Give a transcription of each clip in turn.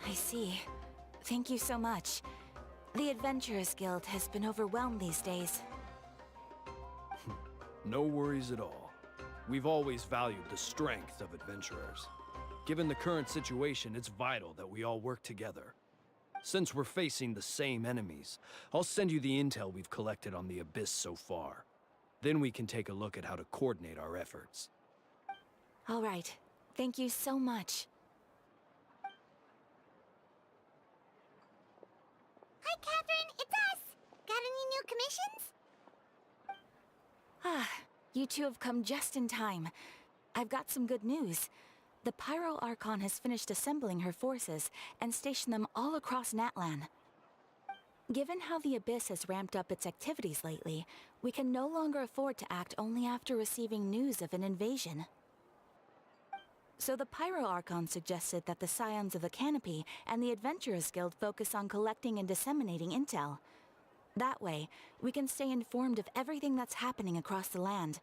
I see. Thank you so much. The Adventurers Guild has been overwhelmed these days. No worries at all. We've always valued the strength of adventurers. Given the current situation, it's vital that we all work together. Since we're facing the same enemies, I'll send you the intel we've collected on the Abyss so far. Then we can take a look at how to coordinate our efforts. All right. Thank you so much. Hi, Catherine. It's us. Got any new commissions? Ah, you two have come just in time. I've got some good news. The Pyro Archon has finished assembling her forces and stationed them all across Natlan. Given how the Abyss has ramped up its activities lately, we can no longer afford to act only after receiving news of an invasion. So the Pyro Archon suggested that the Scions of the Canopy and the Adventurers Guild focus on collecting and disseminating intel. That way, we can stay informed of everything that's happening across the land.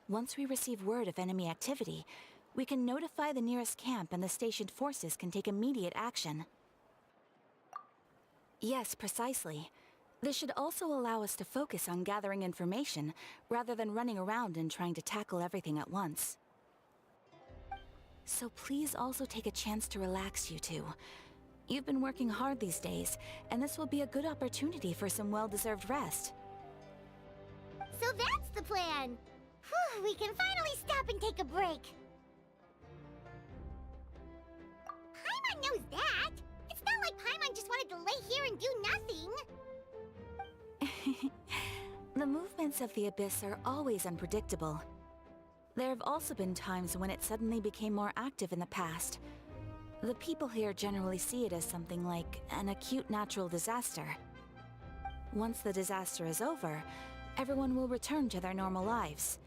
Once we receive word of enemy activity, we can notify the nearest camp and the stationed forces can take immediate action. Yes, precisely. This should also allow us to focus on gathering information, rather than running around and trying to tackle everything at once. So please also take a chance to relax, you two. You've been working hard these days, and this will be a good opportunity for some well-deserved rest. So that's the plan. Whew, we can finally stop and take a break. Paimon knows that. It's not like Paimon just wanted to lay here and do nothing. The movements of the Abyss are always unpredictable. There have also been times when it suddenly became more active in the past. The people here generally see it as something like an acute natural disaster. Once the disaster is over, everyone will return to their normal lives.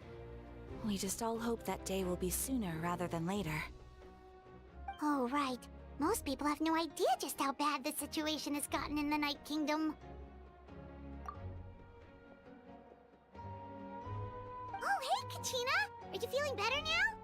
We just all hope that day will be sooner rather than later. Oh, right. Most people have no idea just how bad the situation has gotten in the Night Kingdom. Oh, hey, Kachina! Are you feeling better now?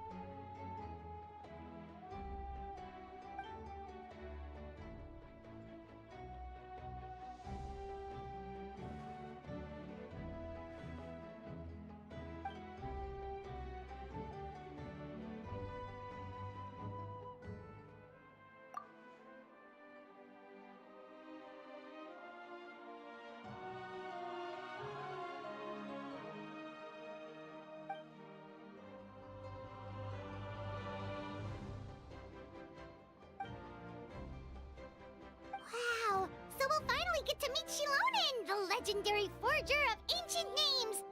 Wow! So we'll finally get to meet Xilonen, the legendary forger of ancient names!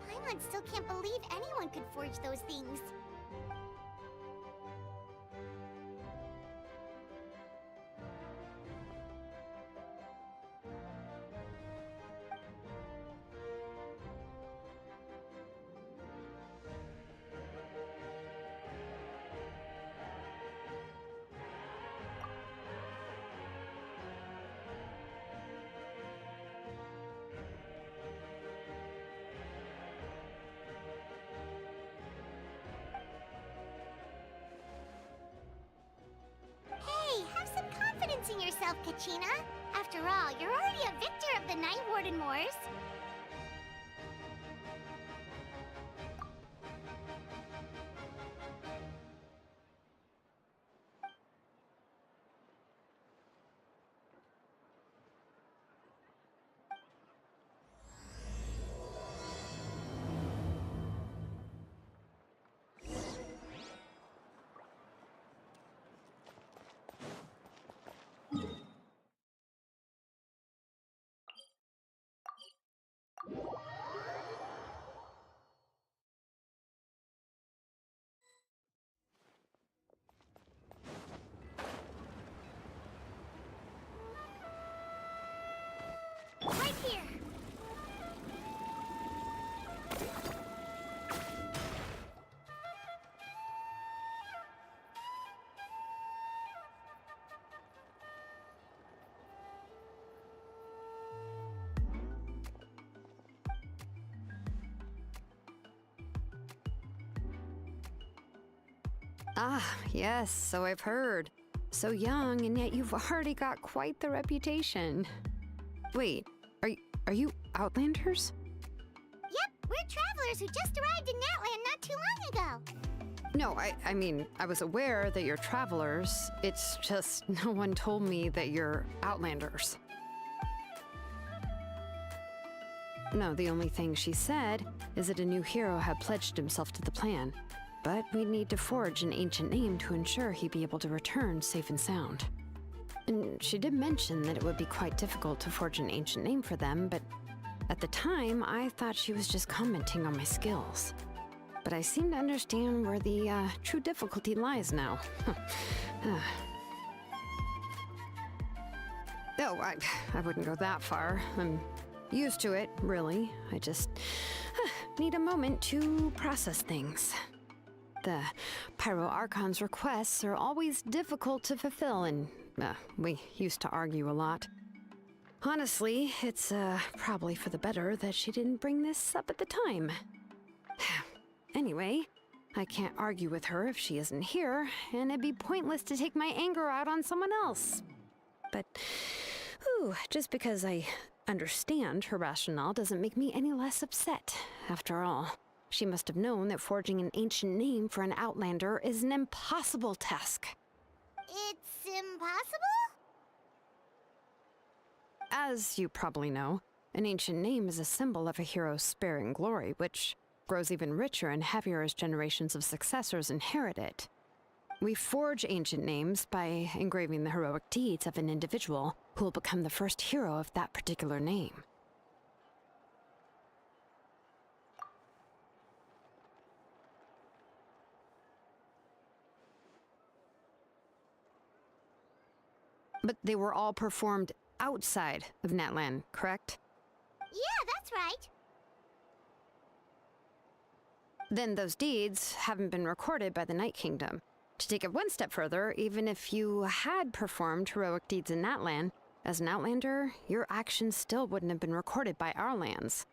Paimon still can't believe anyone could forge those things. Hey, have some confidence in yourself, Kachina. After all, you're already a victor of the Night Warden Wars. Ah, yes, so I've heard. So young, and yet you've already got quite the reputation. Wait, are you Outlanders? Yep, we're travelers who just arrived in Natlan not too long ago. No, I mean, I was aware that you're travelers. It's just no one told me that you're Outlanders. No, the only thing she said is that a new hero had pledged himself to the plan. But we'd need to forge an ancient name to ensure he'd be able to return safe and sound. And she did mention that it would be quite difficult to forge an ancient name for them, but at the time, I thought she was just commenting on my skills. But I seem to understand where the true difficulty lies now. Oh, I wouldn't go that far. I'm used to it, really. I just need a moment to process things. The Pyro Archon's requests are always difficult to fulfill, and we used to argue a lot. Honestly, it's probably for the better that she didn't bring this up at the time. Anyway, I can't argue with her if she isn't here, and it'd be pointless to take my anger out on someone else. But, just because I understand her rationale doesn't make me any less upset, after all. She must have known that forging an ancient name for an Outlander is an impossible task. It's impossible? As you probably know, an ancient name is a symbol of a hero's spirit and glory, which grows even richer and heavier as generations of successors inherit it. We forge ancient names by engraving the heroic deeds of an individual who will become the first hero of that particular name. But they were all performed outside of Natlan, correct? Yeah, that's right. Then those deeds haven't been recorded by the Night Kingdom. To take it one step further, even if you had performed heroic deeds in Natlan, as an Outlander, your actions still wouldn't have been recorded by our lands.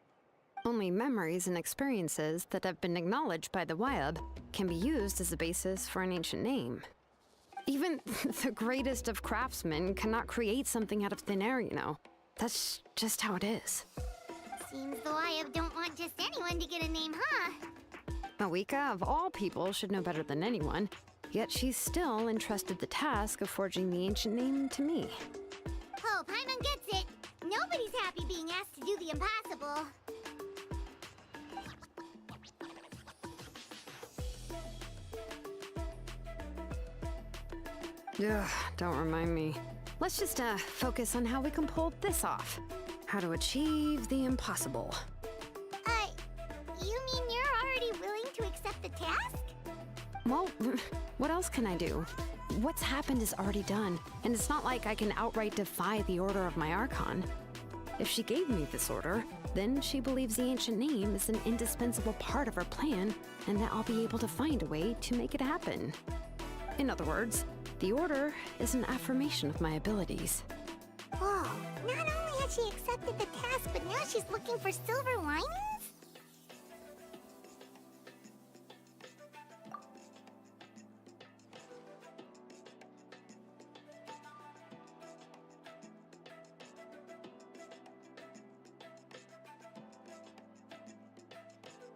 Only memories and experiences that have been acknowledged by the Wyab can be used as a basis for an ancient name. Even the greatest of craftsmen cannot create something out of thin air, you know. That's just how it is. Seems the Wyab don't want just anyone to get a name, huh? Mawika, of all people, should know better than anyone, yet she's still entrusted the task of forging the ancient name to me. Oh, Paimon gets it. Nobody's happy being asked to do the impossible. Ugh, don't remind me. Let's just focus on how we can pull this off. How to achieve the impossible. You mean you're already willing to accept the task? Well, what else can I do? What's happened is already done, and it's not like I can outright defy the order of my Archon. If she gave me this order, then she believes the ancient name is an indispensable part of her plan, and that I'll be able to find a way to make it happen. In other words, the order is an affirmation of my abilities. Oh, not only has she accepted the task, but now she's looking for silver linings?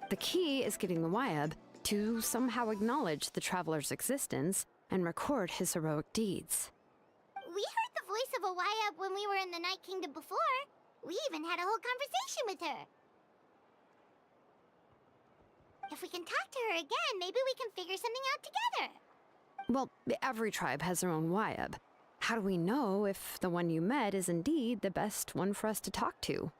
The key is getting the Wyab to somehow acknowledge the traveler's existence and record his heroic deeds. We heard the voice of a Wyab when we were in the Night Kingdom before. We even had a whole conversation with her. If we can talk to her again, maybe we can figure something out together. Well, every tribe has their own Wyab. How do we know if the one you met is indeed the best one for us to talk to?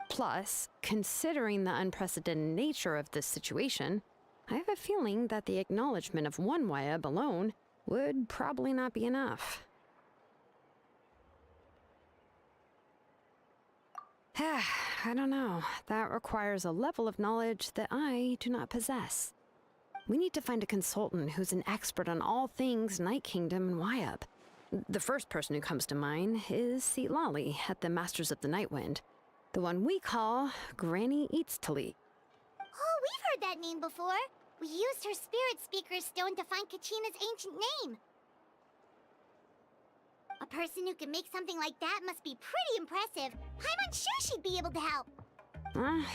Plus, considering the unprecedented nature of this situation, I have a feeling that the acknowledgement of one Wyab alone would probably not be enough. I don't know. That requires a level of knowledge that I do not possess. We need to find a consultant who's an expert on all things Night Kingdom and Wyab. The first person who comes to mind is Xilonen at the Masters of the Nightwind, the one we call Granny Eats to Lead. Oh, we've heard that name before. We used her Spirit Speaker stone to find Kachina's ancient name. A person who can make something like that must be pretty impressive. I'm unsure she'd be able to help.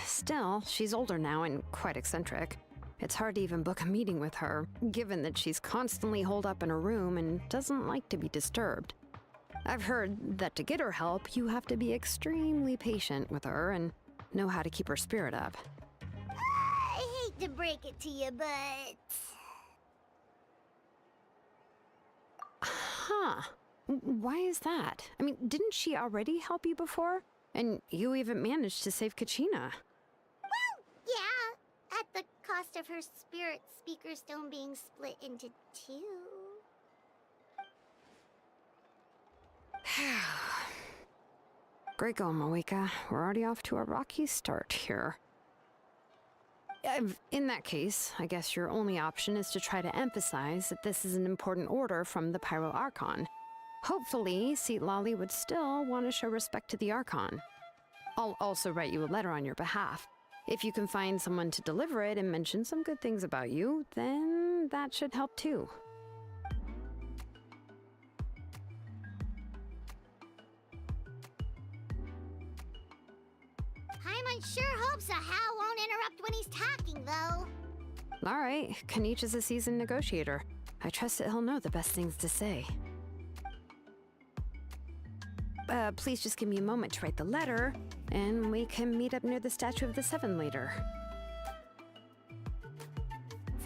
Still, she's older now and quite eccentric. It's hard to even book a meeting with her, given that she's constantly holed up in her room and doesn't like to be disturbed. I've heard that to get her help, you have to be extremely patient with her and know how to keep her spirit up. I hate to break it to you, but... Huh. Why is that? I mean, didn't she already help you before? And you even managed to save Kachina. Well, yeah. At the cost of her Spirit Speaker stone being split into two. Great going, Moeka. We're already off to a rocky start here. In that case, I guess your only option is to try to emphasize that this is an important order from the Pyro Archon. Hopefully, Xilonen would still want to show respect to the Archon. I'll also write you a letter on your behalf. If you can find someone to deliver it and mention some good things about you, then that should help too. Paimon sure hopes a Hal won't interrupt when he's talking, though. All right, Kanich is a seasoned negotiator. I trust that he'll know the best things to say. Please just give me a moment to write the letter, and we can meet up near the Statue of the Seven later.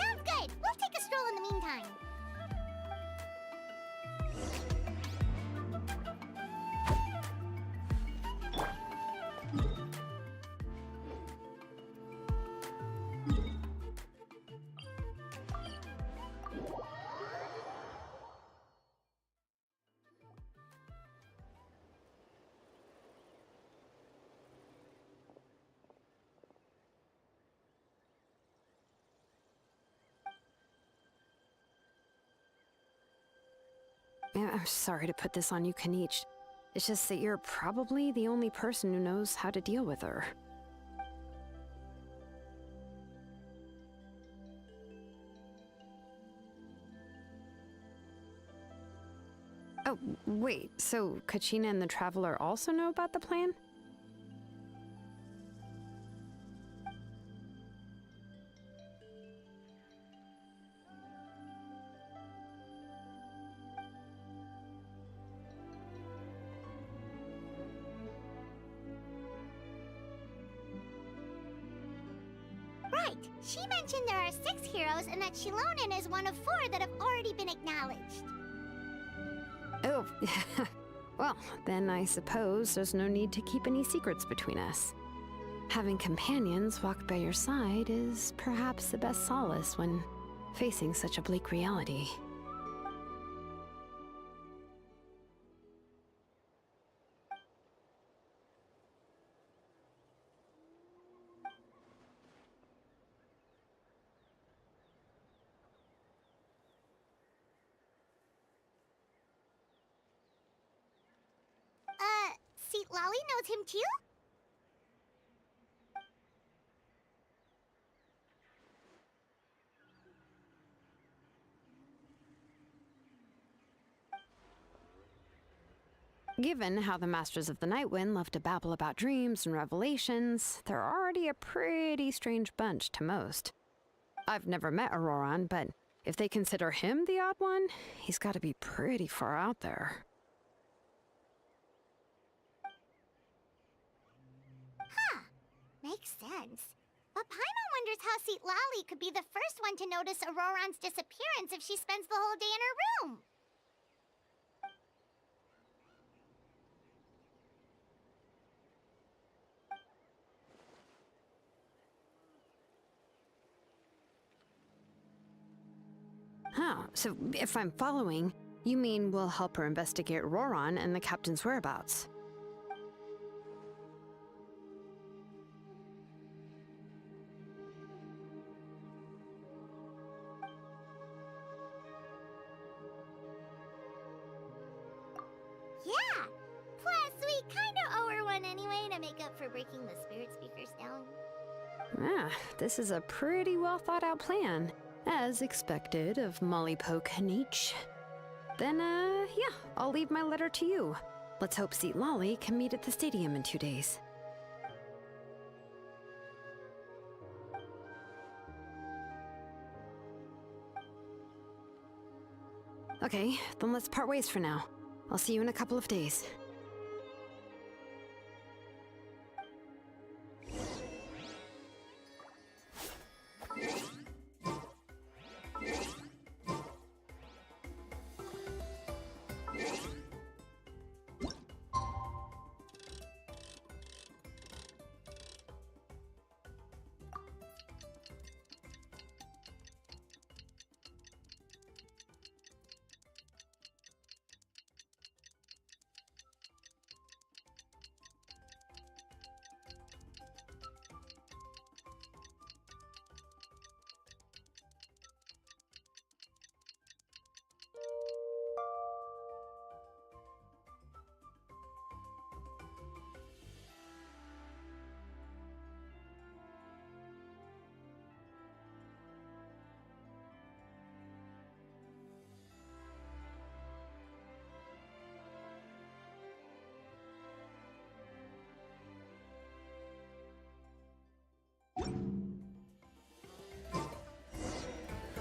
Sounds good. We'll take a stroll in the meantime. I'm sorry to put this on you, Kanich. It's just that you're probably the only person who knows how to deal with her. Oh, wait, so Kachina and the Traveler also know about the plan? Right. She mentioned there are 6 heroes and that Xilonen is one of 4 that have already been acknowledged. Oh, well, then I suppose there's no need to keep any secrets between us. Having companions walk by your side is perhaps the best solace when facing such a bleak reality. See, Lolly knows him too? Given how the Masters of the Nightwind love to babble about dreams and revelations, they're already a pretty strange bunch to most. I've never met Auroran, but if they consider him the odd one, he's got to be pretty far out there. Makes sense. But Paimon wonders how Lolly could be the first one to notice Auroran's disappearance if she spends the whole day in her room. Huh, so if I'm following, you mean we'll help her investigate Auroran and the captain's whereabouts? Yeah! Plus, we kinda owe her one anyway to make up for breaking the Spirit Speaker's down. This is a pretty well thought out plan. As expected of Molly Poke Nietzsche. Then, yeah, I'll leave my letter to you. Let's hope Xilonen can meet at the stadium in 2 days. Okay, then let's part ways for now. I'll see you in a couple of days.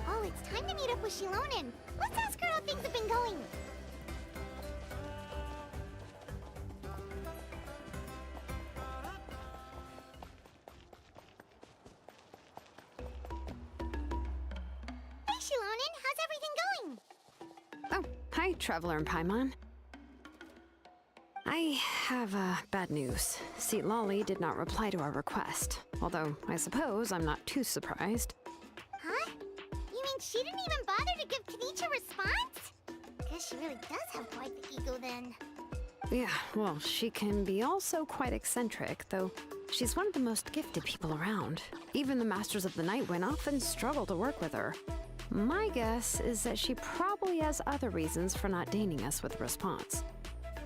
Oh, it's time to meet up with Xilonen. Let's ask her how things have been going. Hey, Xilonen, how's everything going? Oh, hi, Traveler and Paimon. I have bad news. Xilonen did not reply to our request, although I suppose I'm not too surprised. Huh? You mean she didn't even bother to give Kenichi a response? Guess she really does have quite the ego then. Yeah, well, she can be also quite eccentric, though she's one of the most gifted people around. Even the Masters of the Night Wind often struggle to work with her. My guess is that she probably has other reasons for not deigning us with a response.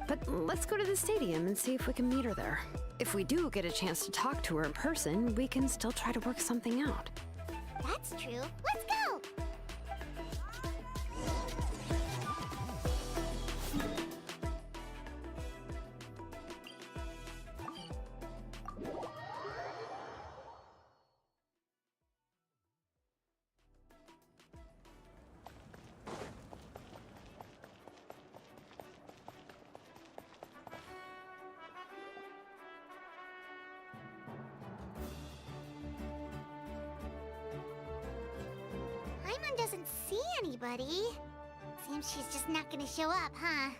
But let's go to the stadium and see if we can meet her there. If we do get a chance to talk to her in person, we can still try to work something out. That's true. Let's go! Paimon doesn't see anybody. Seems she's just not gonna show up, huh?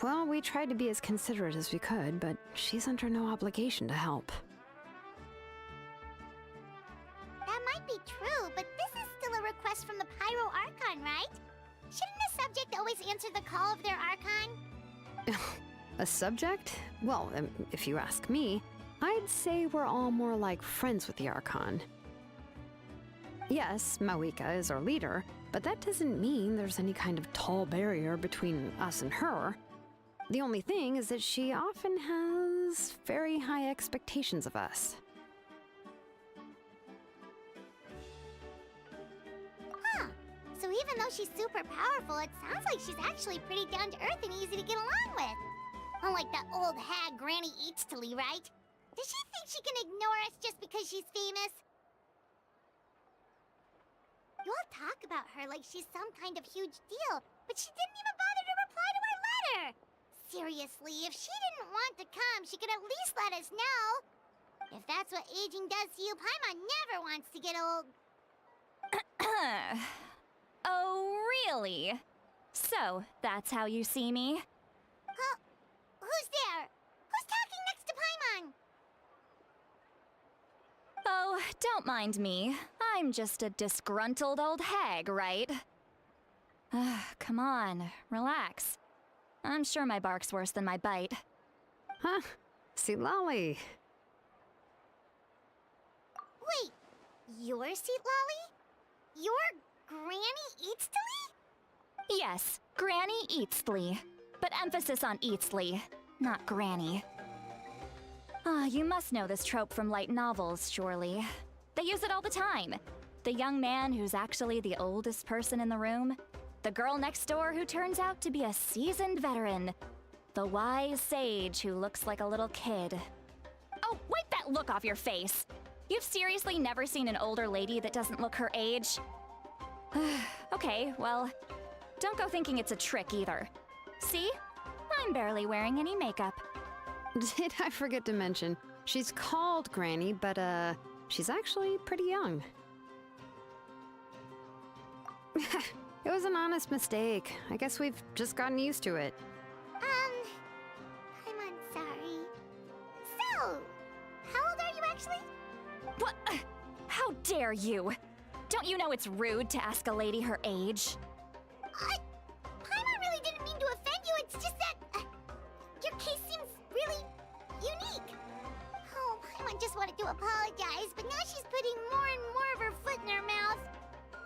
Well, we tried to be as considerate as we could, but she's under no obligation to help. That might be true, but this is still a request from the Pyro Archon, right? Shouldn't a subject always answer the call of their Archon? A subject? Well, if you ask me, I'd say we're all more like friends with the Archon. Yes, Mawika is our leader, but that doesn't mean there's any kind of tall barrier between us and her. The only thing is that she often has very high expectations of us. Huh. So even though she's super powerful, it sounds like she's actually pretty down to earth and easy to get along with. Unlike that old hag Granny Eatstily, right? Does she think she can ignore us just because she's famous? You all talk about her like she's some kind of huge deal, but she didn't even bother to reply to our letter! Seriously, if she didn't want to come, she could at least let us know. If that's what aging does to you, Paimon never wants to get old. Oh, really? So, that's how you see me? Huh? Who's there? Who's talking next to Paimon? Oh, don't mind me. I'm just a disgruntled old hag, right? Come on, relax. I'm sure my bark's worse than my bite. Huh? Xilonen. Wait, you're Xilonen? You're Granny Eatstily? Yes, Granny Eatstly. But Put emphasis on Eatsley, not Granny. Ah, you must know this trope from light novels, surely. They use it all the time. The young man who's actually the oldest person in the room. The girl next door who turns out to be a seasoned veteran. The wise sage who looks like a little kid. Oh, wipe that look off your face! You've seriously never seen an older lady that doesn't look her age? Okay, well, don't go thinking it's a trick either. See? I'm barely wearing any makeup. Did I forget to mention, she's called Granny, but she's actually pretty young. It was an honest mistake. I guess we've just gotten used to it. I'm sorry. So, how old are you actually? What? How dare you? Don't you know it's rude to ask a lady her age? Paimon really didn't mean to offend you, it's just that your case seems really unique. Oh, Paimon just wanted to apologize, but now she's putting more and more of her foot in her mouth.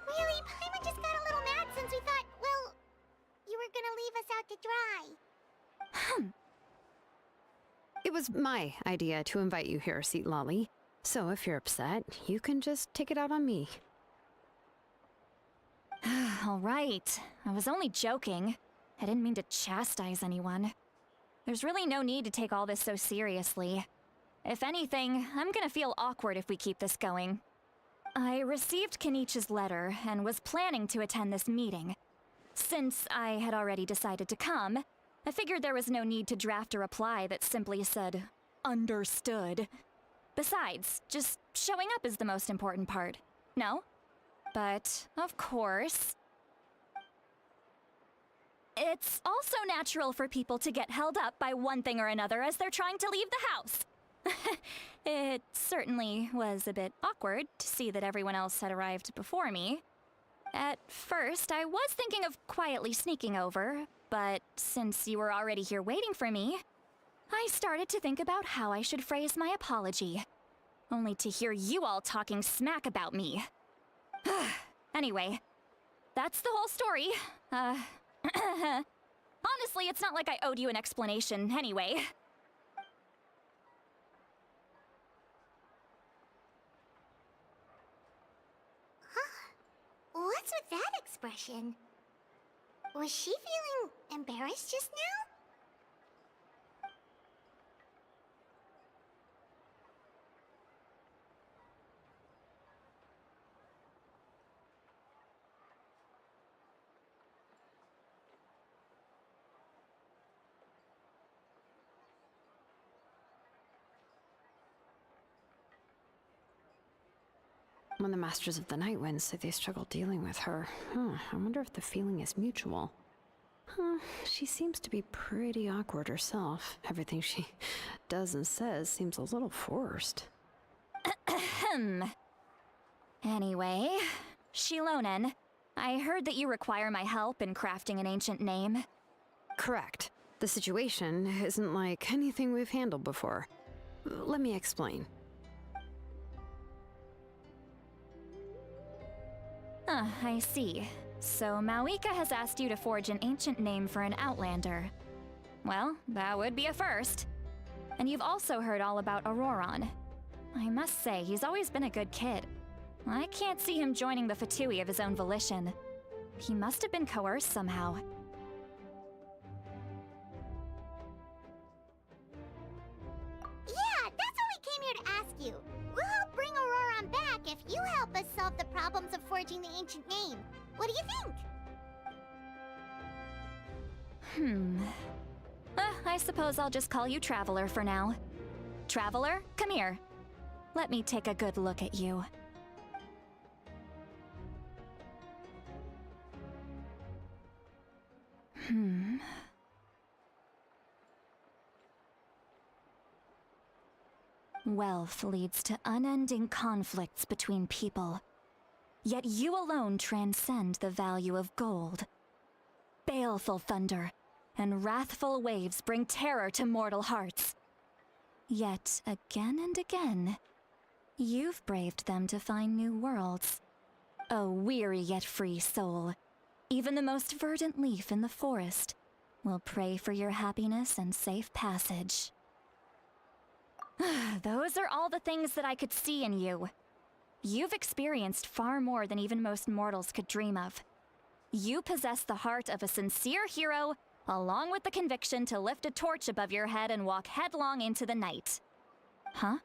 Really, Paimon just got a little mad since we thought, well, you were gonna leave us out to dry. It was my idea to invite you here, Seat Lolly. So if you're upset, you can just take it out on me. All right. I was only joking. I didn't mean to chastise anyone. There's really no need to take all this so seriously. If anything, I'm gonna feel awkward if we keep this going. I received Kenichi's letter and was planning to attend this meeting. Since I had already decided to come, I figured there was no need to draft a reply that simply said, "Understood." Besides, just showing up is the most important part. No? But, of course... It's also natural for people to get held up by one thing or another as they're trying to leave the house. It certainly was a bit awkward to see that everyone else had arrived before me. At first, I was thinking of quietly sneaking over, but since you were already here waiting for me, I started to think about how I should phrase my apology. Only to hear you all talking smack about me. Anyway, that's the whole story. Honestly, it's not like I owed you an explanation anyway. What's with that expression? Was she feeling embarrassed just now? When the Masters of the Night Winds say they struggle dealing with her, I wonder if the feeling is mutual. She seems to be pretty awkward herself. Everything she does and says seems a little forced. Anyway, Xilonen, I heard that you require my help in crafting an ancient name. Correct. The situation isn't like anything we've handled before. Let me explain. I see. So Mawika has asked you to forge an ancient name for an Outlander. Well, that would be a first. And you've also heard all about Auroron. I must say, he's always been a good kid. I can't see him joining the Fatui of his own volition. He must have been coerced somehow. Yeah, that's what we came here to ask you. We'll help bring Auroron back if you help us solve the problems of forging the ancient name. What do you think? I suppose I'll just call you Traveler for now. Traveler, come here. Let me take a good look at you. Wealth leads to unending conflicts between people. Yet you alone transcend the value of gold. Baleful thunder and wrathful waves bring terror to mortal hearts. Yet again and again, you've braved them to find new worlds. A weary yet free soul. Even the most verdant leaf in the forest We'll pray for your happiness and safe passage. Those are all the things that I could see in you. You've experienced far more than even most mortals could dream of. You possess the heart of a sincere hero, along with the conviction to lift a torch above your head and walk headlong into the night. Huh?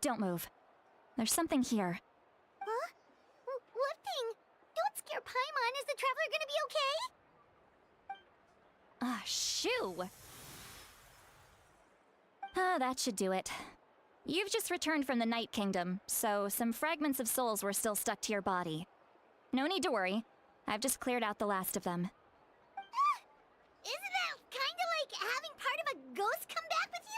Don't move. There's something here. Huh? What thing? Don't scare Paimon. Is the traveler gonna be okay? Ah, shoo! Ah, that should do it. You've just returned from the Night Kingdom, so some fragments of souls were still stuck to your body. No need to worry. I've just cleared out the last of them. Isn't that kinda like having part of a ghost come back with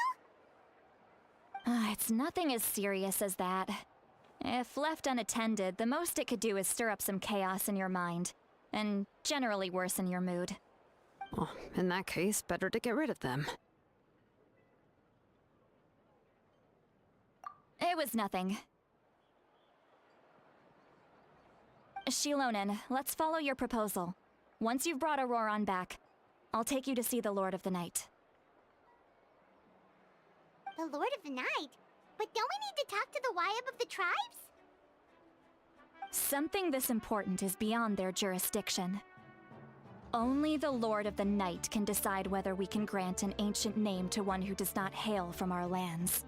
you? It's nothing as serious as that. If left unattended, the most it could do is stir up some chaos in your mind, and generally worsen your mood. Well, in that case, better to get rid of them. It was nothing. Xilonen, let's follow your proposal. Once you've brought Auroran back, I'll take you to see the Lord of the Night. The Lord of the Night? But don't we need to talk to the Wyab of the tribes? Something this important is beyond their jurisdiction. Only the Lord of the Night can decide whether we can grant an ancient name to one who does not hail from our lands.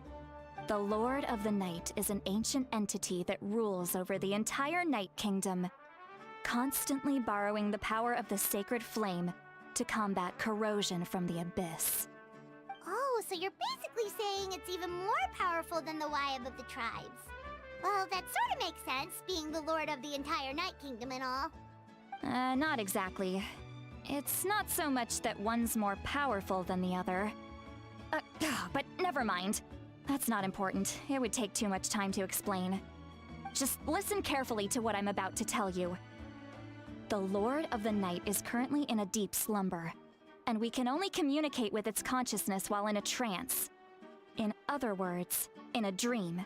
The Lord of the Night is an ancient entity that rules over the entire Night Kingdom, constantly borrowing the power of the sacred flame to combat corrosion from the abyss. Oh, so you're basically saying it's even more powerful than the Wyab of the tribes. Well, that sort of makes sense, being the Lord of the entire Night Kingdom and all. Not exactly. It's not so much that one's more powerful than the other. But never mind. That's not important. It would take too much time to explain. Just listen carefully to what I'm about to tell you. The Lord of the Night is currently in a deep slumber, and we can only communicate with its consciousness while in a trance. In other words, in a dream.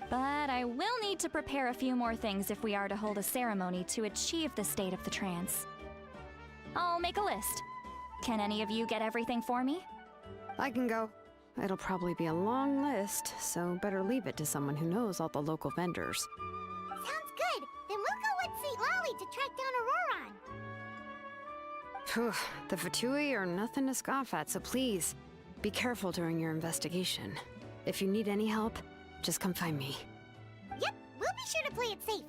But I will need to prepare a few more things if we are to hold a ceremony to achieve the state of the trance. I'll make a list. Can any of you get everything for me? I can go. It'll probably be a long list, so better leave it to someone who knows all the local vendors. Sounds good. Then we'll go with St. Lolly to track down Auroran. Phew, the Fatui are nothing to scoff at, so please, be careful during your investigation. If you need any help, just come find me. Yep, we'll be sure to play it safe.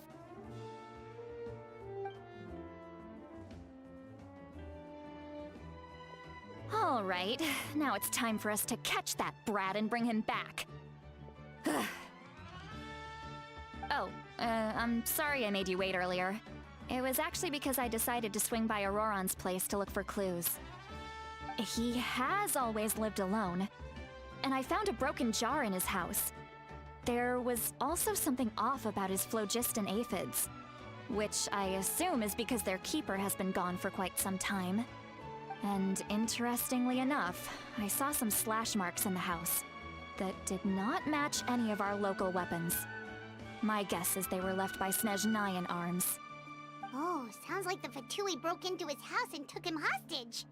All right, now it's time for us to catch that brat and bring him back. I'm sorry I made you wait earlier. It was actually because I decided to swing by Auroran's place to look for clues. He has always lived alone, and I found a broken jar in his house. There was also something off about his phlogiston aphids, which I assume is because their keeper has been gone for quite some time. And interestingly enough, I saw some slash marks in the house that did not match any of our local weapons. My guess is they were left by Snezhnayan arms. Oh, sounds like the Fatui broke into his house and took him hostage.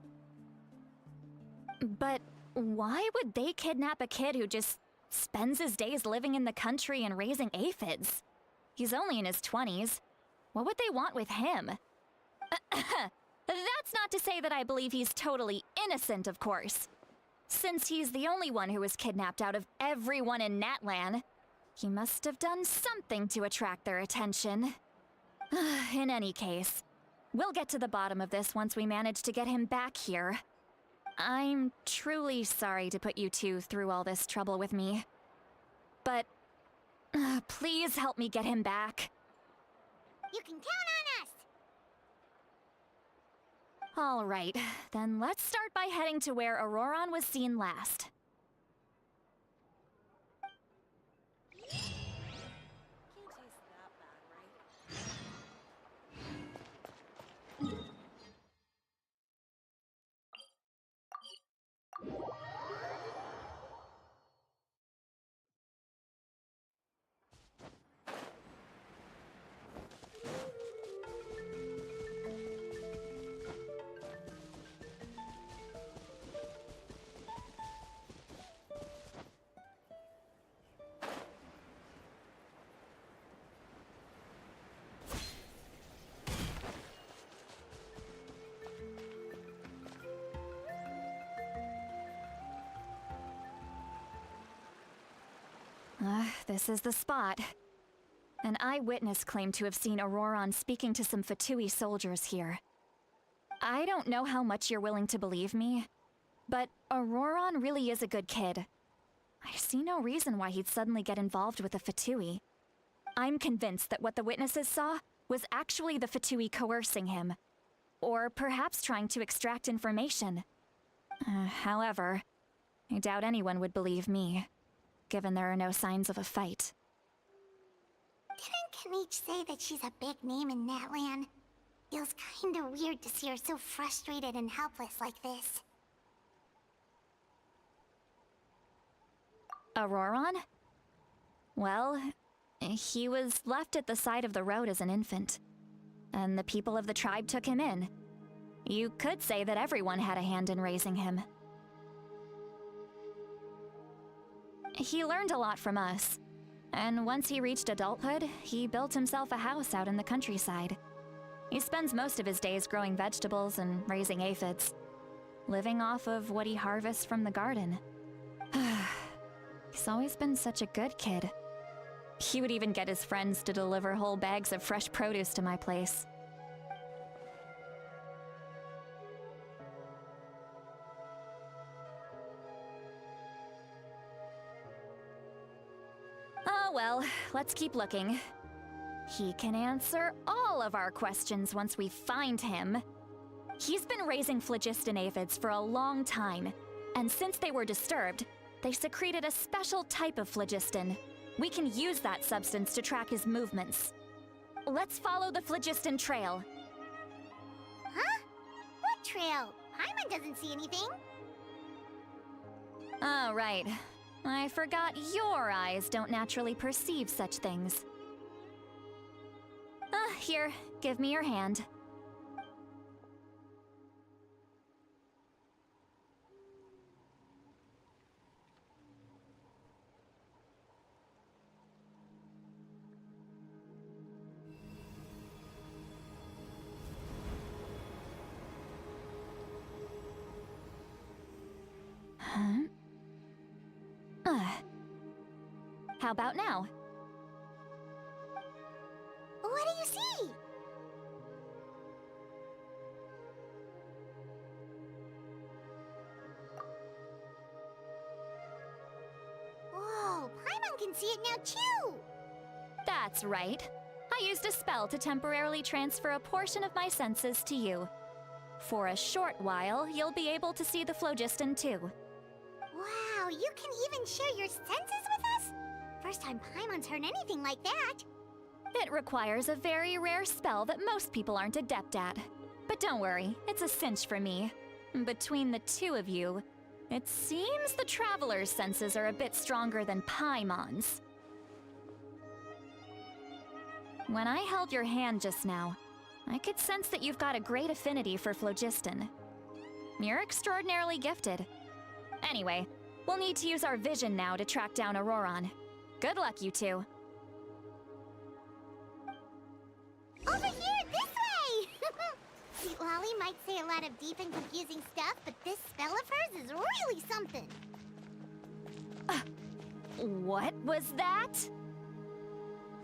But why would they kidnap a kid who just spends his days living in the country and raising aphids? He's only in his 20s. What would they want with him? That's not to say that I believe he's totally innocent, of course. Since he's the only one who was kidnapped out of everyone in Natlan, he must have done something to attract their attention. In any case, we'll get to the bottom of this once we manage to get him back here. I'm truly sorry to put you two through all this trouble with me. But please help me get him back. You can count on us! All right, then let's start by heading to where Auroran was seen last. This is the spot. An eyewitness claimed to have seen Auroron speaking to some Fatui soldiers here. I don't know how much you're willing to believe me, but Auroron really is a good kid. I see no reason why he'd suddenly get involved with the Fatui. I'm convinced that what the witnesses saw was actually the Fatui coercing him, or perhaps trying to extract information. However, I doubt anyone would believe me, given there are no signs of a fight. Didn't Kanich say that she's a big name in Natlan? Feels kinda weird to see her so frustrated and helpless like this. Auroron? Well, he was left at the side of the road as an infant, and the people of the tribe took him in. You could say that everyone had a hand in raising him. He learned a lot from us, and once he reached adulthood, he built himself a house out in the countryside. He spends most of his days growing vegetables and raising aphids, living off of what he harvests from the garden. He's always been such a good kid. He would even get his friends to deliver whole bags of fresh produce to my place. Oh well, let's keep looking. He can answer all of our questions once we find him. He's been raising phlogiston aphids for a long time, and since they were disturbed, they secreted a special type of phlogiston. We can use that substance to track his movements. Let's follow the phlogiston trail. Huh? What trail? Paimon doesn't see anything. Oh, right. I forgot your eyes don't naturally perceive such things. Here, give me your hand. How about now? What do you see? Whoa, Paimon can see it now too! That's right. I used a spell to temporarily transfer a portion of my senses to you. For a short while, you'll be able to see the phlogiston too. Wow, you can even share your senses with us? First time Paimon's heard anything like that. It requires a very rare spell that most people aren't adept at. But don't worry, it's a cinch for me. Between the two of you, it seems the Traveler's senses are a bit stronger than Paimon's. When I held your hand just now, I could sense that you've got a great affinity for phlogiston. You're extraordinarily gifted. Anyway, we'll need to use our vision now to track down Auroron. Good luck, you two. Over here, this way! Sweet Lolly might say a lot of deep and confusing stuff, but this spell of hers is really something. What was that?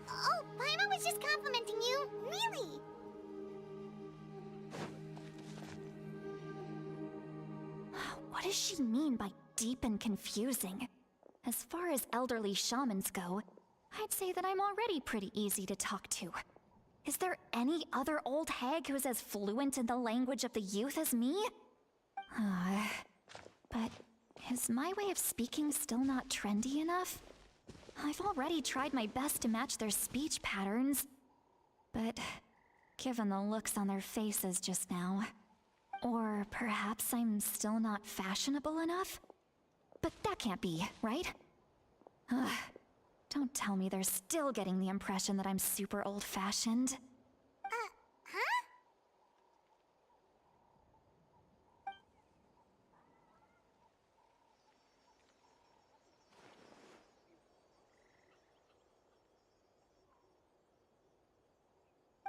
Oh, Paimon was just complimenting you. Really? What does she mean by deep and confusing? As far as elderly shamans go, I'd say that I'm already pretty easy to talk to. Is there any other old hag who's as fluent in the language of the youth as me? But is my way of speaking still not trendy enough? I've already tried my best to match their speech patterns. But given the looks on their faces just now, or perhaps I'm still not fashionable enough? But that can't be, right? Don't tell me they're still getting the impression that I'm super old-fashioned. Huh?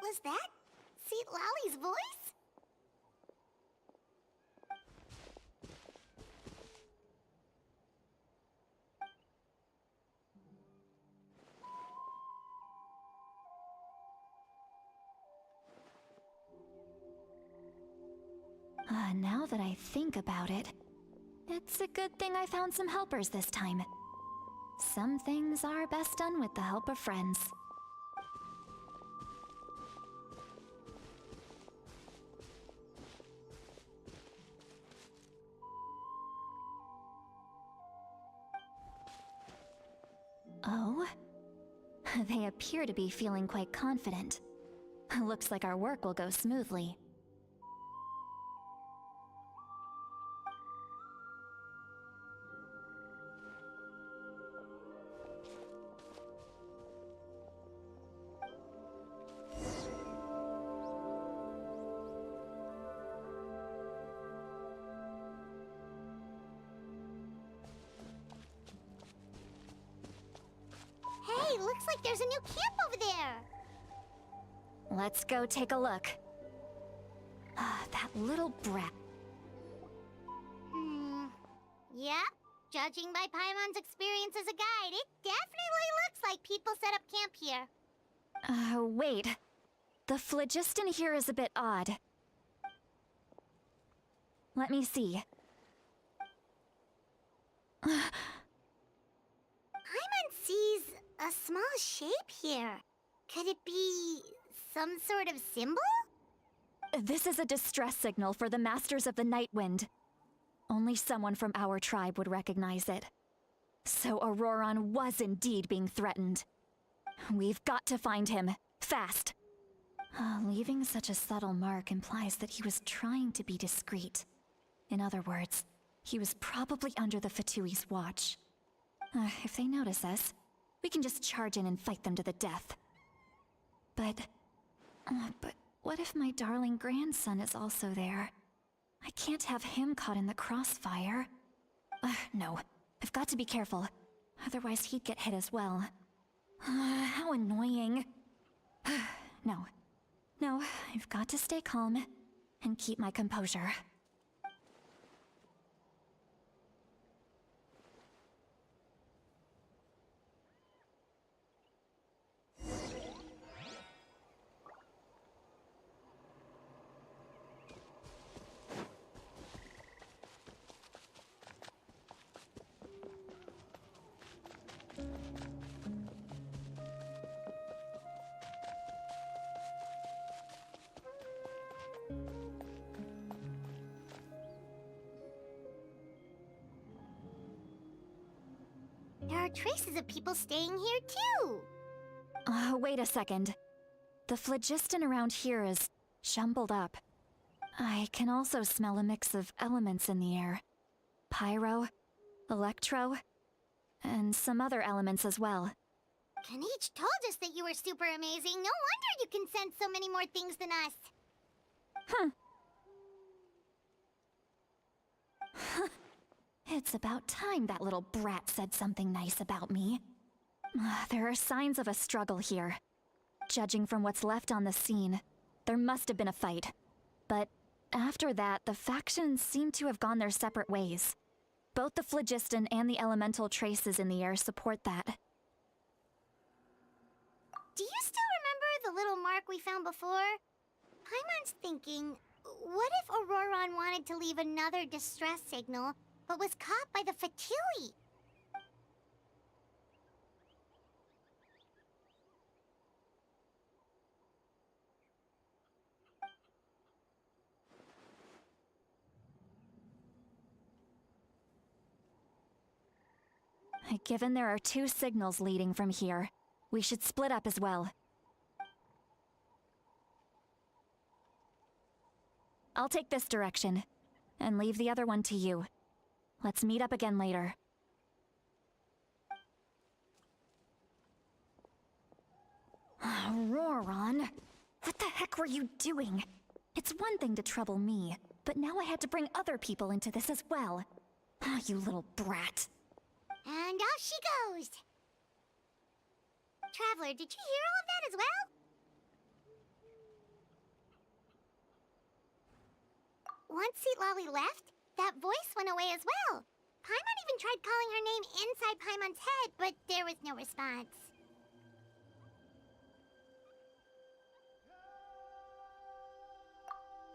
Was that Sweet Lolly's voice? Now that I think about it, it's a good thing I found some helpers this time. Some things are best done with the help of friends. Oh? They appear to be feeling quite confident. Looks like our work will go smoothly. Hey, looks like there's a new camp over there. Let's go take a look. That little brat. Yep. Judging by Paimon's experience as a guide, it definitely looks like people set up camp here. Wait. The phlogiston here is a bit odd. Let me see. Paimon sees a small shape here. Could it be some sort of symbol? This is a distress signal for the Masters of the Night Wind. Only someone from our tribe would recognize it. So Auroron was indeed being threatened. We've got to find him. Fast. Leaving such a subtle mark implies that he was trying to be discreet. In other words, he was probably under the Fatui's watch. If they notice us, we can just charge in and fight them to the death. But what if my darling grandson is also there? I can't have him caught in the crossfire. No, I've got to be careful. Otherwise he'd get hit as well. How annoying. No, I've got to stay calm and keep my composure. There are traces of people staying here too. Wait a second. The phlogiston around here is jumbled up. I can also smell a mix of elements in the air. Pyro, electro, and some other elements as well. Kanich told us that you were super amazing. No wonder you can sense so many more things than us. It's about time that little brat said something nice about me. There are signs of a struggle here. Judging from what's left on the scene, there must have been a fight. But after that, the factions seem to have gone their separate ways. Both the phlogiston and the elemental traces in the air support that. Do you still remember the little mark we found before? Paimon's thinking, what if Auroron wanted to leave another distress signal, but was caught by the Fatui? Given there are two signals leading from here, we should split up as well. I'll take this direction, and leave the other one to you. Let's meet up again later. Auroron, what the heck were you doing? It's one thing to trouble me, but now I had to bring other people into this as well. You little brat. And off she goes! Traveler, did you hear all of that as well? Once Xilonen left, that voice went away as well. Paimon even tried calling her name inside Paimon's head, but there was no response.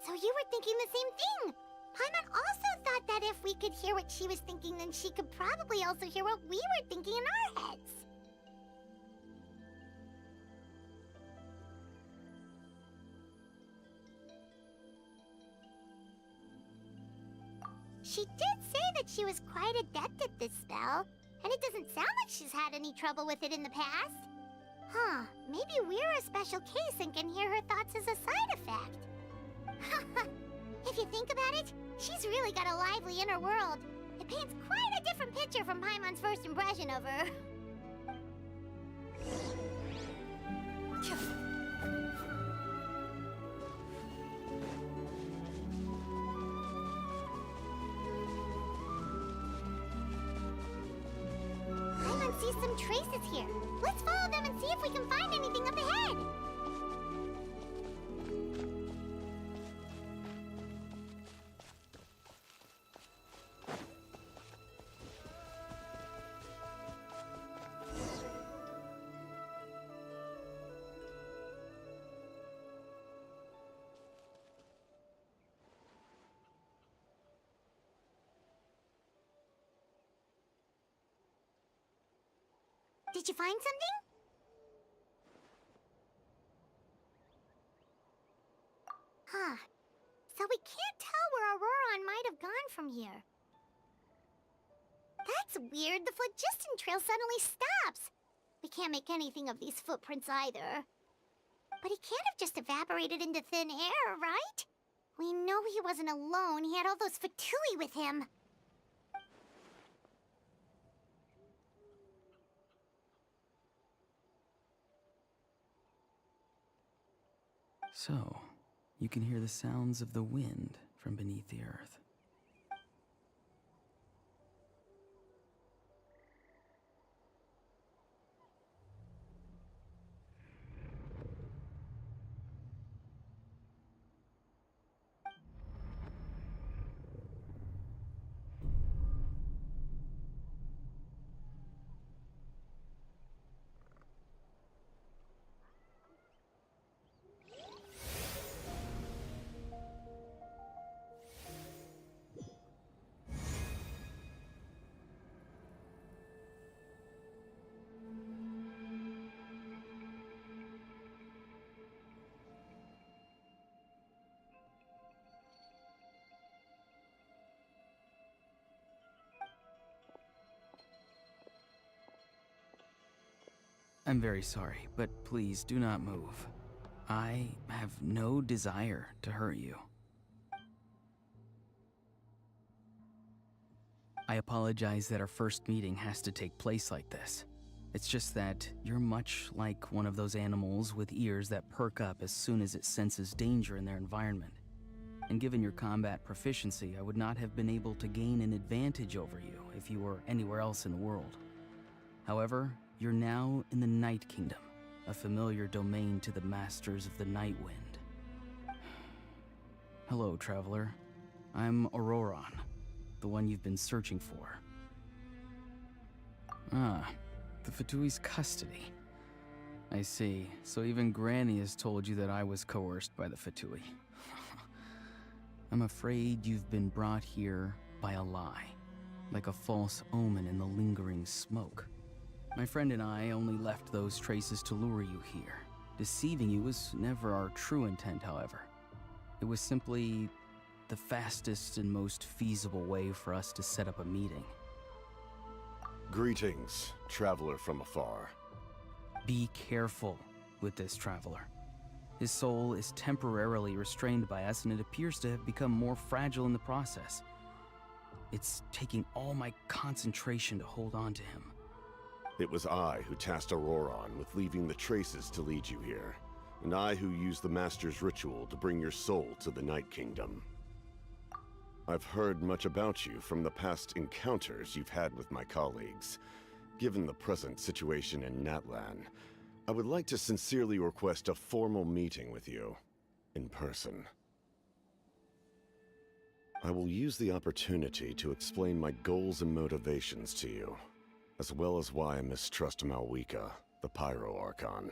So you were thinking the same thing! Paimon also thought that if we could hear what she was thinking, then she could probably also hear what we were thinking in our heads. She did say that she was quite adept at this spell, and it doesn't sound like she's had any trouble with it in the past. Huh, maybe we're a special case and can hear her thoughts as a side effect. If you think about it, she's really got a lively inner world. It paints quite a different picture from Paimon's first impression of her. Paimon sees some traces here. Let's follow them and see if we can find anything up ahead. Did you find something? Huh. So we can't tell where Auroron might have gone from here. That's weird. The phlogiston trail suddenly stops. We can't make anything of these footprints either. But he can't have just evaporated into thin air, right? We know he wasn't alone. He had all those Fatui with him. So, you can hear the sounds of the wind from beneath the earth. I'm very sorry, but please do not move. I have no desire to hurt you. I apologize that our first meeting has to take place like this. It's just that you're much like one of those animals with ears that perk up as soon as it senses danger in their environment. And given your combat proficiency, I would not have been able to gain an advantage over you if you were anywhere else in the world. However, you're now in the Night Kingdom, a familiar domain to the masters of the Night Wind. Hello, traveler. I'm Auroron, the one you've been searching for. Ah, the Fatui's custody. I see. So even Granny has told you that I was coerced by the Fatui. I'm afraid you've been brought here by a lie, like a false omen in the lingering smoke. My friend and I only left those traces to lure you here. Deceiving you was never our true intent, however. It was simply the fastest and most feasible way for us to set up a meeting. Greetings, traveler from afar. Be careful with this traveler. His soul is temporarily restrained by us, and it appears to have become more fragile in the process. It's taking all my concentration to hold on to him. It was I who tasked Auroron with leaving the traces to lead you here, and I who used the Master's ritual to bring your soul to the Night Kingdom. I've heard much about you from the past encounters you've had with my colleagues. Given the present situation in Natlan, I would like to sincerely request a formal meeting with you, in person. I will use the opportunity to explain my goals and motivations to you, as well as why I mistrust Malwika, the Pyro Archon.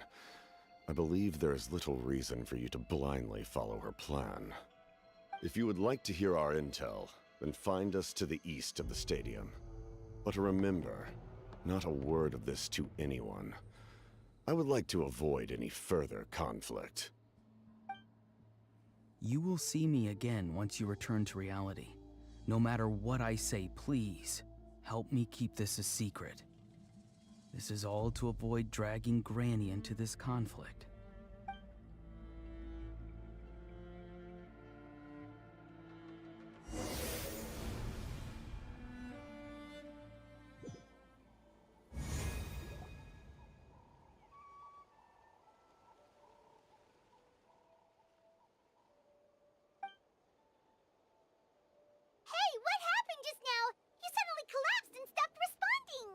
I believe there is little reason for you to blindly follow her plan. If you would like to hear our intel, then find us to the east of the stadium. But remember, not a word of this to anyone. I would like to avoid any further conflict. You will see me again once you return to reality. No matter what I say, please, help me keep this a secret. This is all to avoid dragging Granny into this conflict. Hey, what happened just now? You suddenly collapsed and stopped responding.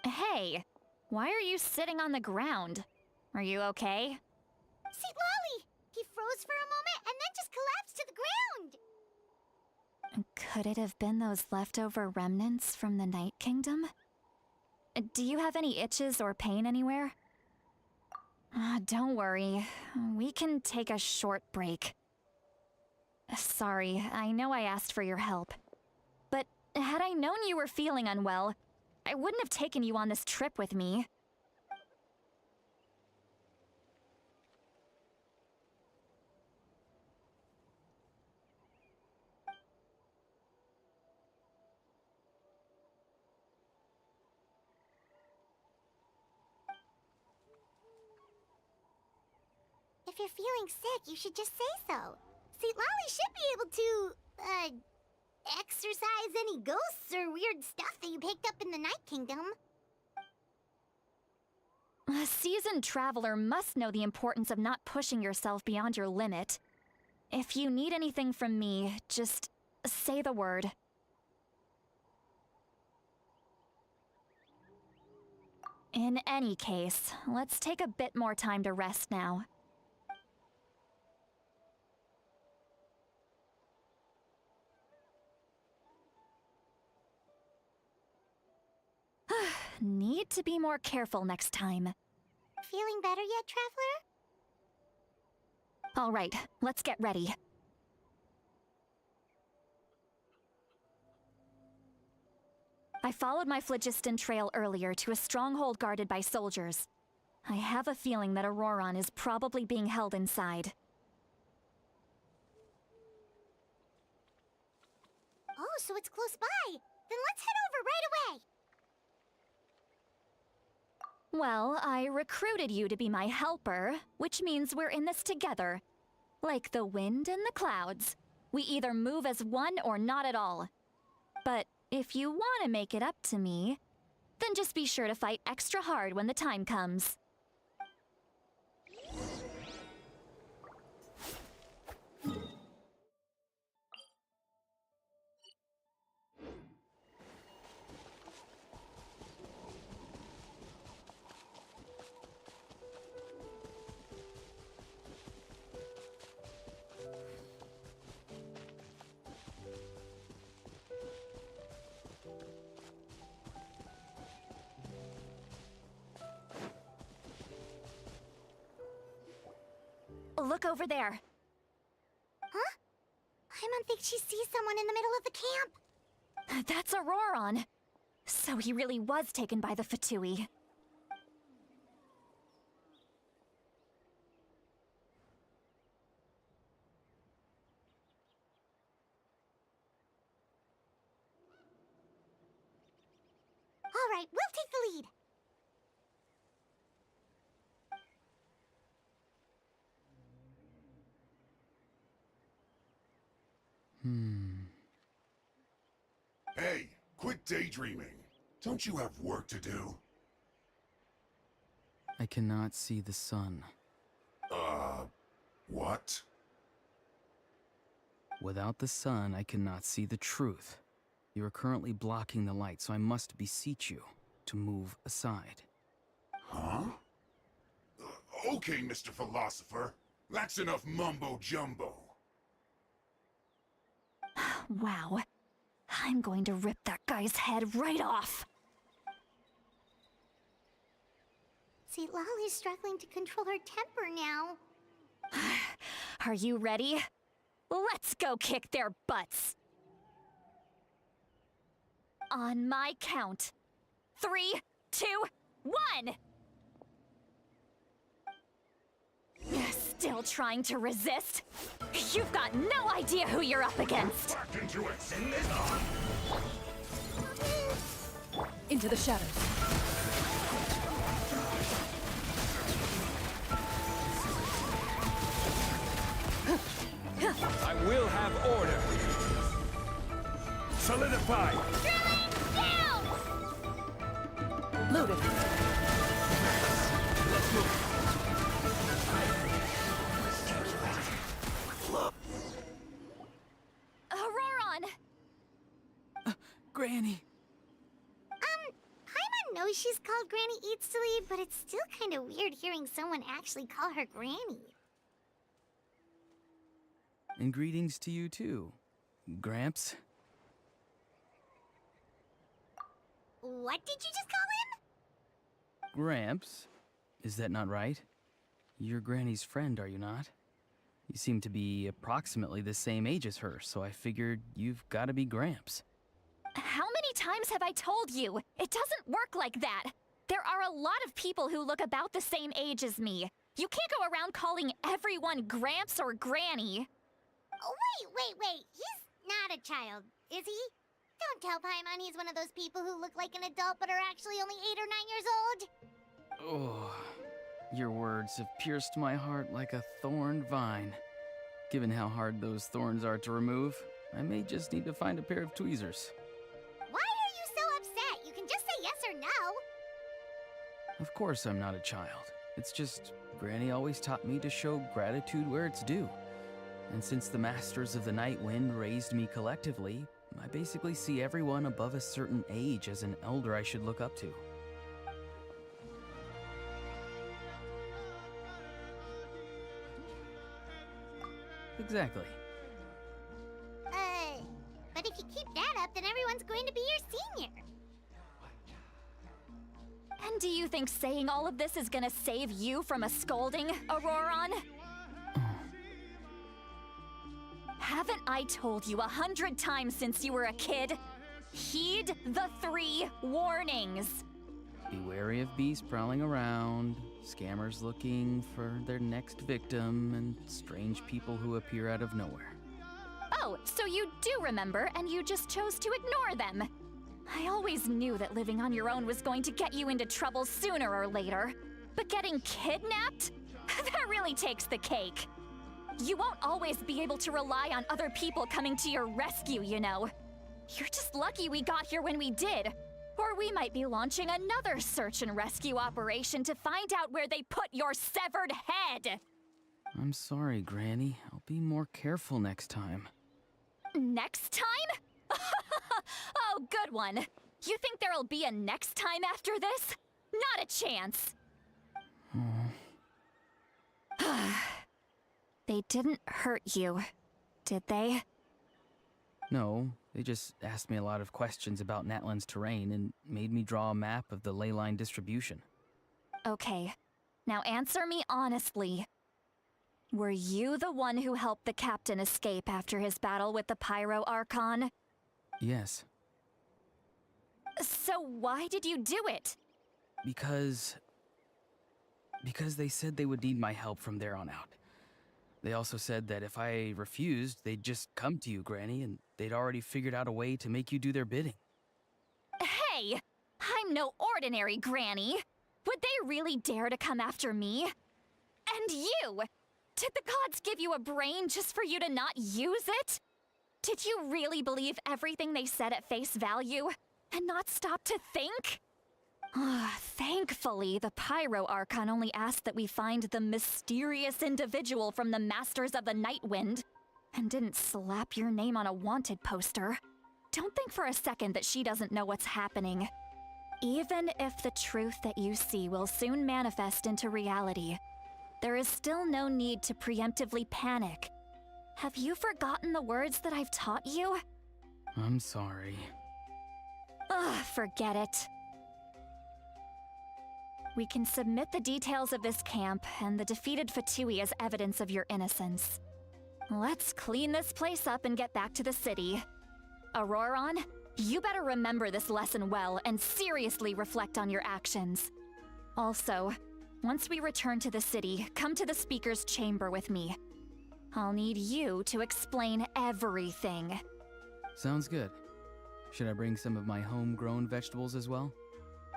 Hey, why are you sitting on the ground? Are you okay? See, Lolly! He froze for a moment and then just collapsed to the ground. Could it have been those leftover remnants from the Night Kingdom? Do you have any itches or pain anywhere? Don't worry. We can take a short break. Sorry, I know I asked for your help. But had I known you were feeling unwell, I wouldn't have taken you on this trip with me. If you're feeling sick, you should just say so. See, Lolly should be able to, exorcise any ghosts or weird stuff that you picked up in the Night Kingdom. A seasoned traveler must know the importance of not pushing yourself beyond your limit. If you need anything from me, just say the word. In any case, let's take a bit more time to rest now. Need to be more careful next time. Feeling better yet, Traveler? All right, let's get ready. I followed my phlogiston trail earlier to a stronghold guarded by soldiers. I have a feeling that Auroron is probably being held inside. Oh, so it's close by. Then let's head over right away. Well, I recruited you to be my helper, which means we're in this together. Like the wind and the clouds. We either move as one or not at all. But if you want to make it up to me, then just be sure to fight extra hard when the time comes. Look over there. Huh? I don't think she sees someone in the middle of the camp. That's Auroron. So he really was taken by the Fatui. All right, we'll take the lead. Hey, quit daydreaming. Don't you have work to do? I cannot see the sun. What? Without the sun, I cannot see the truth. You are currently blocking the light, so I must beseech you to move aside. Huh? Okay, Mr. Philosopher. That's enough mumbo-jumbo. Wow. I'm going to rip that guy's head right off. See, Lolly's struggling to control her temper now. Are you ready? Let's go kick their butts! On my count. 3, 2, 1! Still trying to resist? You've got no idea who you're up against! Into the shadows. I will have order. Solidify. Down! Loaded. Let's move. Auroron! Granny! Paimon knows she's called Granny Eats to Leave, but it's still kind of weird hearing someone actually call her Granny. And greetings to you too, Gramps. What did you just call him? Gramps? Is that not right? You're Granny's friend, are you not? You seem to be approximately the same age as her, so I figured you've got to be Gramps. How many times have I told you? It doesn't work like that. There are a lot of people who look about the same age as me. You can't go around calling everyone Gramps or Granny. Oh, wait. He's not a child, is he? Don't tell Paimon he's one of those people who look like an adult but are actually only 8 or 9 years old. Oh, your words have pierced my heart like a thorned vine. Given how hard those thorns are to remove, I may just need to find a pair of tweezers. Why are you so upset? You can just say yes or no. Of course I'm not a child. It's just Granny always taught me to show gratitude where it's due. And since the Masters of the Night Wind raised me collectively, I basically see everyone above a certain age as an elder I should look up to. Exactly. But if you keep that up, then everyone's going to be your senior. And do you think saying all of this is gonna save you from a scolding, Auroron? Haven't I told you 100 times since you were a kid? Heed the 3 warnings. Be wary of beasts prowling around, scammers looking for their next victim, and strange people who appear out of nowhere. Oh, so you do remember, and you just chose to ignore them. I always knew that living on your own was going to get you into trouble sooner or later. But getting kidnapped? That really takes the cake. You won't always be able to rely on other people coming to your rescue, you know. You're just lucky we got here when we did. Or we might be launching another search and rescue operation to find out where they put your severed head. I'm sorry, Granny. I'll be more careful next time. Next time? Oh, good one. You think there'll be a next time after this? Not a chance. They didn't hurt you, did they? No, they just asked me a lot of questions about Natlan's terrain and made me draw a map of the ley line distribution. Okay, now answer me honestly. Were you the one who helped the captain escape after his battle with the Pyro Archon? Yes. So why did you do it? Because they said they would need my help from there on out. They also said that if I refused, they'd just come to you, Granny, and they'd already figured out a way to make you do their bidding. Hey! I'm no ordinary Granny! Would they really dare to come after me? And you! Did the gods give you a brain just for you to not use it? Did you really believe everything they said at face value, and not stop to think? Thankfully, the Pyro Archon only asked that we find the mysterious individual from the Masters of the Night Wind, and didn't slap your name on a wanted poster. Don't think for a second that she doesn't know what's happening. Even if the truth that you see will soon manifest into reality, there is still no need to preemptively panic. Have you forgotten the words that I've taught you? I'm sorry. Forget it. we can submit the details of this camp and the defeated Fatui as evidence of your innocence. Let's clean this place up and get back to the city. Auroron, you better remember this lesson well and seriously reflect on your actions. Also, once we return to the city, come to the speaker's chamber with me. I'll need you to explain everything. Sounds good. Should I bring some of my homegrown vegetables as well?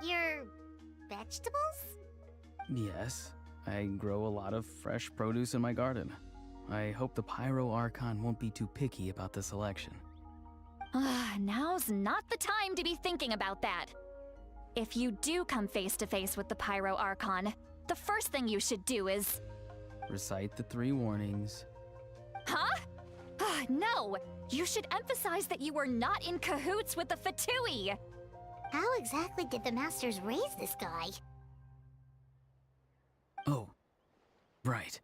Your vegetables? Yes. I grow a lot of fresh produce in my garden. I hope the Pyro Archon won't be too picky about the selection. Now's not the time to be thinking about that. If you do come face to face with the Pyro Archon, the first thing you should do is... Recite the 3 warnings. Huh? No! You should emphasize that you were not in cahoots with the Fatui! How exactly did the Masters raise this guy? Oh, right.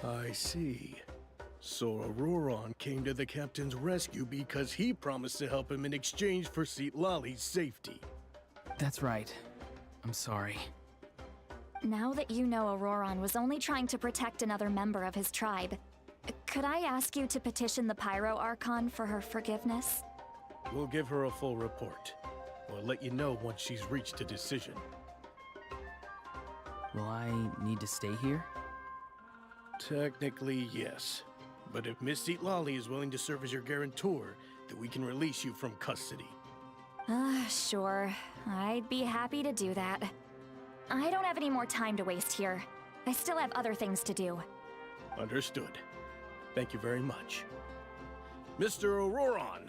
I see. So Auroron came to the captain's rescue because he promised to help him in exchange for Xilolen's safety. That's right. I'm sorry. Now that you know Auroron was only trying to protect another member of his tribe, could I ask you to petition the Pyro Archon for her forgiveness? We'll give her a full report. We'll let you know once she's reached a decision. Will I need to stay here? Technically, yes. But if Miss Xilolen is willing to serve as your guarantor, then we can release you from custody. Sure. I'd be happy to do that. I don't have any more time to waste here. I still have other things to do. Understood. Thank you very much. Mr. Auroron,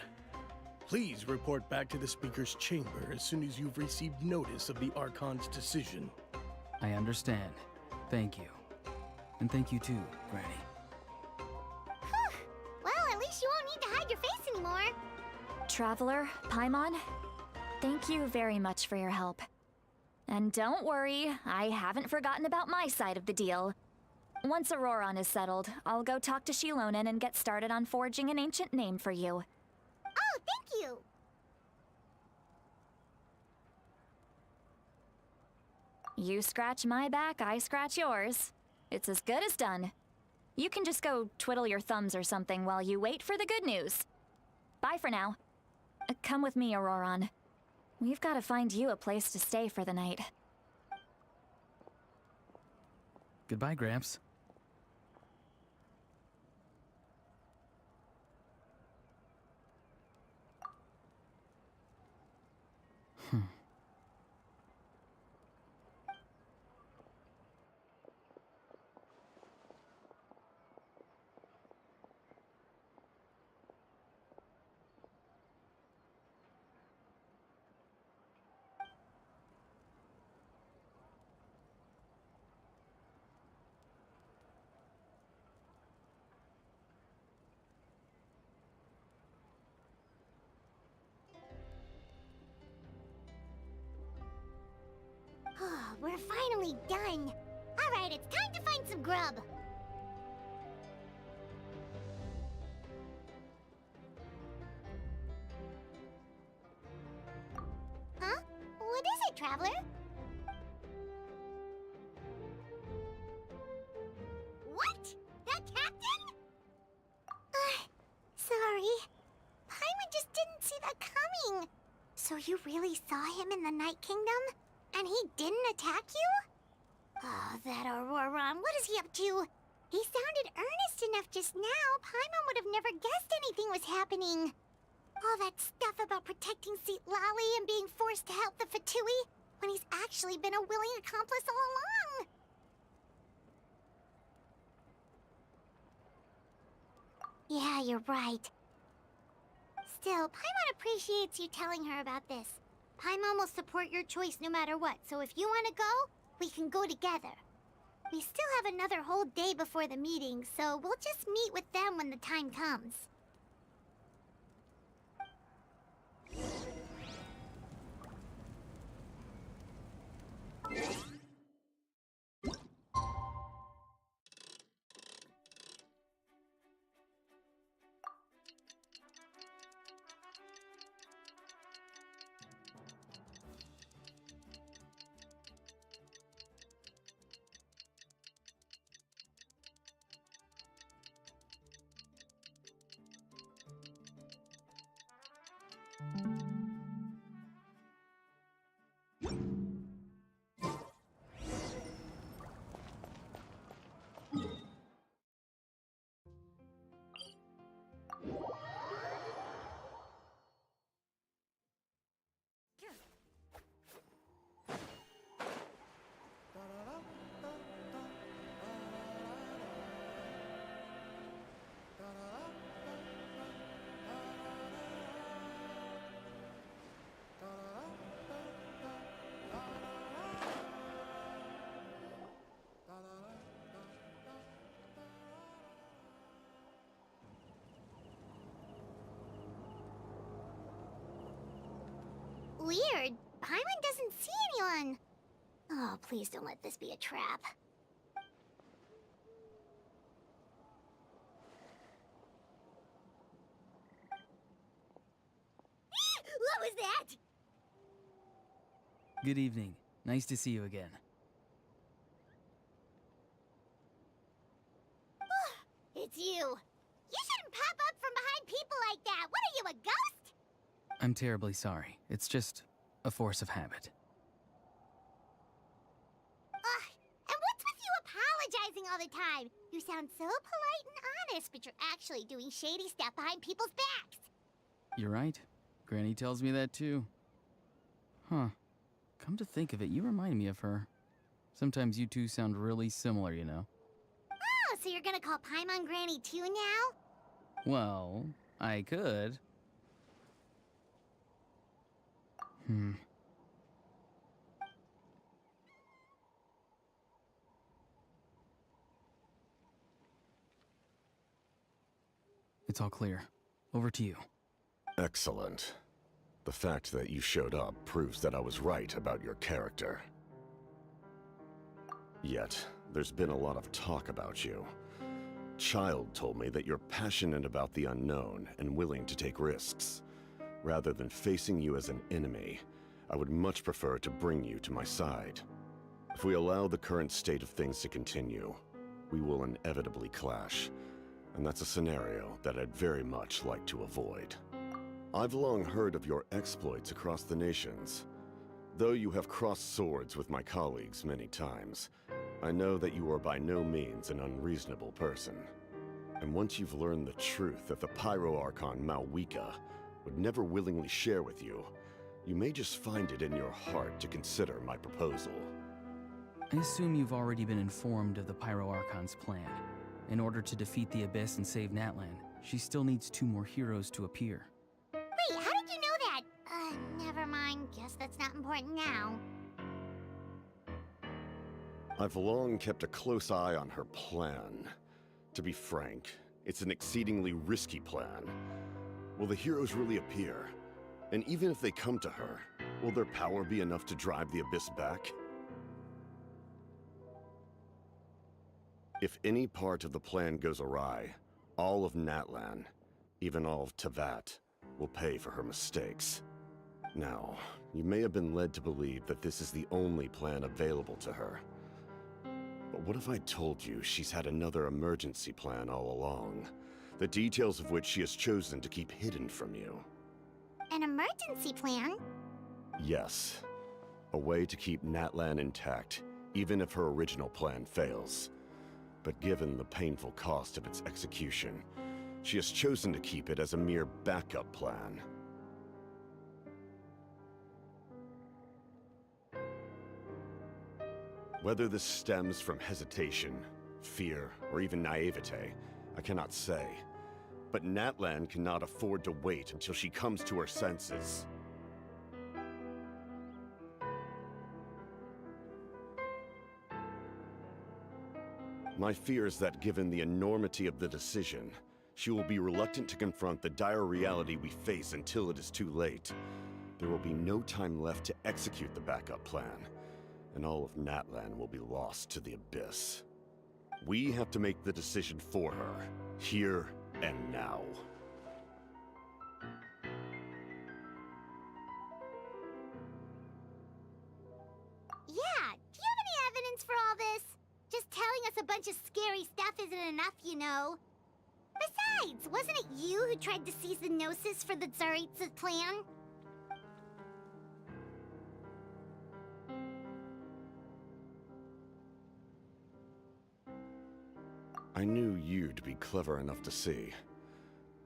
please report back to the Speaker's chamber as soon as you've received notice of the Archon's decision. I understand. Thank you. And thank you too, Granny. Well, at least you won't need to hide your face anymore. Traveler, Paimon, thank you very much for your help. And don't worry, I haven't forgotten about my side of the deal. Once Auroron is settled, I'll go talk to Xilonen and get started on forging an ancient name for you. Oh, thank you. You scratch my back, I scratch yours. It's as good as done. You can just go twiddle your thumbs or something while you wait for the good news. Bye for now. Come with me, Auroron. We've got to find you a place to stay for the night. Goodbye, Gramps. We're finally done. All right, it's time to find some grub. Huh? What is it, Traveler? What? That captain? Sorry. Paimon just didn't see that coming. So you really saw him in the Night Kingdom? And he didn't attack you? Oh, that Auroron, what is he up to? He sounded earnest enough just now. Paimon would have never guessed anything was happening. All that stuff about protecting Xilolen and being forced to help the Fatui, when he's actually been a willing accomplice all along. Yeah, you're right. Still, Paimon appreciates you telling her about this. Paimon will support your choice no matter what, so if you want to go, we can go together. We still have another whole day before the meeting, so we'll just meet with them when the time comes. Weird. Paimon doesn't see anyone. Oh, please don't let this be a trap. What was that? Good evening. Nice to see you again. It's you. You shouldn't pop up from behind people like that. What are you, a ghost? I'm terribly sorry. It's just a force of habit. And what's with you apologizing all the time? You sound so polite and honest, but you're actually doing shady stuff behind people's backs. You're right. Granny tells me that too. Huh. Come to think of it, you remind me of her. Sometimes you two sound really similar, you know. Oh, so you're gonna call Paimon Granny too now? Well, I could. It's all clear. Over to you. Excellent. The fact that you showed up proves that I was right about your character. Yet, there's been a lot of talk about you. Child told me that you're passionate about the unknown and willing to take risks. Rather than facing you as an enemy, I would much prefer to bring you to my side. If we allow the current state of things to continue, we will inevitably clash, and that's a scenario that I'd very much like to avoid. I've long heard of your exploits across the nations. Though you have crossed swords with my colleagues many times, I know that you are by no means an unreasonable person. And once you've learned the truth that the Pyro Archon Malwika would never willingly share with you, you may just find it in your heart to consider my proposal. I assume you've already been informed of the Pyro Archon's plan. In order to defeat the Abyss and save Natlan, she still needs 2 more heroes to appear. Wait, how did you know that? Never mind. Guess that's not important now. I've long kept a close eye on her plan. To be frank, it's an exceedingly risky plan. Will the heroes really appear? And even if they come to her, will their power be enough to drive the Abyss back? If any part of the plan goes awry, all of Natlan, even all of Teyvat, will pay for her mistakes. Now, you may have been led to believe that this is the only plan available to her. But what if I told you she's had another emergency plan all along, the details of which she has chosen to keep hidden from you? An emergency plan? Yes. A way to keep Natlan intact, even if her original plan fails. But given the painful cost of its execution, she has chosen to keep it as a mere backup plan. Whether this stems from hesitation, fear, or even naivete, I cannot say. But Natlan cannot afford to wait until she comes to her senses. My fear is that given the enormity of the decision, she will be reluctant to confront the dire reality we face until it is too late. There will be no time left to execute the backup plan, and all of Natlan will be lost to the abyss. We have to make the decision for her, here and now. Yeah, do you have any evidence for all this? Just telling us a bunch of scary stuff isn't enough, you know. Besides, wasn't it you who tried to seize the Gnosis for the Tsaritsa's plan? I knew you'd be clever enough to see.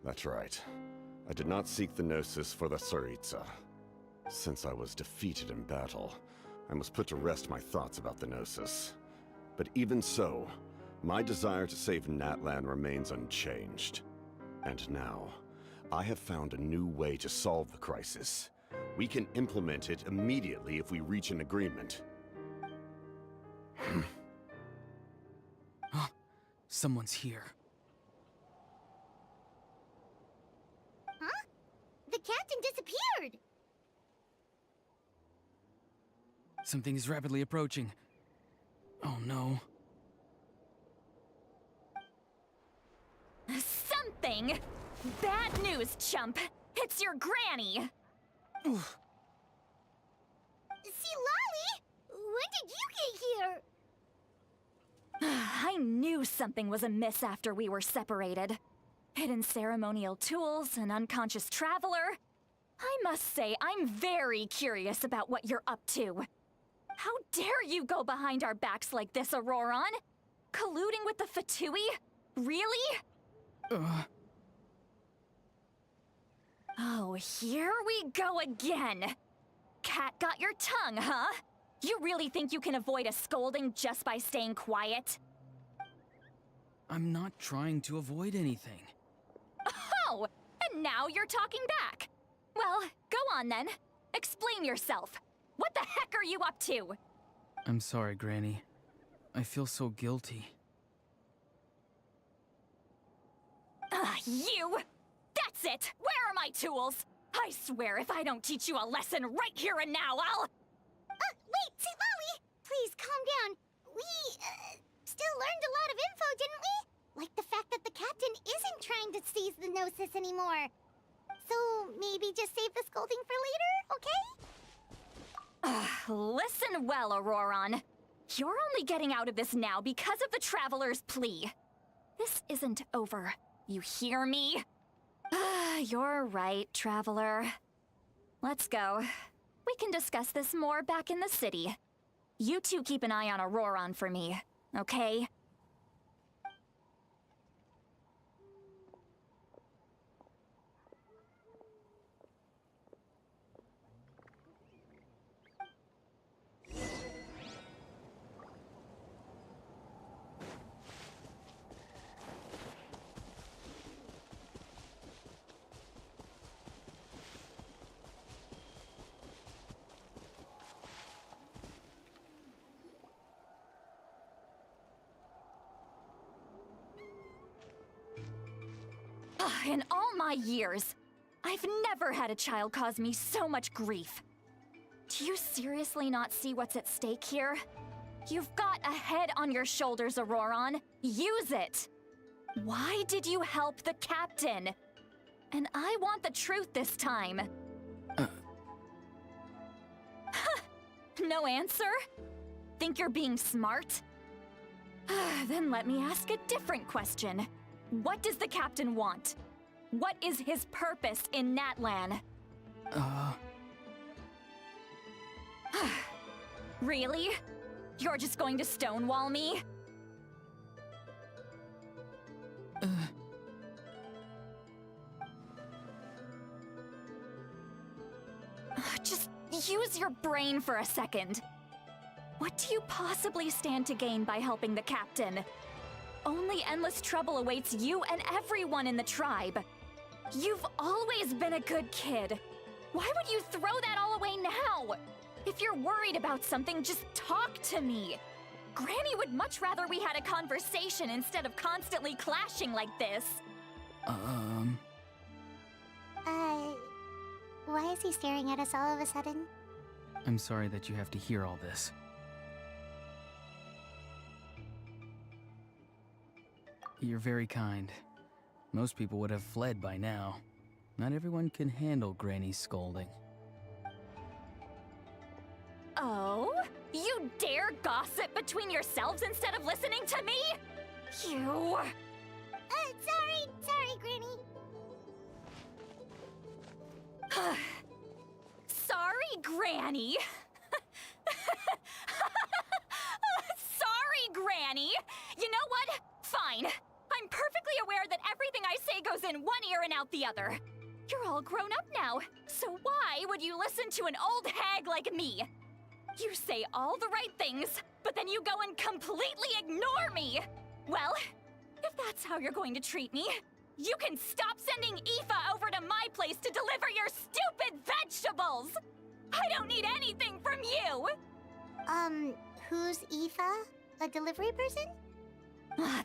That's right. I did not seek the Gnosis for the Tsaritsa. Since I was defeated in battle, I must put to rest my thoughts about the Gnosis. But even so, my desire to save Natlan remains unchanged. And now, I have found a new way to solve the crisis. We can implement it immediately if we reach an agreement. Someone's here. Huh? The captain disappeared! Something is rapidly approaching. Oh no. Something? Bad news, chump. It's your granny. Oof. Xilonen? When did you get here? I knew something was amiss after we were separated. Hidden ceremonial tools, an unconscious traveler. I must say, I'm very curious about what you're up to. How dare you go behind our backs like this, Auroron? Colluding with the Fatui? Really? Oh, here we go again. Cat got your tongue, huh? You really think you can avoid a scolding just by staying quiet? I'm not trying to avoid anything. Oh, and now you're talking back. Well, go on then. Explain yourself. What the heck are you up to? I'm sorry, Granny. I feel so guilty. You! That's it! Where are my tools? I swear if I don't teach you a lesson right here and now, I'll... Wait, Xilonen! Please, calm down. We, still learned a lot of info, didn't we? Like the fact that the captain isn't trying to seize the Gnosis anymore. So, maybe just save the scolding for later, okay? Listen well, Auroron. You're only getting out of this now because of the Traveler's plea. This isn't over. You hear me? You're right, Traveler. Let's go. We can discuss this more back in the city. You two keep an eye on Auroron for me, okay? In all my years, I've never had a child cause me so much grief. Do you seriously not see what's at stake here? You've got a head on your shoulders, Auroron. Use it! Why did you help the captain? And I want the truth this time. No answer? Think you're being smart? Then let me ask a different question. What does the captain want? What is his purpose in Natlan? Really? You're just going to stonewall me? Just use your brain for a second. What do you possibly stand to gain by helping the captain? Only endless trouble awaits you and everyone in the tribe. You've always been a good kid. Why would you throw that all away now? If you're worried about something, just talk to me. Granny would much rather we had a conversation instead of constantly clashing like this. Why is he staring at us all of a sudden? I'm sorry that you have to hear all this. You're very kind. Most people would have fled by now. Not everyone can handle Granny's scolding. Oh? You dare gossip between yourselves instead of listening to me? You... Sorry, Granny. Sorry, Granny. Sorry, Granny. You know what? Fine. I'm perfectly aware that everything I say goes in one ear and out the other. You're all grown up now, so why would you listen to an old hag like me? You say all the right things, but then you go and completely ignore me. Well, if that's how you're going to treat me, you can stop sending Aoife over to my place to deliver your stupid vegetables! I don't need anything from you! Who's Aoife? A delivery person?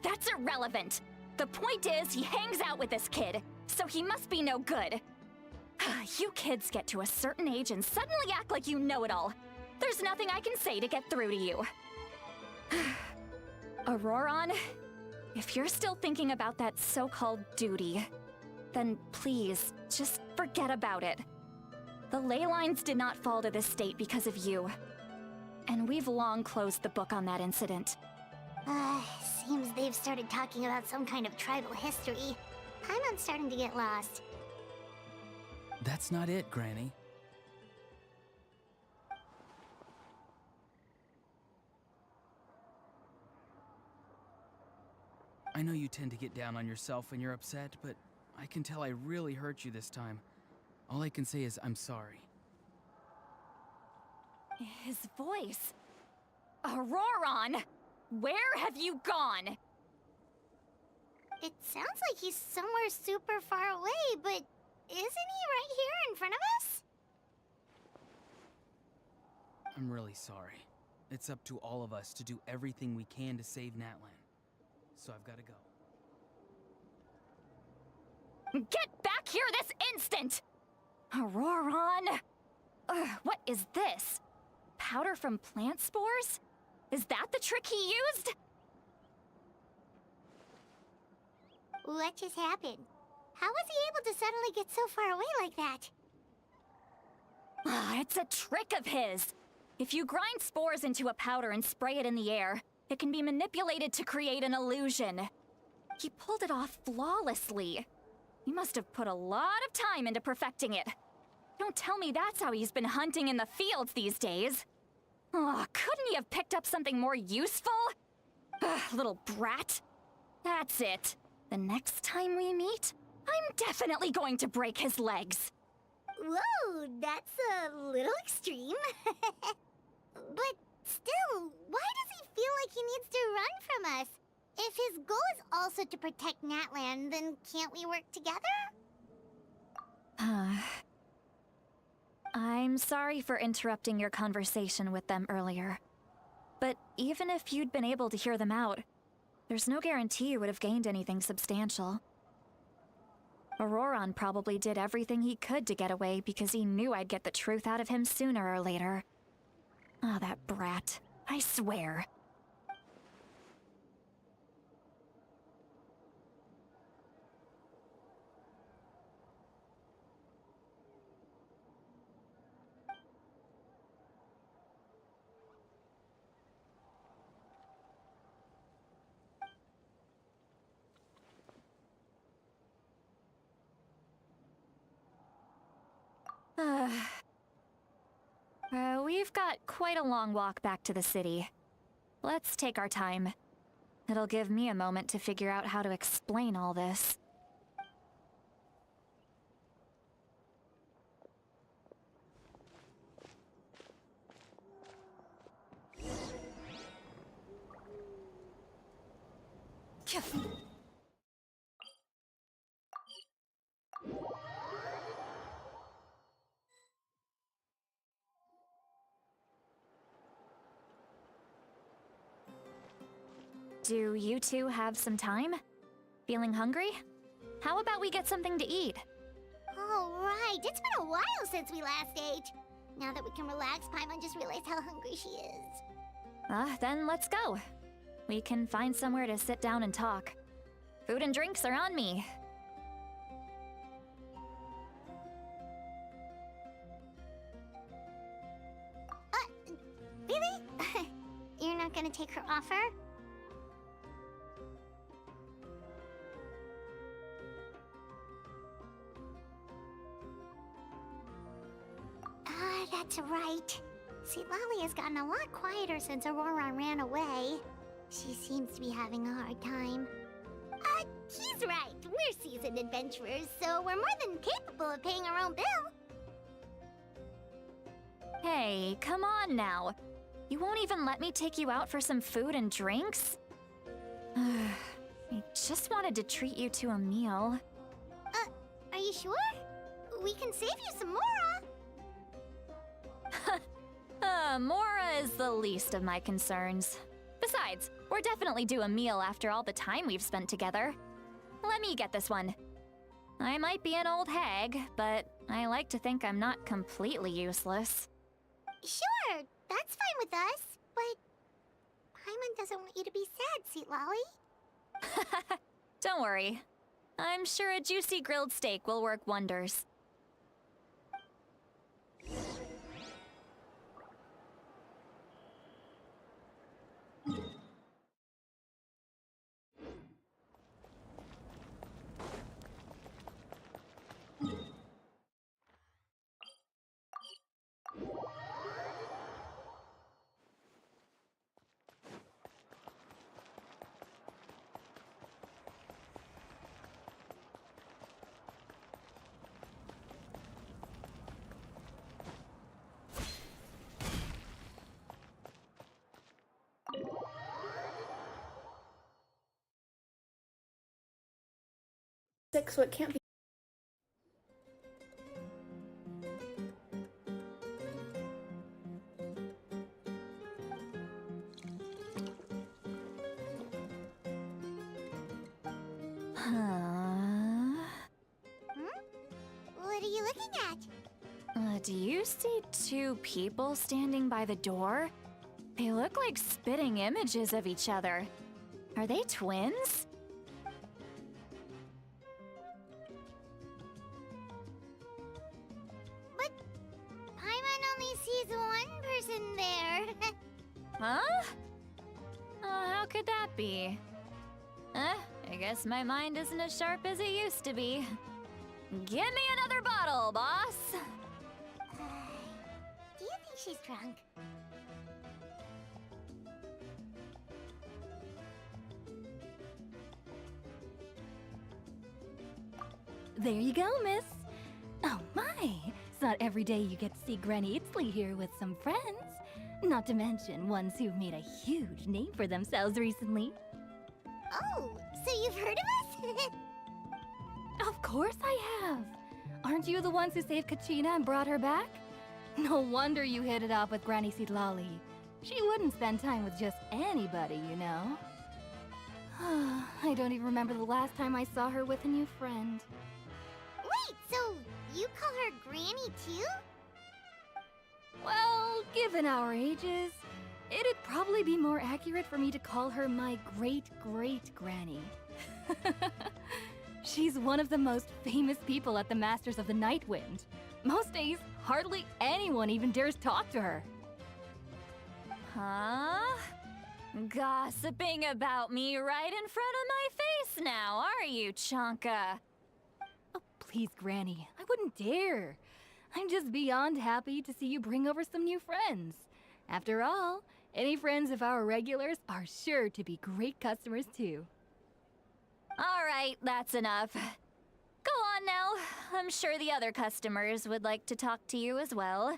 That's irrelevant. The point is, he hangs out with this kid, so he must be no good. You kids get to a certain age and suddenly act like you know it all. There's nothing I can say to get through to you. Auroron, if you're still thinking about that so-called duty, then please, just forget about it. The ley lines did not fall to this state because of you. And we've long closed the book on that incident. Seems they've started talking about some kind of tribal history. I'm starting to get lost. That's not it, Granny. I know you tend to get down on yourself when you're upset, but I can tell I really hurt you this time. All I can say is I'm sorry. His voice. Auroron! Where have you gone? It sounds like he's somewhere super far away, but isn't he right here in front of us? I'm really sorry. It's up to all of us to do everything we can to save Natlan. So I've got to go. Get back here this instant! Auroron! What is this? Powder from plant spores? Is that the trick he used? What just happened? How was he able to suddenly get so far away like that? It's a trick of his. If you grind spores into a powder and spray it in the air, it can be manipulated to create an illusion. He pulled it off flawlessly. He must have put a lot of time into perfecting it. Don't tell me that's how he's been hunting in the fields these days. Couldn't he have picked up something more useful? Little brat. That's it. The next time we meet, I'm definitely going to break his legs. Whoa, that's a little extreme. But still, why does he feel like he needs to run from us? If his goal is also to protect Natlan, then can't we work together? I'm sorry for interrupting your conversation with them earlier. But even if you'd been able to hear them out, there's no guarantee you would have gained anything substantial. Auroron probably did everything he could to get away because he knew I'd get the truth out of him sooner or later. That brat. I swear. We've got quite a long walk back to the city. Let's take our time. It'll give me a moment to figure out how to explain all this. Do you two have some time? Feeling hungry? How about we get something to eat? Oh, right. It's been a while since we last ate. Now that we can relax, Paimon just realized how hungry she is. Then let's go. We can find somewhere to sit down and talk. Food and drinks are on me. Really? You're not gonna take her offer? That's right. Xilonen has gotten a lot quieter since Aurora ran away. She seems to be having a hard time. He's right. We're seasoned adventurers, so we're more than capable of paying our own bill. Hey, come on now. You won't even let me take you out for some food and drinks? I just wanted to treat you to a meal. Are you sure? We can save you some Mora. Mora is the least of my concerns. Besides, we're definitely due a meal after all the time we've spent together. Let me get this one. I might be an old hag, but I like to think I'm not completely useless. Sure, that's fine with us, but Paimon doesn't want you to be sad, sweet Lolly. Don't worry. I'm sure a juicy grilled steak will work wonders. So it can't be. What are you looking at? Do you see two people standing by the door? They look like spitting images of each other. Are they twins? But Paimon only sees one person there. Huh? How could that be? I guess my mind isn't as sharp as it used to be. Give me another bottle, boss! Do you think she's drunk? There you go, miss. Oh my, it's not every day you get to see Granny Itzley here with some friends. Not to mention ones who've made a huge name for themselves recently. Oh, so you've heard of us? Of course I have. Aren't you the ones who saved Kachina and brought her back? No wonder you hit it off with Granny Sidlali. She wouldn't spend time with just anybody, you know. I don't even remember the last time I saw her with a new friend. Wait, so you call her Granny too? Well, given our ages, it'd probably be more accurate for me to call her my great-great-granny. She's one of the most famous people at the Masters of the Night Wind. Most days, hardly anyone even dares talk to her. Huh? Gossiping about me right in front of my face now, are you, Chonka? Oh, please, Granny, I wouldn't dare. I'm just beyond happy to see you bring over some new friends. After all, any friends of our regulars are sure to be great customers too. All right, that's enough. Go on now. I'm sure the other customers would like to talk to you as well.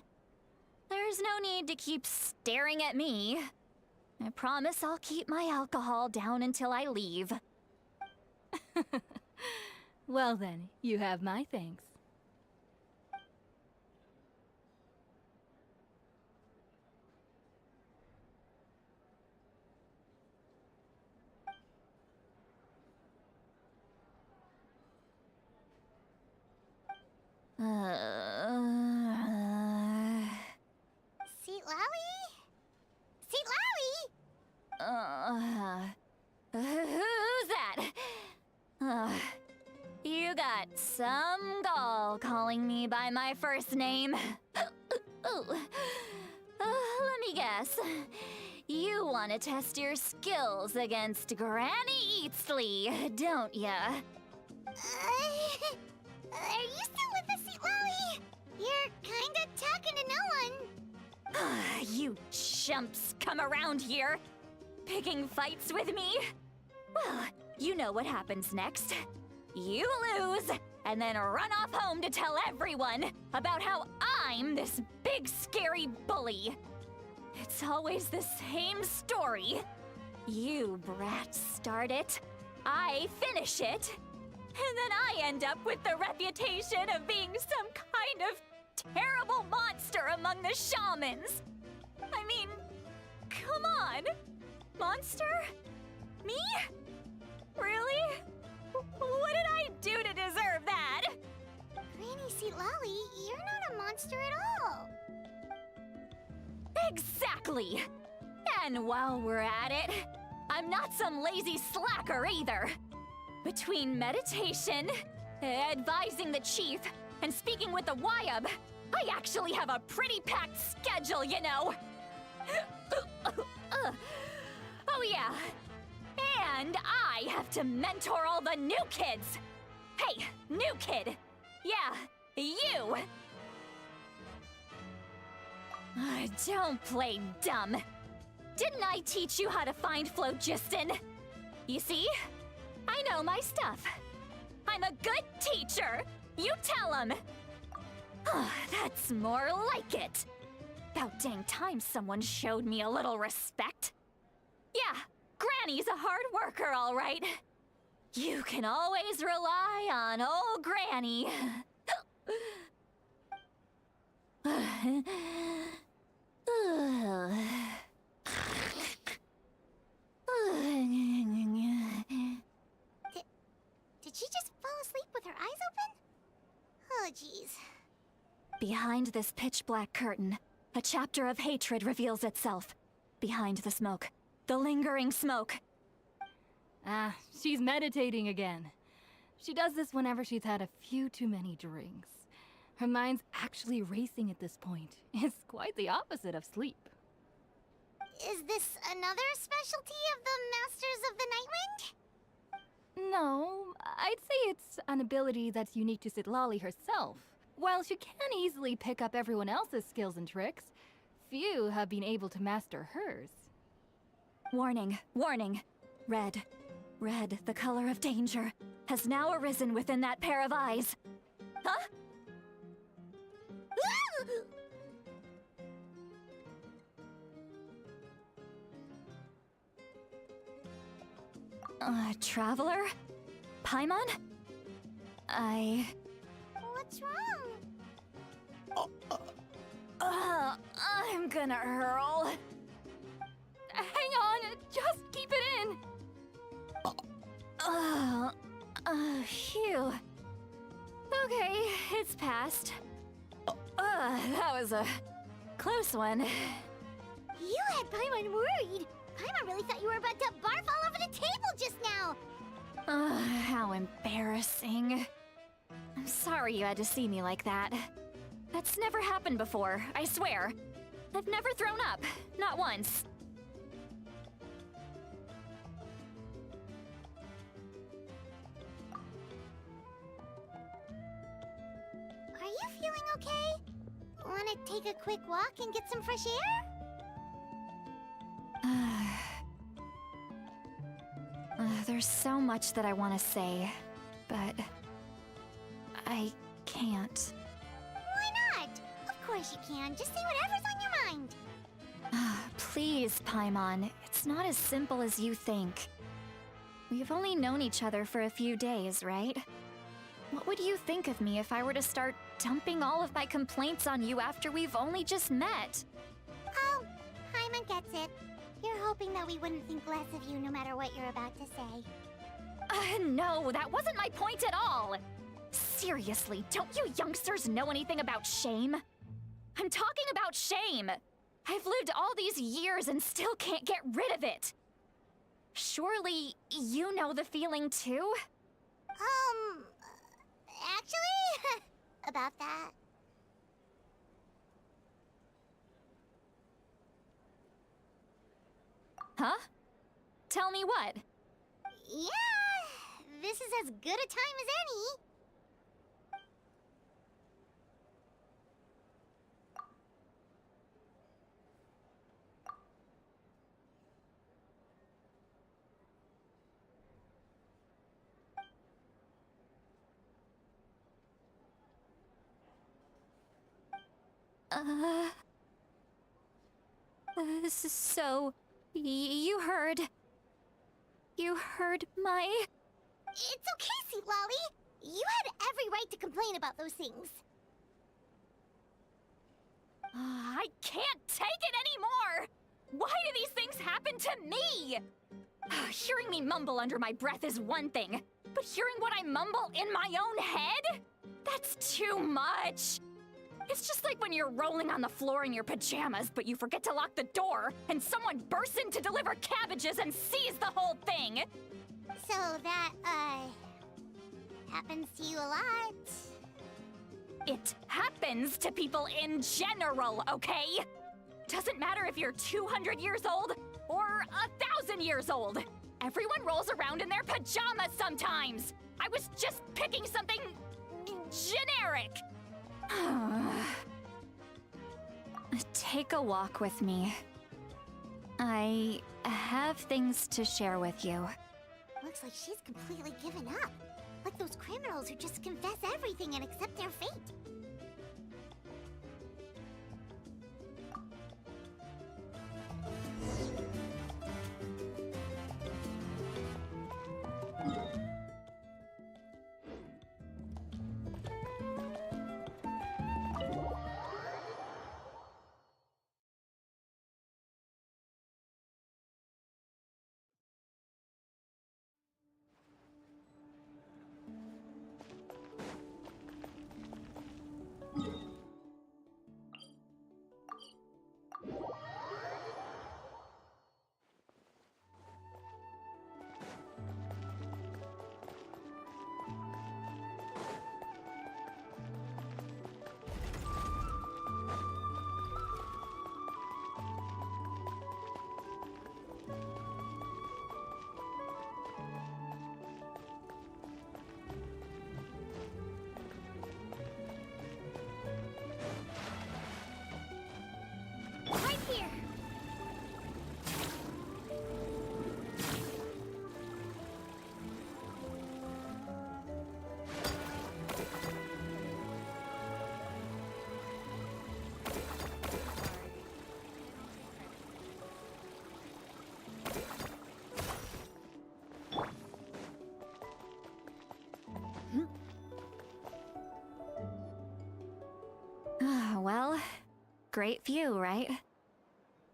There's no need to keep staring at me. I promise I'll keep my alcohol down until I leave. Well then, you have my thanks. Seat Lally? Seat Lally? Who's that? You got some gall calling me by my first name. Let me guess. You want to test your skills against Granny Eatsley, don't ya? Are you still with us, Seat Lally? You're kinda talking to no one. You chumps come around here, picking fights with me? Well, you know what happens next. You lose, and then run off home to tell everyone about how I'm this big scary bully. It's always the same story. You brats start it, I finish it, and then I end up with the reputation of being some kind of terrible monster among the shamans. I mean, come on. Monster? Me? Really? What did I do to deserve that? Granny Seat Lally, you're not a monster at all. Exactly! And while we're at it, I'm not some lazy slacker either. Between meditation, advising the chief, and speaking with the Wyab, I actually have a pretty packed schedule, you know! Oh yeah, and I have to mentor all the new kids! Hey, new kid! Yeah, you! Don't play dumb. Didn't I teach you how to find phlogiston? You see? I know my stuff. I'm a good teacher. You tell him. That's more like it. About dang time someone showed me a little respect. Yeah, Granny's a hard worker, all right. You can always rely on old Granny. Did she just fall asleep with her eyes open? Oh, jeez. Behind this pitch-black curtain, a chapter of hatred reveals itself. Behind the smoke. The lingering smoke. She's meditating again. She does this whenever she's had a few too many drinks. Her mind's actually racing at this point. It's quite the opposite of sleep. Is this another specialty of the Masters of the Nightwind? No, I'd say it's an ability that's unique to Citlali herself. While she can easily pick up everyone else's skills and tricks, few have been able to master hers. Warning, warning. Red, red, the color of danger, has now arisen within that pair of eyes. Huh? Traveler? Paimon? What's wrong? I'm gonna hurl. Hang on, just keep it in. Phew. Okay, it's passed. That was a close one. You had Paimon worried. Paimon really thought you were about to barf all over the table just now. How embarrassing. I'm sorry you had to see me like that. That's never happened before, I swear. I've never thrown up, not once. Are you feeling okay? Want to take a quick walk and get some fresh air? There's so much that I want to say, but I can't. Why not? Of course you can. Just say whatever's on your mind. Please, Paimon, it's not as simple as you think. We've only known each other for a few days, right? What would you think of me if I were to start dumping all of my complaints on you after we've only just met? Oh, Paimon gets it. You're hoping that we wouldn't think less of you no matter what you're about to say. No, that wasn't my point at all. Seriously, don't you youngsters know anything about shame? I'm talking about shame! I've lived all these years and still can't get rid of it! Surely, you know the feeling too? Actually, about that. Huh? Tell me what? Yeah, this is as good a time as any. So, you heard... You heard my... It's okay, Xilonen. You had every right to complain about those things. I can't take it anymore! Why do these things happen to me? Hearing me mumble under my breath is one thing, but hearing what I mumble in my own head? That's too much! It's just like when you're rolling on the floor in your pajamas, but you forget to lock the door, and someone bursts in to deliver cabbages and sees the whole thing! So that, happens to you a lot. It happens to people in general, okay? Doesn't matter if you're 200 years old or 1,000 years old. Everyone rolls around in their pajamas sometimes. I was just picking something generic. Take a walk with me. I have things to share with you. Looks like she's completely given up. Like those criminals who just confess everything and accept their fate. Right here! Well, great view, right?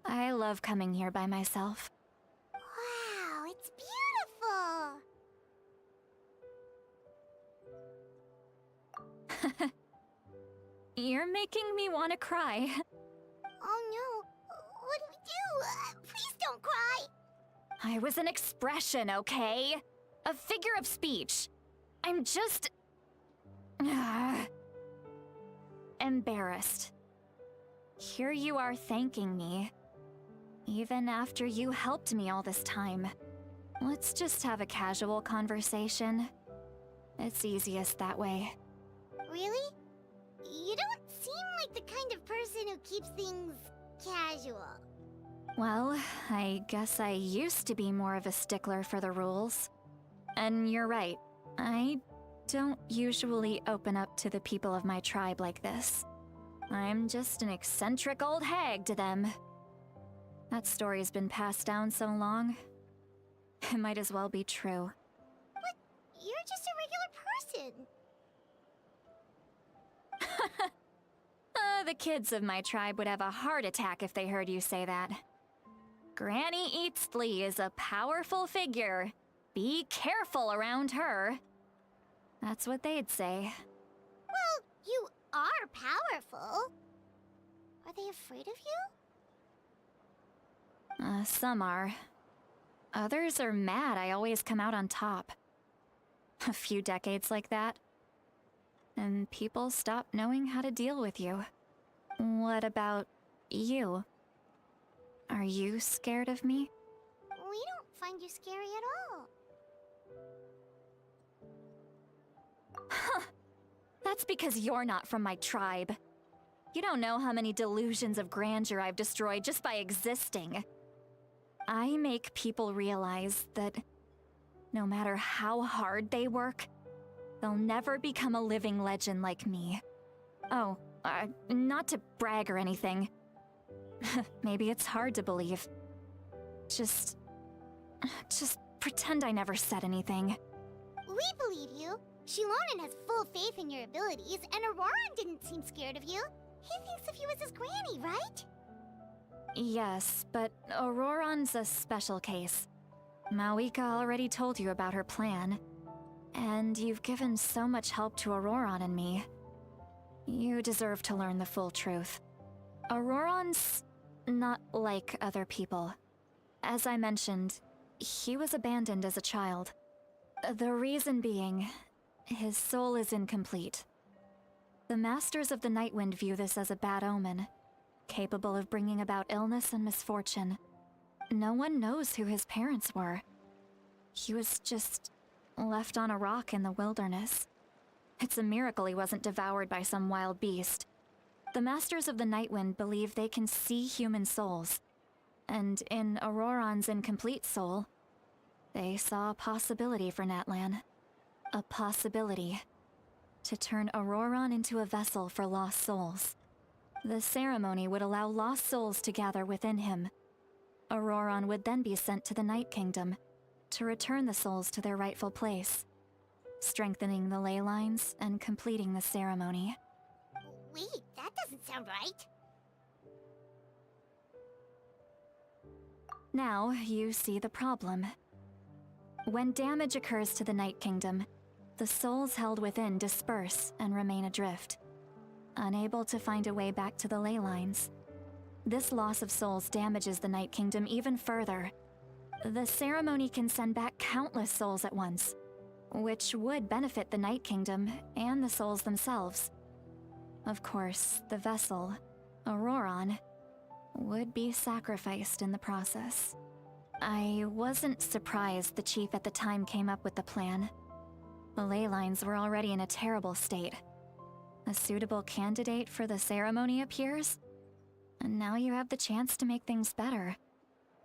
I love coming here by myself. Wow, it's beautiful! You're making me want to cry. Oh no, what do we do? Please don't cry! I was an expression, okay? A figure of speech. I'm just... embarrassed. Here you are thanking me. Even after you helped me all this time. Let's just have a casual conversation. It's easiest that way. Really? You don't seem like the kind of person who keeps things casual. Well, I guess I used to be more of a stickler for the rules. And you're right, I don't usually open up to the people of my tribe like this. I'm just an eccentric old hag to them. That story's been passed down so long. It might as well be true. But you're just a regular person. The kids of my tribe would have a heart attack if they heard you say that. Granny Eatsley is a powerful figure. Be careful around her. That's what they'd say. are powerful. Are they afraid of you? Some are. Others are mad I always come out on top. A few decades like that, and people stop knowing how to deal with you. What about you? Are you scared of me? We don't find you scary at all. Huh. That's because you're not from my tribe. You don't know how many delusions of grandeur I've destroyed just by existing. I make people realize that no matter how hard they work, they'll never become a living legend like me. Oh, not to brag or anything. Maybe it's hard to believe. Just pretend I never said anything. We believe you. Xilonen has full faith in your abilities, and Auroran didn't seem scared of you. He thinks of you as his granny, right? Yes, but Auroran's a special case. Mawika already told you about her plan. And you've given so much help to Auroran and me. You deserve to learn the full truth. Auroran's not like other people. As I mentioned, he was abandoned as a child. The reason being, his soul is incomplete. The Masters of the Nightwind view this as a bad omen, capable of bringing about illness and misfortune. No one knows who his parents were. He was just left on a rock in the wilderness. It's a miracle he wasn't devoured by some wild beast. The Masters of the Nightwind believe they can see human souls, and in Auroran's incomplete soul, they saw a possibility for Natlan. A possibility to turn Auroran into a vessel for lost souls. The ceremony would allow lost souls to gather within him. Auroran would then be sent to the Night Kingdom to return the souls to their rightful place, strengthening the ley lines and completing the ceremony. Wait, that doesn't sound right. Now, you see the problem. When damage occurs to the Night Kingdom, the souls held within disperse and remain adrift, unable to find a way back to the ley lines. This loss of souls damages the Night Kingdom even further. The ceremony can send back countless souls at once, which would benefit the Night Kingdom and the souls themselves. Of course, the vessel, Auroran, would be sacrificed in the process. I wasn't surprised the chief at the time came up with the plan. The ley lines were already in a terrible state. A suitable candidate for the ceremony appears, and now you have the chance to make things better.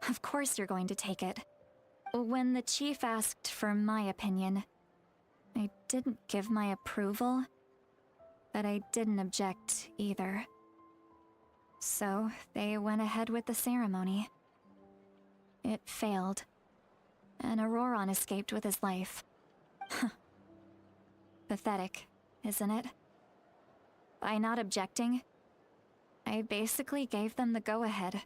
Of course you're going to take it. When the chief asked for my opinion, I didn't give my approval, but I didn't object either. So they went ahead with the ceremony. It failed, and Auroran escaped with his life. Pathetic, isn't it? By not objecting, I basically gave them the go-ahead.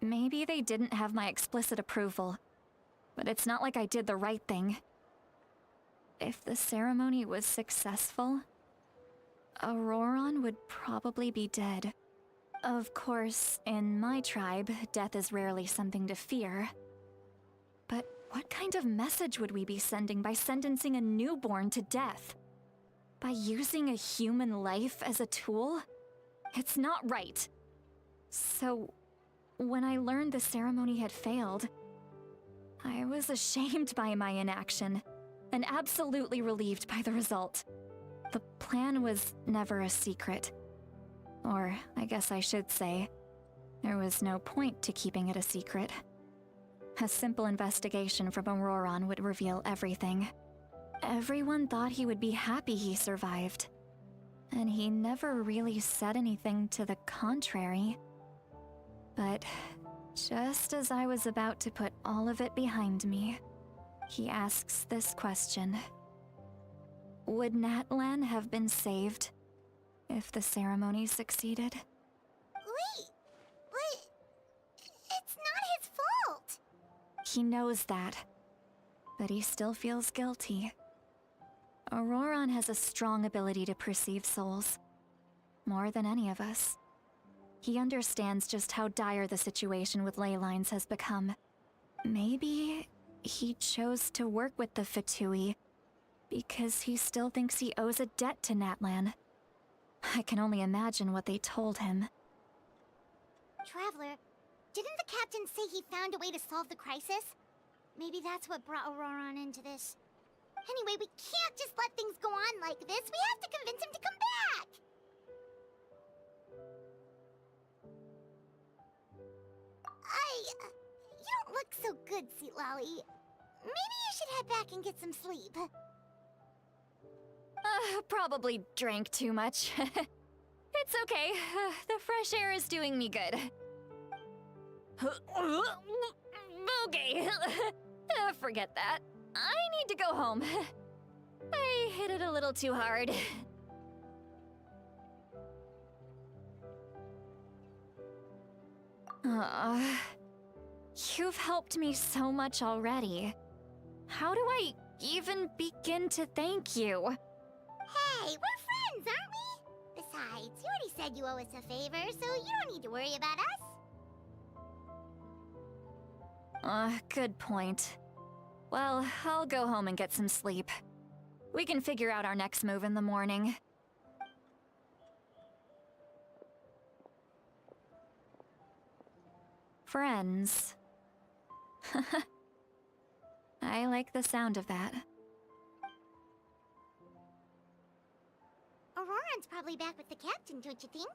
Maybe they didn't have my explicit approval, but it's not like I did the right thing. If the ceremony was successful, Auroran would probably be dead. Of course, in my tribe, death is rarely something to fear. But what kind of message would we be sending by sentencing a newborn to death? By using a human life as a tool? It's not right. So, when I learned the ceremony had failed, I was ashamed by my inaction, and absolutely relieved by the result. The plan was never a secret. Or, I guess I should say, there was no point to keeping it a secret. A simple investigation from Auroran would reveal everything. Everyone thought he would be happy he survived, and he never really said anything to the contrary. But just as I was about to put all of it behind me, he asks this question. Would Natlan have been saved if the ceremony succeeded? Wait, but it's not his fault. He knows that, but he still feels guilty. Auroron has a strong ability to perceive souls. More than any of us. He understands just how dire the situation with ley lines has become. Maybe he chose to work with the Fatui because he still thinks he owes a debt to Natlan. I can only imagine what they told him. Traveler, didn't the captain say he found a way to solve the crisis? Maybe that's what brought Auroron into this. Anyway, we can't just let things go on like this. We have to convince him to come back! You don't look so good, Xilonen. Maybe you should head back and get some sleep. Probably drank too much. It's okay. The fresh air is doing me good. Okay. Forget that. I need to go home. I hit it a little too hard. You've helped me so much already. How do I even begin to thank you? Hey, we're friends, aren't we? Besides, you already said you owe us a favor, so you don't need to worry about us. Good point. Well, I'll go home and get some sleep. We can figure out our next move in the morning. Friends. I like the sound of that. Auroron's probably back with the captain, don't you think?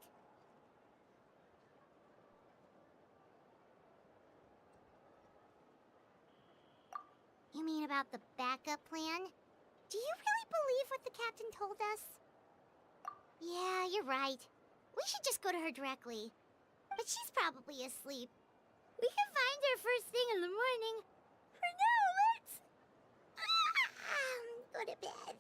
You mean about the backup plan? Do you really believe what the captain told us? Yeah, you're right. We should just go to her directly. But she's probably asleep. We can find her first thing in the morning. For now, let's... go to bed.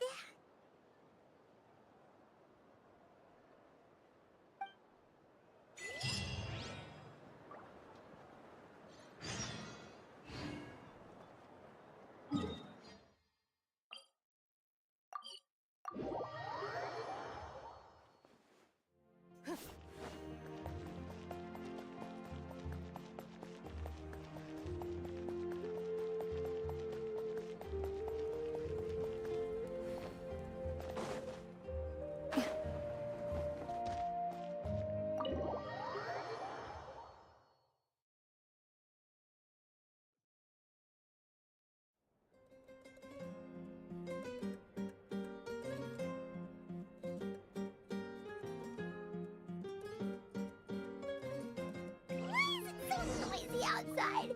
Outside.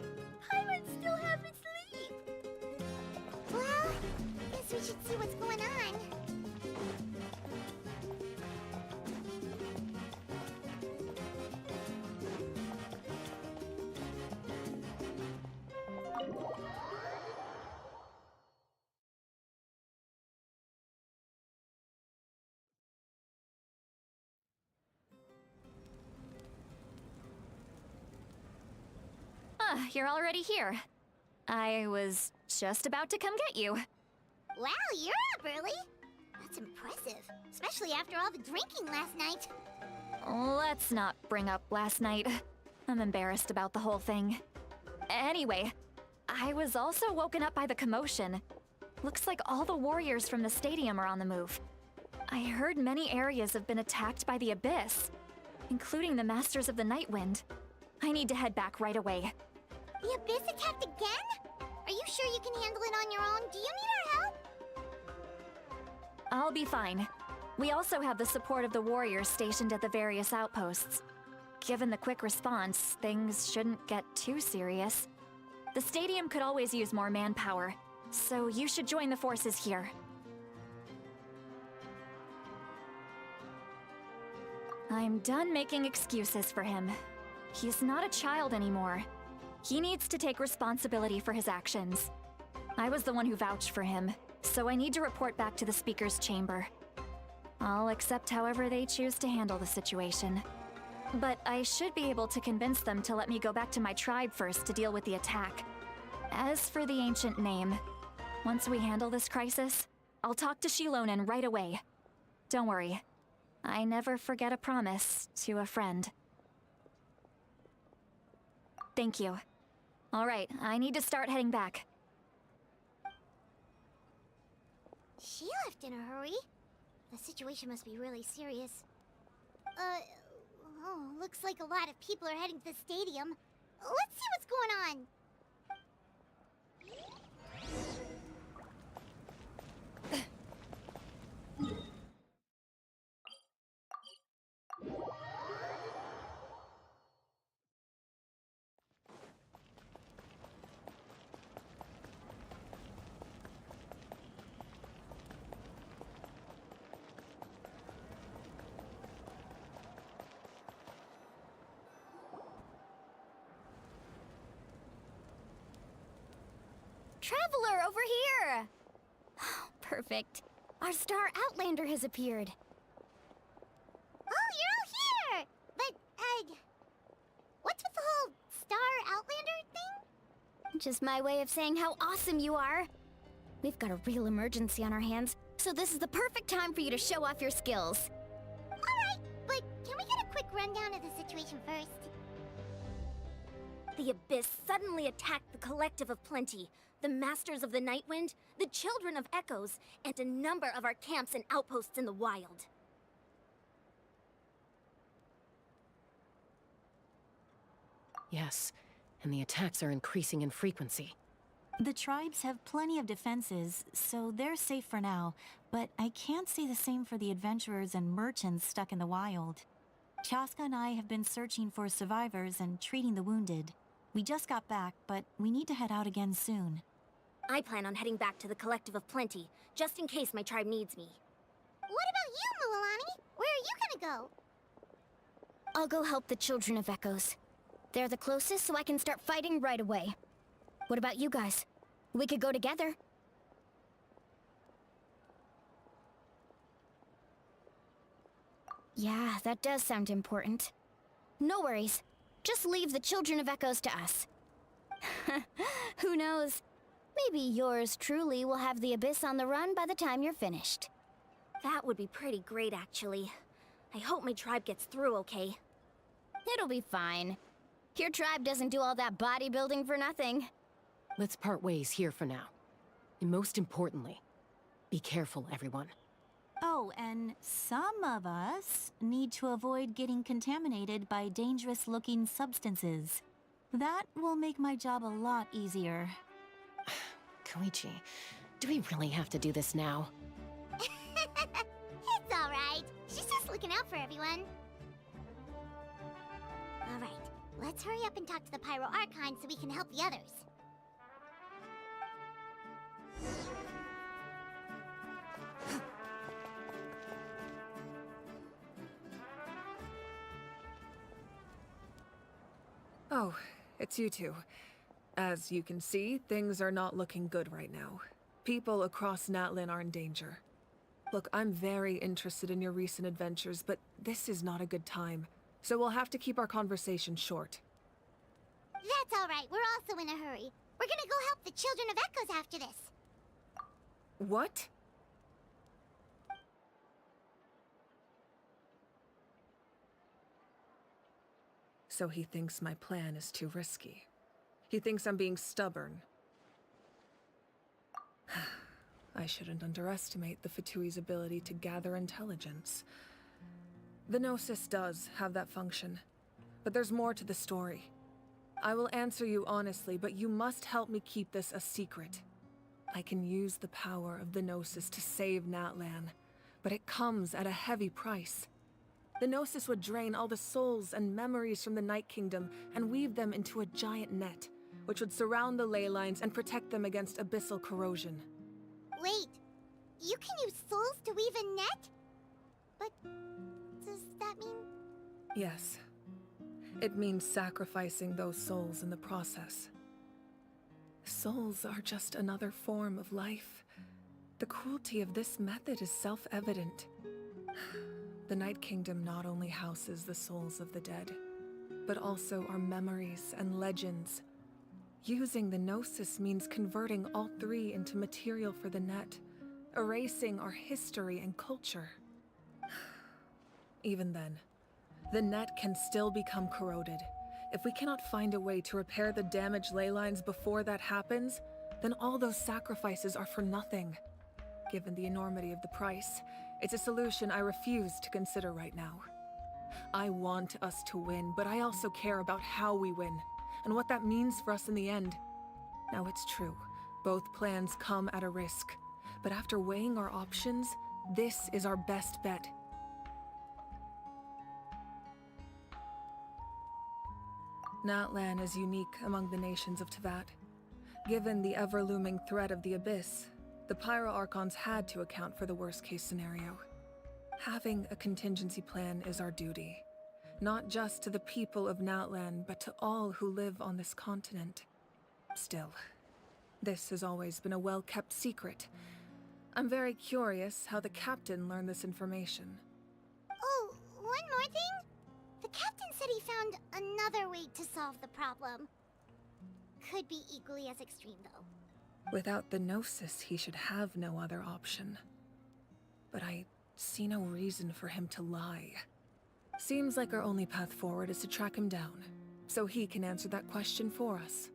Pirates still haven't sleep. Well, guess we should see what's going on. You're already here. I was just about to come get you. Wow, you're up early. That's impressive, especially after all the drinking last night. Let's not bring up last night. I'm embarrassed about the whole thing. Anyway, I was also woken up by the commotion. Looks like all the warriors from the stadium are on the move. I heard many areas have been attacked by the Abyss, including the Masters of the Nightwind. I need to head back right away. The Abyss attacked again? Are you sure you can handle it on your own? Do you need our help? I'll be fine. We also have the support of the warriors stationed at the various outposts. Given the quick response, things shouldn't get too serious. The stadium could always use more manpower, so you should join the forces here. I'm done making excuses for him. He's not a child anymore. He needs to take responsibility for his actions. I was the one who vouched for him, so I need to report back to the Speaker's chamber. I'll accept however they choose to handle the situation. But I should be able to convince them to let me go back to my tribe first to deal with the attack. As for the ancient name, once we handle this crisis, I'll talk to Xilonen right away. Don't worry. I never forget a promise to a friend. Thank you. All right, I need to start heading back. She left in a hurry. The situation must be really serious. Oh, looks like a lot of people are heading to the stadium. Let's see what's going on. Traveler, over here! Perfect. Our star Outlander has appeared. Oh, you're all here! But, what's with the whole Star Outlander thing? Just my way of saying how awesome you are. We've got a real emergency on our hands, so this is the perfect time for you to show off your skills. Alright, but can we get a quick rundown of the situation first? The Abyss suddenly attacked the Collective of Plenty, the Masters of the Nightwind, the Children of Echoes, and a number of our camps and outposts in the wild. Yes, and the attacks are increasing in frequency. The tribes have plenty of defenses, so they're safe for now, but I can't say the same for the adventurers and merchants stuck in the wild. Chaska and I have been searching for survivors and treating the wounded. We just got back, but we need to head out again soon. I plan on heading back to the Collective of Plenty, just in case my tribe needs me. What about you, Mualani? Where are you gonna go? I'll go help the Children of Echoes. They're the closest, so I can start fighting right away. What about you guys? We could go together. Yeah, that does sound important. No worries. Just leave the Children of Echoes to us. Who knows? Maybe yours truly will have the Abyss on the run by the time you're finished. That would be pretty great, actually. I hope my tribe gets through okay. It'll be fine. Your tribe doesn't do all that bodybuilding for nothing. Let's part ways here for now. And most importantly, be careful, everyone. Oh, and some of us need to avoid getting contaminated by dangerous-looking substances. That will make my job a lot easier. Koichi, do we really have to do this now? It's alright. She's just looking out for everyone. Alright, let's hurry up and talk to the Pyro Archon so we can help the others. Oh, it's you two. As you can see, things are not looking good right now. People across Natlan are in danger. Look, I'm very interested in your recent adventures, but this is not a good time. So we'll have to keep our conversation short. That's alright, we're also in a hurry. We're gonna go help the Children of Echoes after this. What? So he thinks my plan is too risky. He thinks I'm being stubborn. I shouldn't underestimate the Fatui's ability to gather intelligence. The Gnosis does have that function, but there's more to the story. I will answer you honestly, but you must help me keep this a secret. I can use the power of the Gnosis to save Natlan, but it comes at a heavy price. The Gnosis would drain all the souls and memories from the Night Kingdom and weave them into a giant net, which would surround the ley lines and protect them against abyssal corrosion. Wait, you can use souls to weave a net? But does that mean... Yes. It means sacrificing those souls in the process. Souls are just another form of life. The cruelty of this method is self-evident. The Night Kingdom not only houses the souls of the dead, but also our memories and legends. Using the Gnosis means converting all three into material for the net, erasing our history and culture. Even then, the net can still become corroded. If we cannot find a way to repair the damaged ley lines before that happens, then all those sacrifices are for nothing. Given the enormity of the price, it's a solution I refuse to consider right now. I want us to win, but I also care about how we win, and what that means for us in the end. Now it's true, both plans come at a risk, but after weighing our options, this is our best bet. Natlan is unique among the nations of Teyvat. Given the ever-looming threat of the Abyss, the Pyro Archons had to account for the worst-case scenario. Having a contingency plan is our duty, not just to the people of Natlan, but to all who live on this continent. Still, this has always been a well-kept secret. I'm very curious how the captain learned this information. Oh, one more thing? The captain said he found another way to solve the problem. Could be equally as extreme, though. Without the Gnosis, he should have no other option. But I see no reason for him to lie. Seems like our only path forward is to track him down, so he can answer that question for us.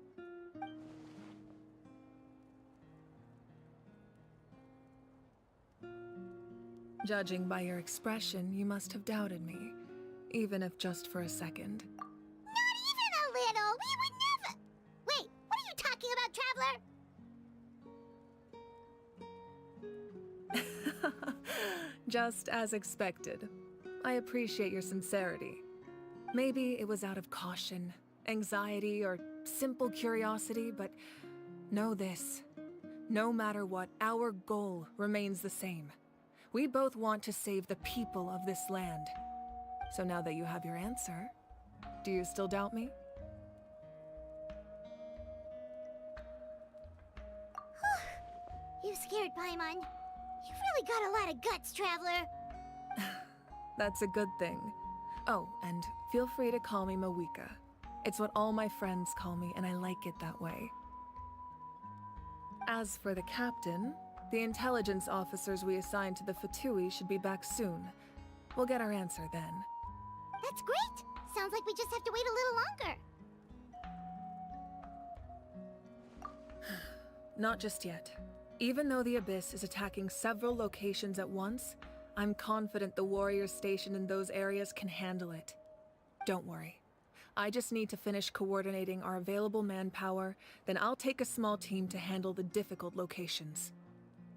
Judging by your expression, you must have doubted me, even if just for a second. Not even a little! We would never— Wait, what are you talking about, Traveler? Just as expected. I appreciate your sincerity. Maybe it was out of caution, anxiety, or simple curiosity, but know this. No matter what, our goal remains the same. We both want to save the people of this land. So now that you have your answer, do you still doubt me? You scared Paimon. You've really got a lot of guts, Traveler. That's a good thing. Oh, and feel free to call me Mawika. It's what all my friends call me, and I like it that way. As for the captain, the intelligence officers we assigned to the Fatui should be back soon. We'll get our answer then. That's great! Sounds like we just have to wait a little longer. Not just yet. Even though the Abyss is attacking several locations at once, I'm confident the warriors stationed in those areas can handle it. Don't worry. I just need to finish coordinating our available manpower, then I'll take a small team to handle the difficult locations.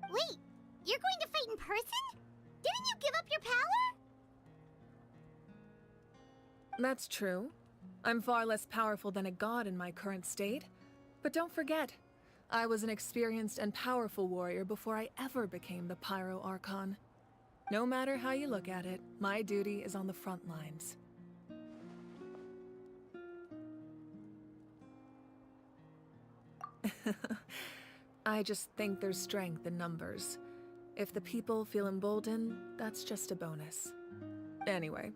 Wait, you're going to fight in person? Didn't you give up your power? That's true. I'm far less powerful than a god in my current state. But don't forget, I was an experienced and powerful warrior before I ever became the Pyro Archon. No matter how you look at it, my duty is on the front lines. I just think there's strength in numbers. If the people feel emboldened, that's just a bonus. Anyway,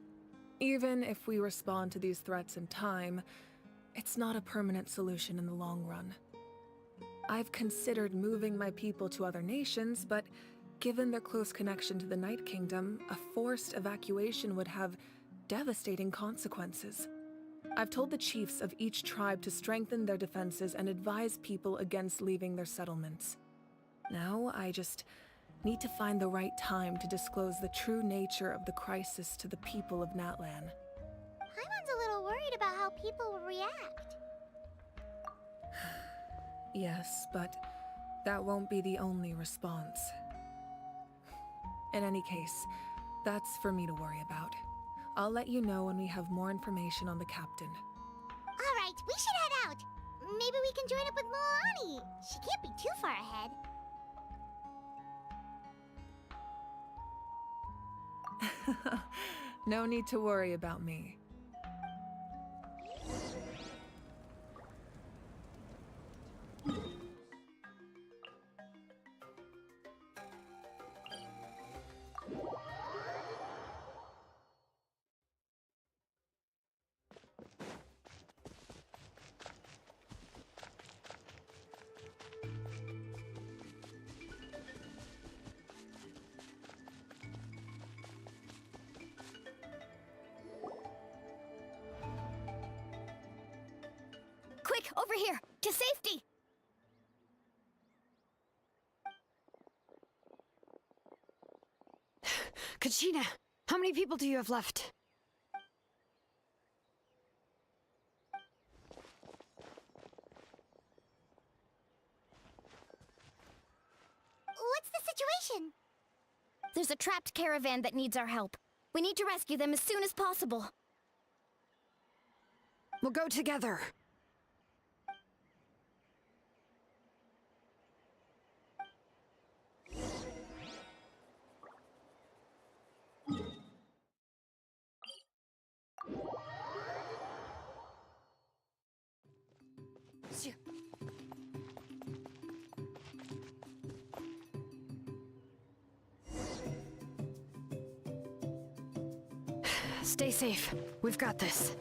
even if we respond to these threats in time, it's not a permanent solution in the long run. I've considered moving my people to other nations, but given their close connection to the Night Kingdom, a forced evacuation would have devastating consequences. I've told the chiefs of each tribe to strengthen their defenses and advise people against leaving their settlements. Now, I just need to find the right time to disclose the true nature of the crisis to the people of Natlan. Paimon's a little worried about how people will react. Yes, but that won't be the only response. In any case, that's for me to worry about. I'll let you know when we have more information on the captain. Alright, we should head out. Maybe we can join up with Moani. She can't be too far ahead. No need to worry about me. to safety! Kachina, how many people do you have left? What's the situation? There's a trapped caravan that needs our help. We need to rescue them as soon as possible. We'll go together. Stay safe. We've got this.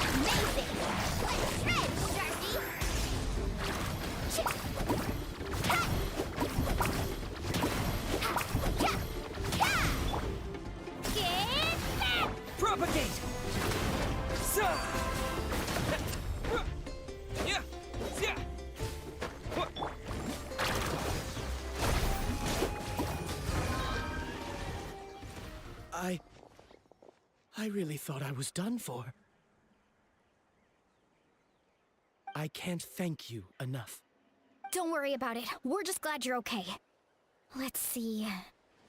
Amazing! Let's shred, Darcy! Propagate! I really thought I was done for. I can't thank you enough. Don't worry about it. We're just glad you're okay. Let's see.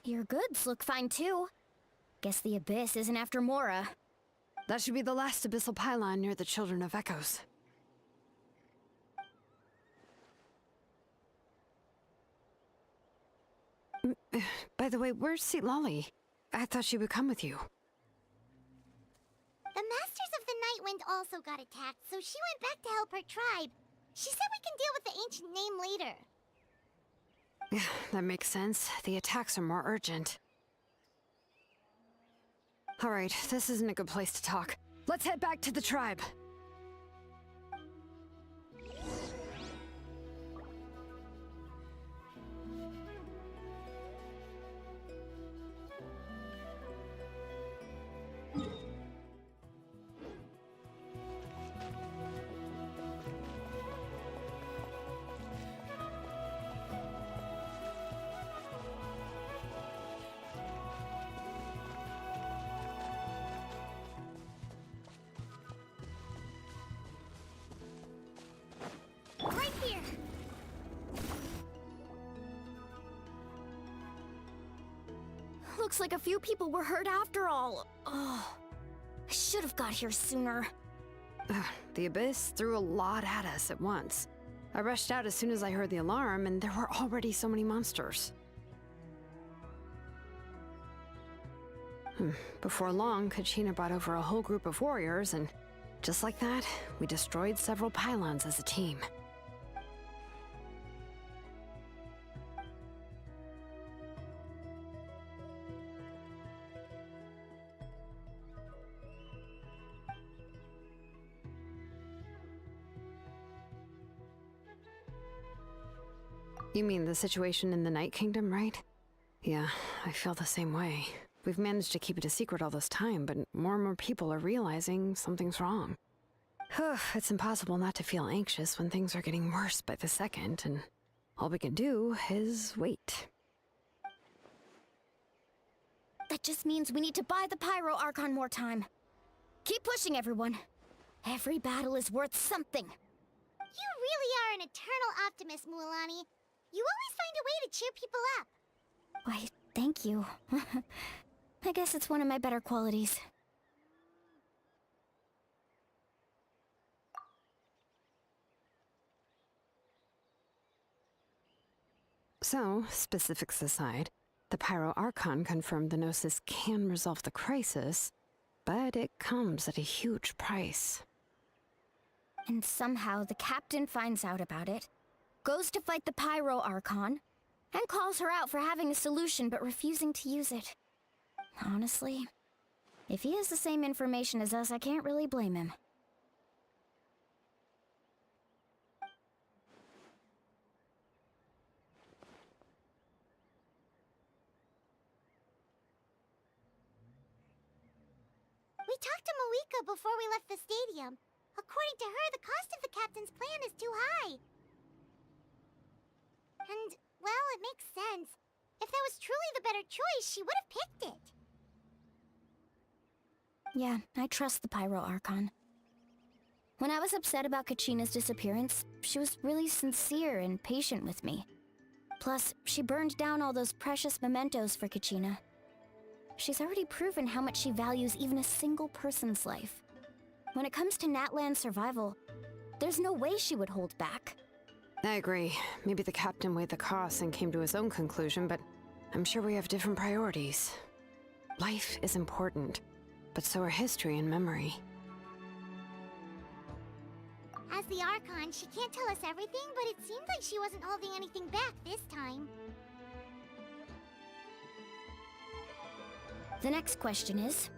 Your goods look fine too. Guess the Abyss isn't after Mora. That should be the last abyssal pylon near the Children of Echoes. By the way, where's Xilonen? I thought she would come with you. The Masters of the Nightwind also got attacked, so she went back to help her tribe. She said we can deal with the ancient name later. Yeah, that makes sense. The attacks are more urgent. Alright, this isn't a good place to talk. Let's head back to the tribe. Right here! Looks like a few people were hurt after all. Oh, I should have got here sooner. The Abyss threw a lot at us at once. I rushed out as soon as I heard the alarm, and there were already so many monsters. Before long, Kachina brought over a whole group of warriors, and just like that, we destroyed several pylons as a team. You mean the situation in the Night Kingdom, right? Yeah, I feel the same way. We've managed to keep it a secret all this time, but more and more people are realizing something's wrong. It's impossible not to feel anxious when things are getting worse by the second, and all we can do is wait. That just means we need to buy the Pyro Archon more time. Keep pushing, everyone. Every battle is worth something. You really are an eternal optimist, Mualani. You always find a way to cheer people up. Why, thank you. I guess it's one of my better qualities. So, specifics aside, the Pyro Archon confirmed the Gnosis can resolve the crisis, but it comes at a huge price. And somehow the captain finds out about it, goes to fight the Pyro Archon, and calls her out for having a solution but refusing to use it. Honestly, if he has the same information as us, I can't really blame him. We talked to Moika before we left the stadium. According to her, the cost of the captain's plan is too high. And, well, it makes sense. If that was truly the better choice, she would have picked it. Yeah, I trust the Pyro Archon. When I was upset about Kachina's disappearance, she was really sincere and patient with me. Plus, she burned down all those precious mementos for Kachina. She's already proven how much she values even a single person's life. When it comes to Natlan's survival, there's no way she would hold back. I agree. Maybe the captain weighed the costs and came to his own conclusion, but I'm sure we have different priorities. Life is important, but so are history and memory. As the Archon, she can't tell us everything, but it seemed like she wasn't holding anything back this time. The next question is,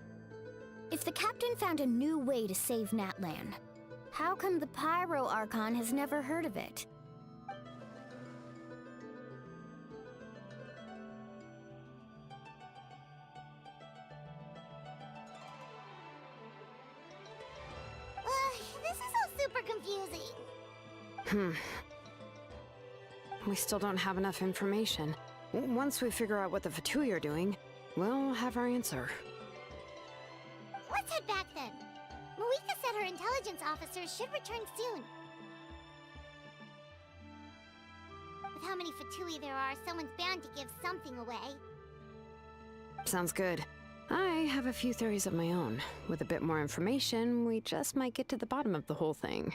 if the captain found a new way to save Natlan, how come the Pyro Archon has never heard of it? This is all super confusing. We still don't have enough information. Once we figure out what the Fatui are doing, we'll have our answer. Let's head back then. Moika said her intelligence officers should return soon. With how many Fatui there are, someone's bound to give something away. Sounds good. I have a few theories of my own. With a bit more information, we just might get to the bottom of the whole thing.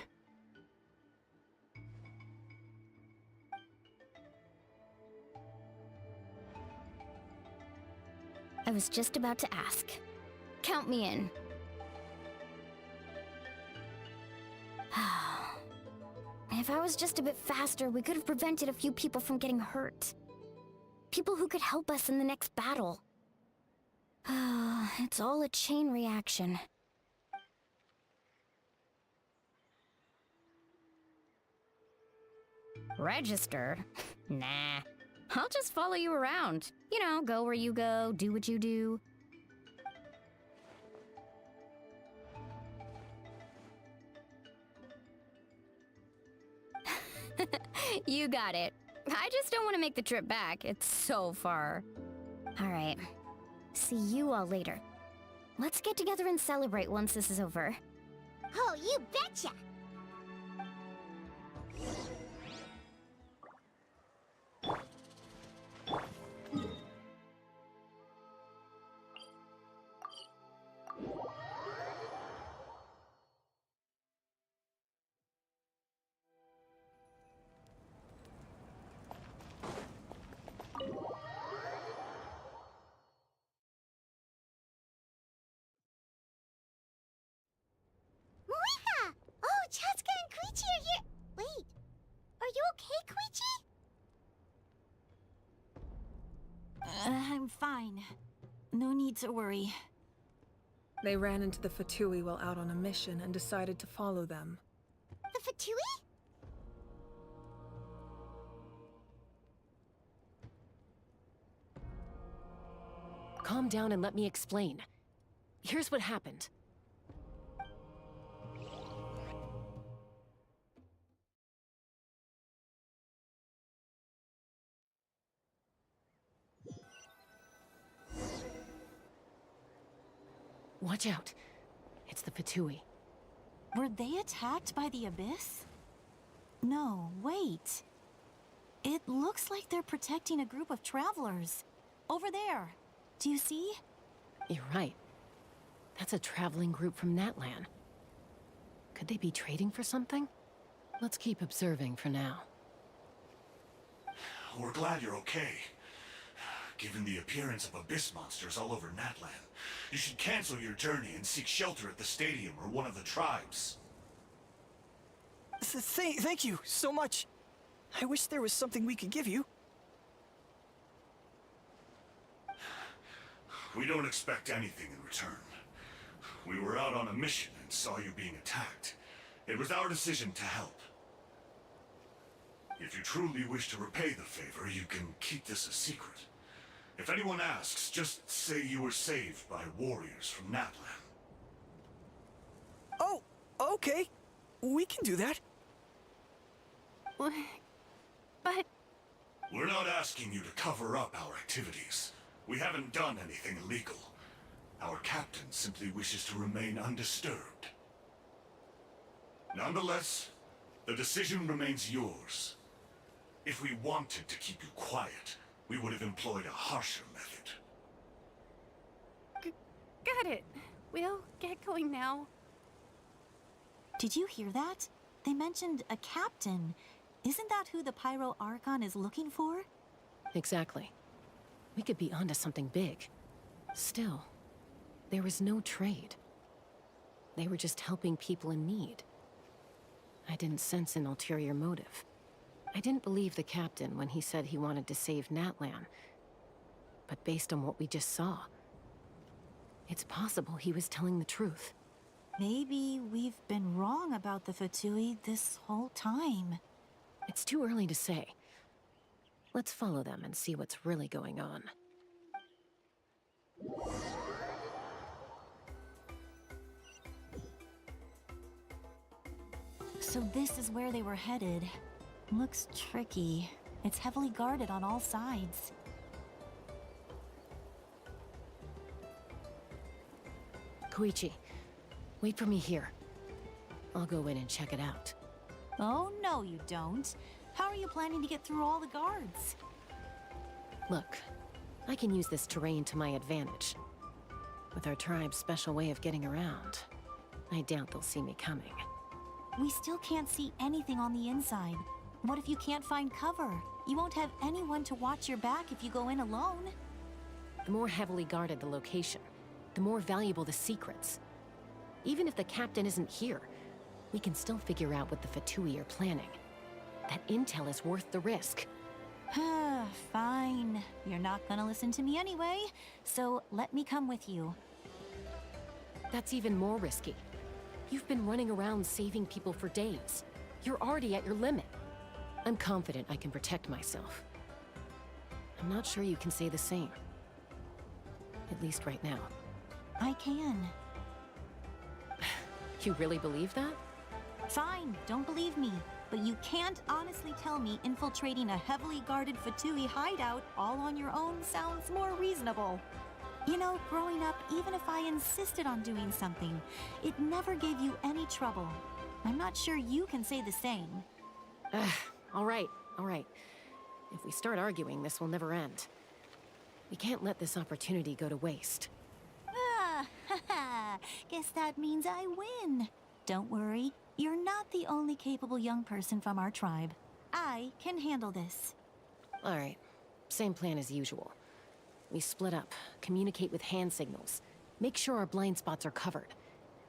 I was just about to ask. Count me in. If I was just a bit faster, we could have prevented a few people from getting hurt. People who could help us in the next battle. It's all a chain reaction. Register? Nah. I'll just follow you around. You know, go where you go, do what you do. You got it. I just don't want to make the trip back. It's so far. All right. See you all later. Let's get together and celebrate once this is over. Oh, you betcha! Moika! Oh, Chaska and Koichi are here! Wait, are you okay, Koichi? I'm fine. No need to worry. They ran into the Fatui while out on a mission and decided to follow them. The Fatui? Calm down and let me explain. Here's what happened. Watch out. It's the Fatui. Were they attacked by the Abyss? No, wait. It looks like they're protecting a group of travelers. Over there. Do you see? You're right. That's a traveling group from Natlan. Could they be trading for something? Let's keep observing for now. We're glad you're okay. Given the appearance of abyss monsters all over Natlan, you should cancel your journey and seek shelter at the stadium or one of the tribes. Thank you so much. I wish there was something we could give you. We don't expect anything in return. We were out on a mission and saw you being attacked. It was our decision to help. If you truly wish to repay the favor, you can keep this a secret. If anyone asks, just say you were saved by warriors from Natlan. Okay, we can do that. But We're not asking you to cover up our activities. We haven't done anything illegal. Our captain simply wishes to remain undisturbed. Nonetheless, the decision remains yours. If we wanted to keep you quiet, we would have employed a harsher method. got it. We'll get going now. Did you hear that? They mentioned a captain. Isn't that who the Pyro Archon is looking for? Exactly. We could be onto something big. Still, there was no trade. They were just helping people in need. I didn't sense an ulterior motive. I didn't believe the captain when he said he wanted to save Natlan. But based on what we just saw, it's possible he was telling the truth. Maybe we've been wrong about the Fatui this whole time. It's too early to say. Let's follow them and see what's really going on. So this is where they were headed. Looks tricky. It's heavily guarded on all sides. Koichi, wait for me here. I'll go in and check it out. Oh, no you don't. How are you planning to get through all the guards? Look, I can use this terrain to my advantage. With our tribe's special way of getting around, I doubt they'll see me coming. We still can't see anything on the inside. What if you can't find cover? You won't have anyone to watch your back if you go in alone. The more heavily guarded the location, the more valuable the secrets. Even if the captain isn't here, we can still figure out what the Fatui are planning. That intel is worth the risk. Fine. You're not gonna listen to me anyway, so let me come with you. That's even more risky. You've been running around saving people for days. You're already at your limit. I'm confident I can protect myself. I'm not sure you can say the same. At least right now. I can. You really believe that? Fine, don't believe me. But you can't honestly tell me infiltrating a heavily guarded Fatui hideout all on your own sounds more reasonable. You know, growing up, even if I insisted on doing something, it never gave you any trouble. I'm not sure you can say the same. All right. If we start arguing, this will never end. We can't let this opportunity go to waste. Guess that means I win. Don't worry, you're not the only capable young person from our tribe. I can handle this. All right. Same plan as usual. We split up, communicate with hand signals, make sure our blind spots are covered,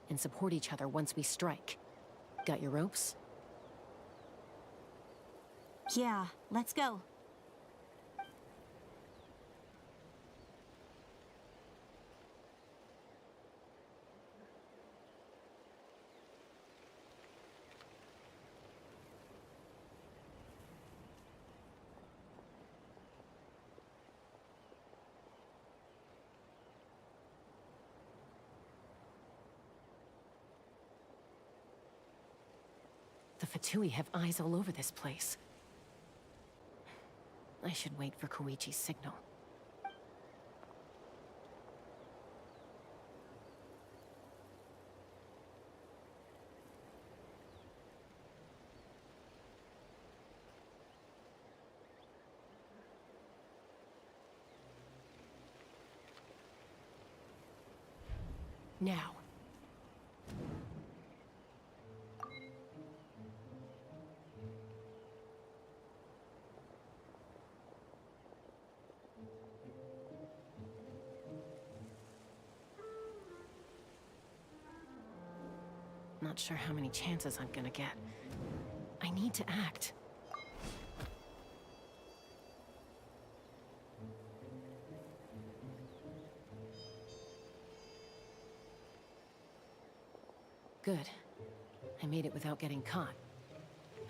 and support each other once we strike. Got your ropes? Yeah, let's go. The Fatui have eyes all over this place. I should wait for Koichi's signal. Now. Not sure how many chances I'm gonna get. I need to act. Good. I made it without getting caught.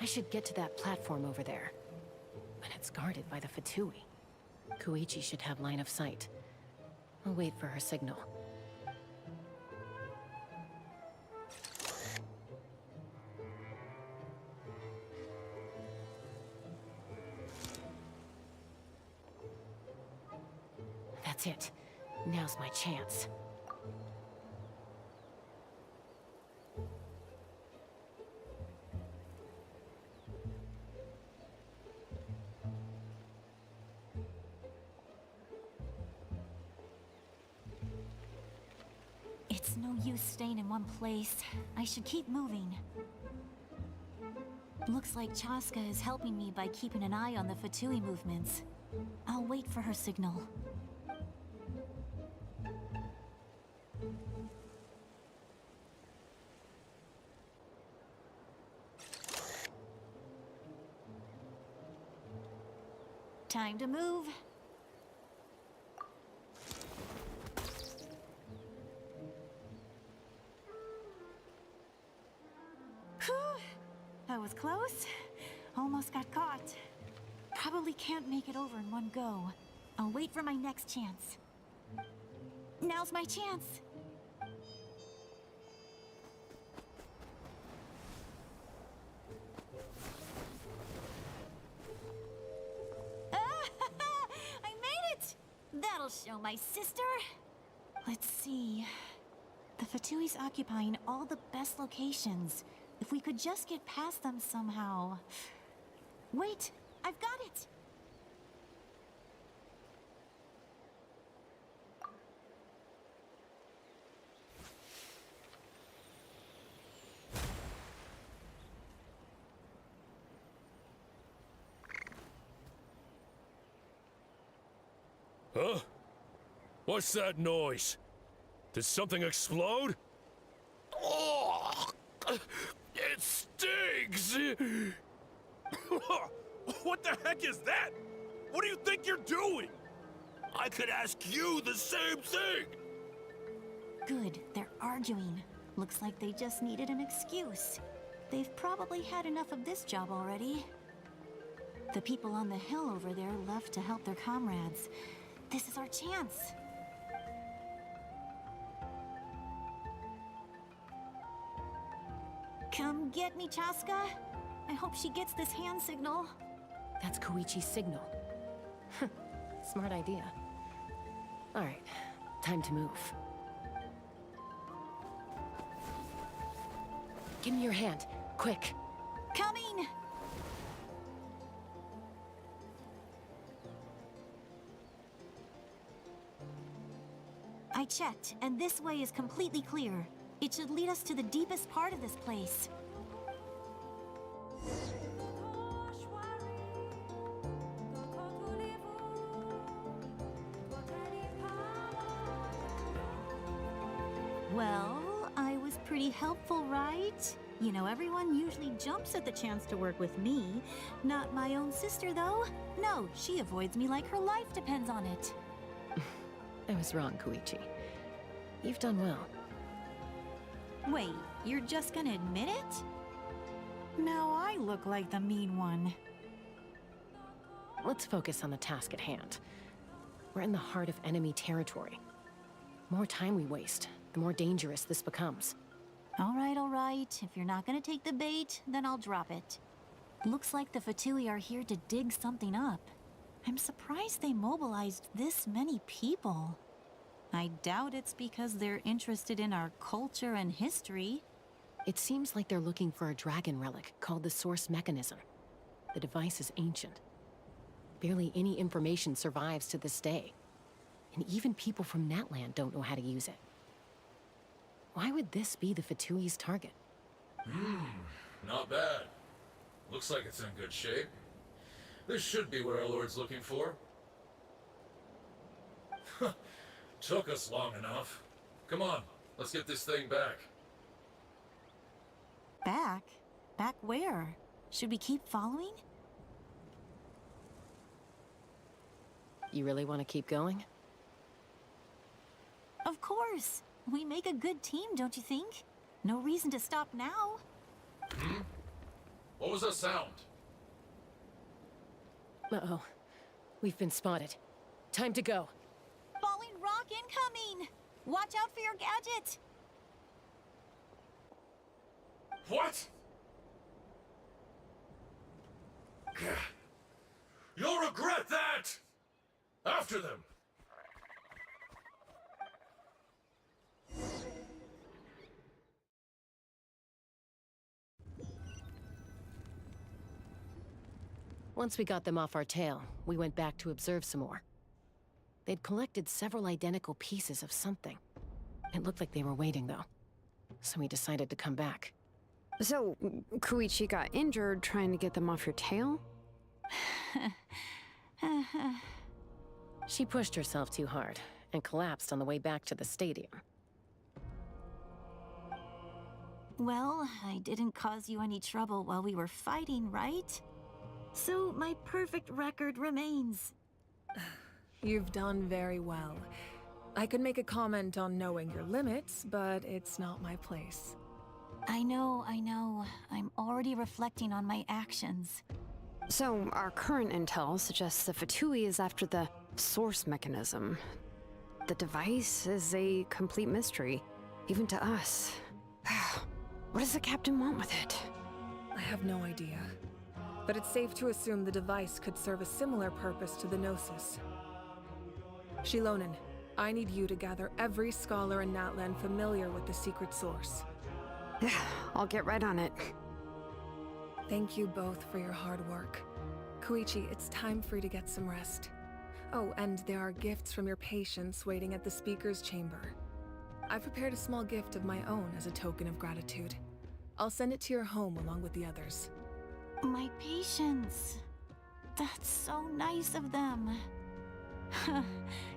I should get to that platform over there. But it's guarded by the Fatui. Koichi should have line of sight. I'll wait for her signal. That's it. Now's my chance. It's no use staying in one place. I should keep moving. Looks like Chaska is helping me by keeping an eye on the Fatui movements. I'll wait for her signal. Time to move. Whew. That was close. Almost got caught. Probably can't make it over in one go. I'll wait for my next chance. Now's my chance. I made it! That'll show my sister. Let's see. The Fatui's occupying all the best locations. If we could just get past them somehow. Wait, I've got it! Huh? What's that noise? Did something explode? Oh! It stings! What the heck is that? What do you think you're doing? I could ask you the same thing! Good, they're arguing. Looks like they just needed an excuse. They've probably had enough of this job already. The people on the hill over there left to help their comrades. This is our chance. Come get me, Chaska. I hope she gets this hand signal. That's Koichi's signal. Smart idea. Alright, time to move. Give me your hand, quick. Coming! I checked, and this way is completely clear. It should lead us to the deepest part of this place. Well, I was pretty helpful, right? You know, everyone usually jumps at the chance to work with me. Not my own sister, though. No, she avoids me like her life depends on it. I was wrong, Koichi. You've done well. Wait, you're just gonna admit it? Now I look like the mean one. Let's focus on the task at hand. We're in the heart of enemy territory. The more time we waste, the more dangerous this becomes. All right. If you're not gonna take the bait, then I'll drop it. Looks like the Fatui are here to dig something up. I'm surprised they mobilized this many people. I doubt it's because they're interested in our culture and history. It seems like they're looking for a dragon relic called the Source Mechanism. The device is ancient. Barely any information survives to this day. And even people from Natlan don't know how to use it. Why would this be the Fatui's target? Not bad. Looks like it's in good shape. This should be what our Lord's looking for. Took us long enough. Come on, let's get this thing back. Back? Back where? Should we keep following? You really want to keep going? Of course. We make a good team, don't you think? No reason to stop now. What was that sound? Uh-oh. We've been spotted. Time to go. Falling rock incoming! Watch out for your gadget! What? You'll regret that! After them! Once we got them off our tail, we went back to observe some more. They'd collected several identical pieces of something. It looked like they were waiting, though. So we decided to come back. So, Koichi got injured trying to get them off your tail? She pushed herself too hard and collapsed on the way back to the stadium. Well, I didn't cause you any trouble while we were fighting, right? So my perfect record remains. You've done very well. I could make a comment on knowing your limits, but it's not my place. I know. I'm already reflecting on my actions. So, our current intel suggests the Fatui is after the source mechanism. The device is a complete mystery, even to us. What does the captain want with it? I have no idea. But it's safe to assume the device could serve a similar purpose to the Gnosis. Xilonen, I need you to gather every scholar in Natlan familiar with the secret source. I'll get right on it. Thank you both for your hard work. Koichi, it's time for you to get some rest. Oh, and there are gifts from your patients waiting at the speaker's chamber. I've prepared a small gift of my own as a token of gratitude. I'll send it to your home along with the others. My patience. That's so nice of them.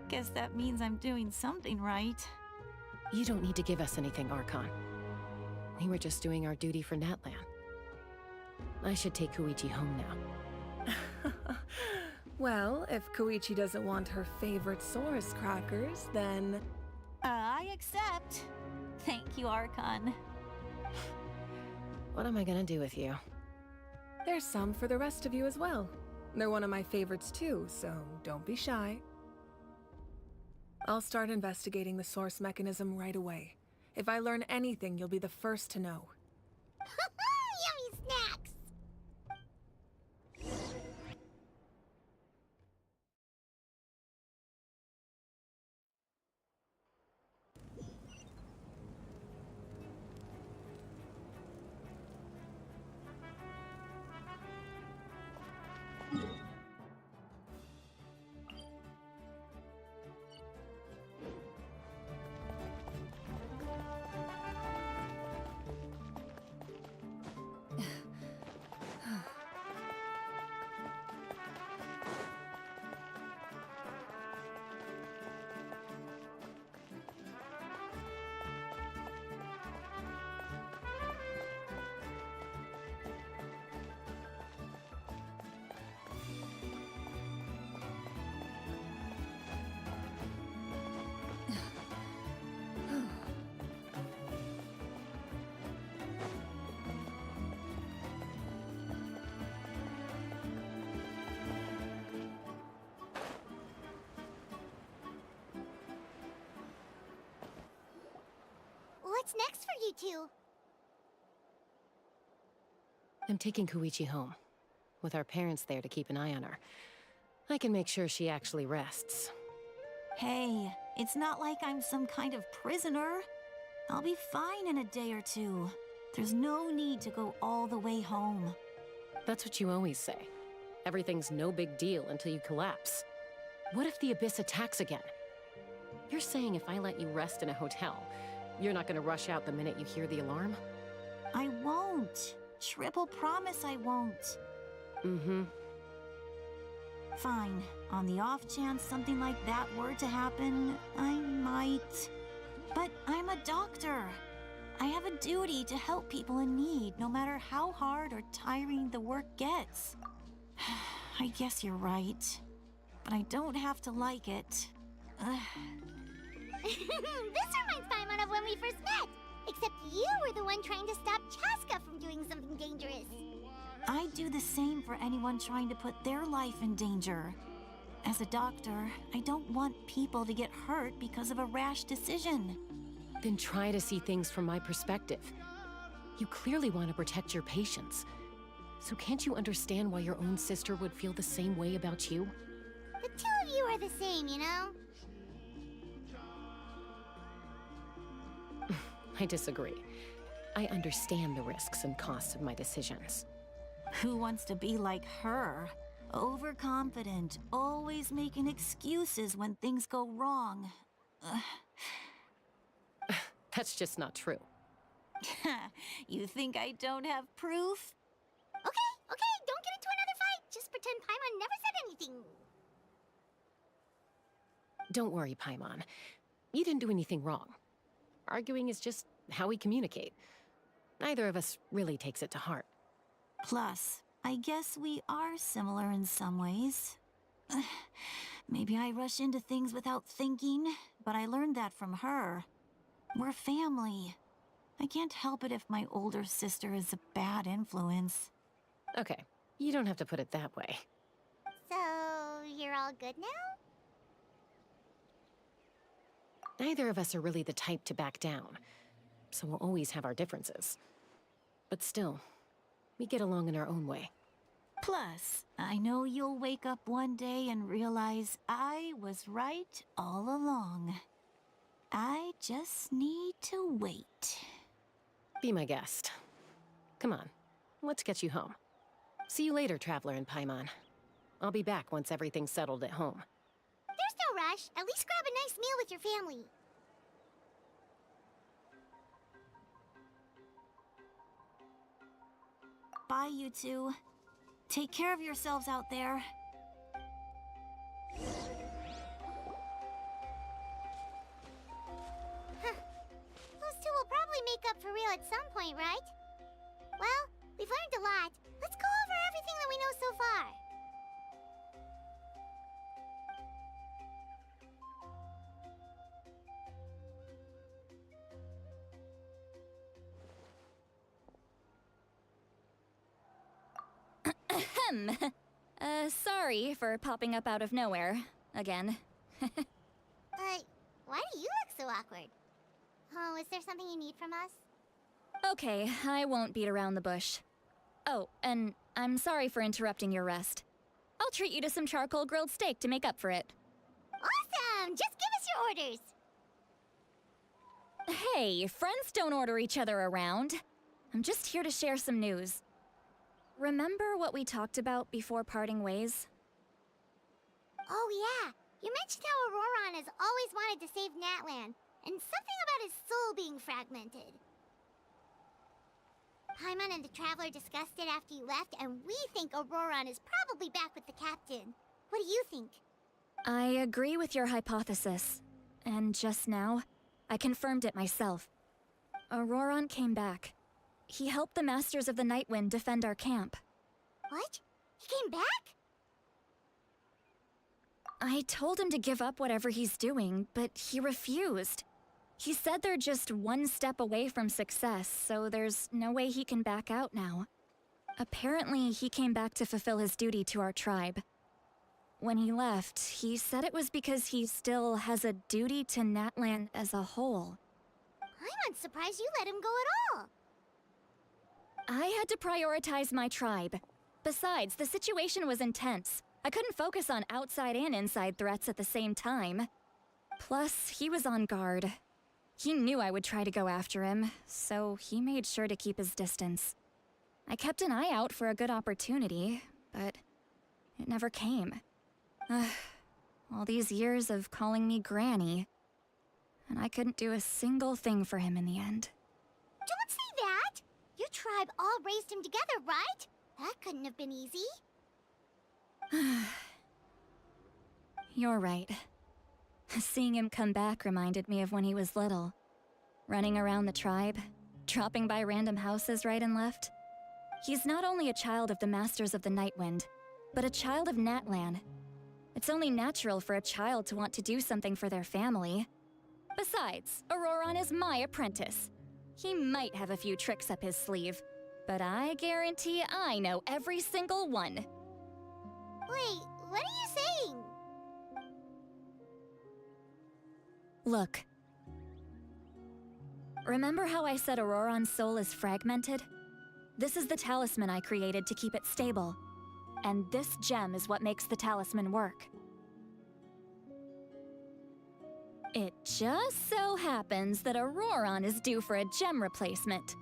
Guess that means I'm doing something right. You don't need to give us anything, Archon. We were just doing our duty for Natlan. I should take Koichi home now. Well, if Koichi doesn't want her favorite Saurus crackers, then... I accept. Thank you, Archon. What am I gonna do with you? There's some for the rest of you as well. They're one of my favorites too, so don't be shy. I'll start investigating the source mechanism right away. If I learn anything, you'll be the first to know. Yummy snacks! What's next for you two? I'm taking Koichi home. With our parents there to keep an eye on her, I can make sure she actually rests. Hey, it's not like I'm some kind of prisoner. I'll be fine in a day or two. There's no need to go all the way home. That's what you always say. Everything's no big deal until you collapse. What if the Abyss attacks again? You're saying if I let you rest in a hotel, you're not gonna rush out the minute you hear the alarm? I won't. Triple promise I won't. Mm-hmm. Fine. On the off chance something like that were to happen, I might. But I'm a doctor. I have a duty to help people in need, no matter how hard or tiring the work gets. I guess you're right. But I don't have to like it. This reminds Paimon of when we first met. Except you were the one trying to stop Chaska from doing something dangerous. I'd do the same for anyone trying to put their life in danger. As a doctor, I don't want people to get hurt because of a rash decision. Then try to see things from my perspective. You clearly want to protect your patients. So can't you understand why your own sister would feel the same way about you? The two of you are the same, you know? I disagree. I understand the risks and costs of my decisions. Who wants to be like her? Overconfident, always making excuses when things go wrong. That's just not true. You think I don't have proof? Okay, don't get into another fight. Just pretend Paimon never said anything. Don't worry, Paimon. You didn't do anything wrong. Arguing is just how we communicate. Neither of us really takes it to heart. Plus, I guess we are similar in some ways. Maybe I rush into things without thinking, but I learned that from her. We're family. I can't help it if my older sister is a bad influence. Okay, you don't have to put it that way. So, you're all good now? Neither of us are really the type to back down, so we'll always have our differences. But still, we get along in our own way. Plus, I know you'll wake up one day and realize I was right all along. I just need to wait. Be my guest. Come on, let's get you home. See you later, Traveler and Paimon. I'll be back once everything's settled at home. There's no rush. At least grab a nice meal with your family. Bye, you two. Take care of yourselves out there. Those two will probably make up for real at some point, right? Well, we've learned a lot. Let's go over everything that we know so far. Sorry for popping up out of nowhere. Again. Why do you look so awkward? Oh, is there something you need from us? Okay, I won't beat around the bush. Oh, and I'm sorry for interrupting your rest. I'll treat you to some charcoal grilled steak to make up for it. Awesome! Just give us your orders! Hey, friends don't order each other around. I'm just here to share some news. Remember what we talked about before parting ways? Oh yeah, you mentioned how Auroron has always wanted to save Natlan, and something about his soul being fragmented. Paimon and the Traveler discussed it after you left, and we think Auroron is probably back with the Captain. What do you think? I agree with your hypothesis. And just now, I confirmed it myself. Auroron came back. He helped the Masters of the Nightwind defend our camp. What? He came back? I told him to give up whatever he's doing, but he refused. He said they're just one step away from success, so there's no way he can back out now. Apparently, he came back to fulfill his duty to our tribe. When he left, he said it was because he still has a duty to Natlan as a whole. I'm surprised you let him go at all. I had to prioritize my tribe. Besides, the situation was intense. I couldn't focus on outside and inside threats at the same time. Plus, he was on guard. He knew I would try to go after him, so he made sure to keep his distance. I kept an eye out for a good opportunity, but it never came. All these years of calling me Granny, and I couldn't do a single thing for him in the end. Don't say that! Your tribe all raised him together, right? That couldn't have been easy. You're right. Seeing him come back reminded me of when he was little. Running around the tribe, dropping by random houses right and left. He's not only a child of the Masters of the Nightwind, but a child of Natlan. It's only natural for a child to want to do something for their family. Besides, Auroron is my apprentice. He might have a few tricks up his sleeve, but I guarantee I know every single one. Wait, what are you saying? Look. Remember how I said Auroron's soul is fragmented? This is the talisman I created to keep it stable. And this gem is what makes the talisman work. It just so happens that Auroron is due for a gem replacement.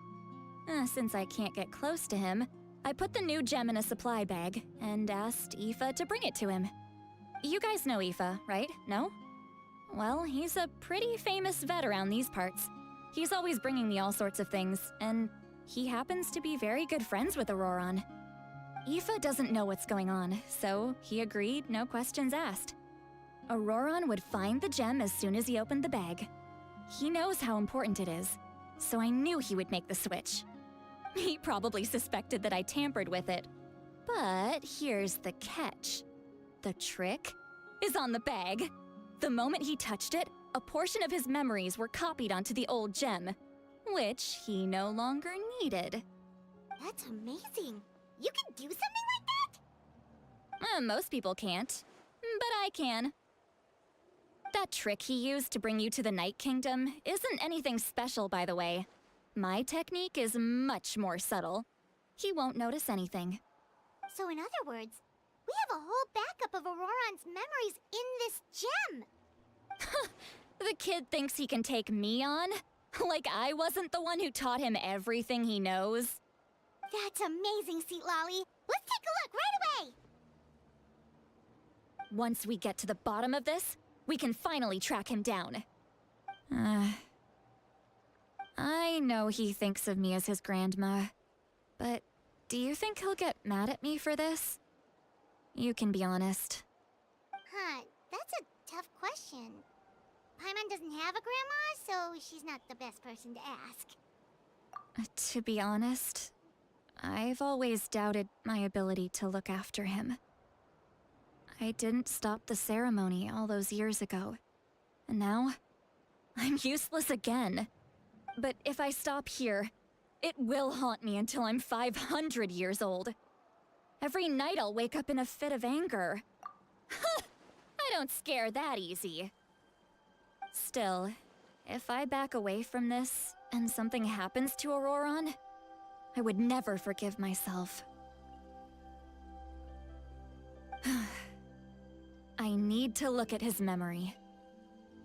Since I can't get close to him, I put the new gem in a supply bag and asked Aoife to bring it to him. You guys know Aoife, right? No? Well, he's a pretty famous vet around these parts. He's always bringing me all sorts of things, and he happens to be very good friends with Auroron. Aoife doesn't know what's going on, so he agreed, no questions asked. Auroron would find the gem as soon as he opened the bag. He knows how important it is, so I knew he would make the switch. He probably suspected that I tampered with it. But here's the catch. The trick is on the bag. The moment he touched it, a portion of his memories were copied onto the old gem, which he no longer needed. That's amazing. You can do something like that? Most people can't, but I can. That trick he used to bring you to the Night Kingdom isn't anything special, by the way. My technique is much more subtle. He won't notice anything. So in other words, we have a whole backup of Auroron's memories in this gem. The kid thinks he can take me on? Like I wasn't the one who taught him everything he knows? That's amazing, Xilonen. Let's take a look right away. Once we get to the bottom of this, we can finally track him down. I know he thinks of me as his grandma, but do you think he'll get mad at me for this? You can be honest. Huh, that's a tough question. Paimon doesn't have a grandma, so she's not the best person to ask. To be honest, I've always doubted my ability to look after him. I didn't stop the ceremony all those years ago, and now I'm useless again. But if I stop here, it will haunt me until I'm 500 years old. Every night I'll wake up in a fit of anger. I don't scare that easy. Still, if I back away from this and something happens to Auroron, I would never forgive myself. I need to look at his memory.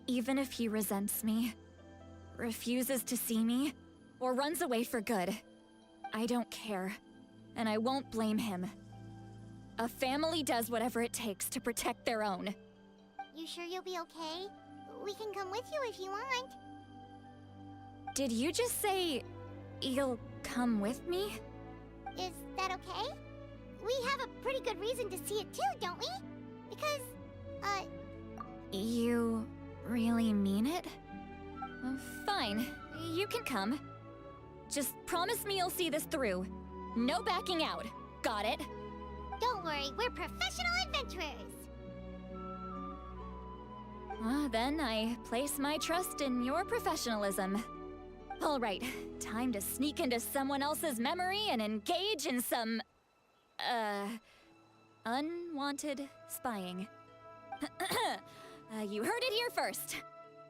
Even if he resents me, refuses to see me, or runs away for good, I don't care, and I won't blame him. A family does whatever it takes to protect their own. You sure you'll be okay? We can come with you if you want. Did you just say you'll come with me? Is that okay? We have a pretty good reason to see it too, don't we? Because, You really mean it? Fine, you can come. Just promise me you'll see this through. No backing out. Got it? Don't worry, we're professional adventurers. Then I place my trust in your professionalism. All right, time to sneak into someone else's memory and engage in some, unwanted spying. You heard it here first.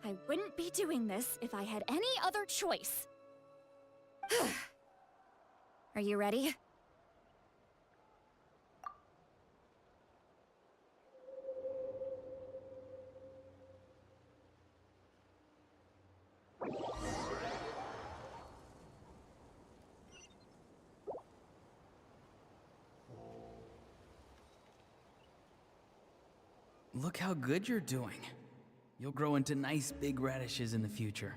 I wouldn't be doing this if I had any other choice. Are you ready? Look how good you're doing. You'll grow into nice big radishes in the future.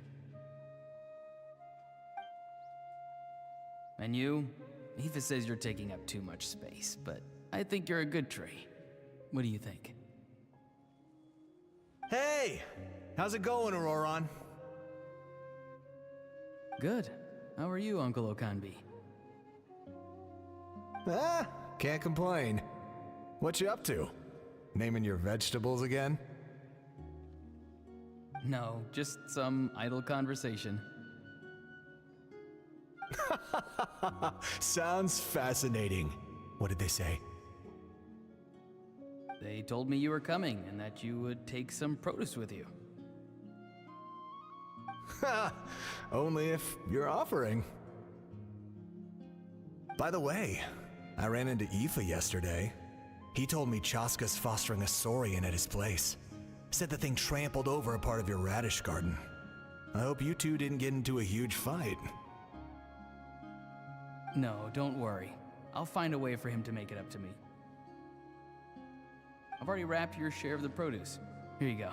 And you? Aoife says you're taking up too much space, but I think you're a good tree. What do you think? Hey! How's it going, Auroron? Good. How are you, Uncle Okanbi? Can't complain. What you up to? Naming your vegetables again? No, just some idle conversation. Sounds fascinating. What did they say? They told me you were coming and that you would take some produce with you. Only if you're offering. By the way, I ran into Aoife yesterday. He told me Chaska's fostering a saurian at his place. Said the thing trampled over a part of your radish garden. I hope you two didn't get into a huge fight. No, don't worry. I'll find a way for him to make it up to me. I've already wrapped your share of the produce. Here you go.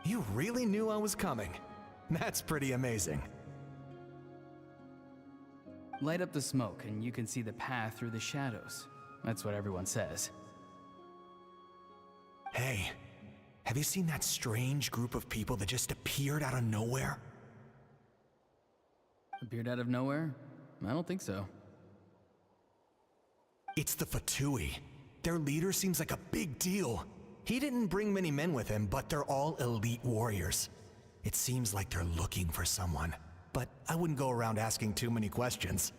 You really knew I was coming. That's pretty amazing. Light up the smoke and you can see the path through the shadows. That's what everyone says. Hey, have you seen that strange group of people that just appeared out of nowhere? Appeared out of nowhere? I don't think so. It's the Fatui. Their leader seems like a big deal. He didn't bring many men with him, but they're all elite warriors. It seems like they're looking for someone, but I wouldn't go around asking too many questions.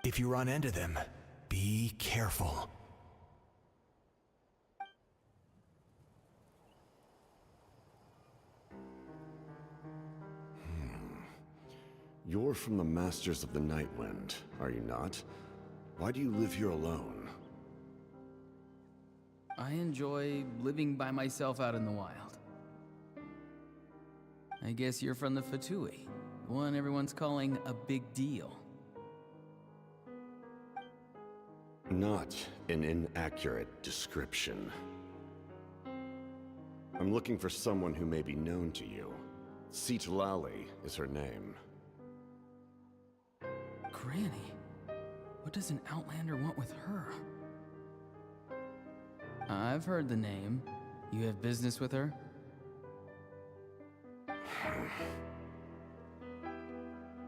If you run into them, be careful. You're from the Masters of the Nightwind, are you not? Why do you live here alone? I enjoy living by myself out in the wild. I guess you're from the Fatui, the one everyone's calling a big deal. Not an inaccurate description. I'm looking for someone who may be known to you. Xilonen is her name. Granny? What does an Outlander want with her? I've heard the name. You have business with her?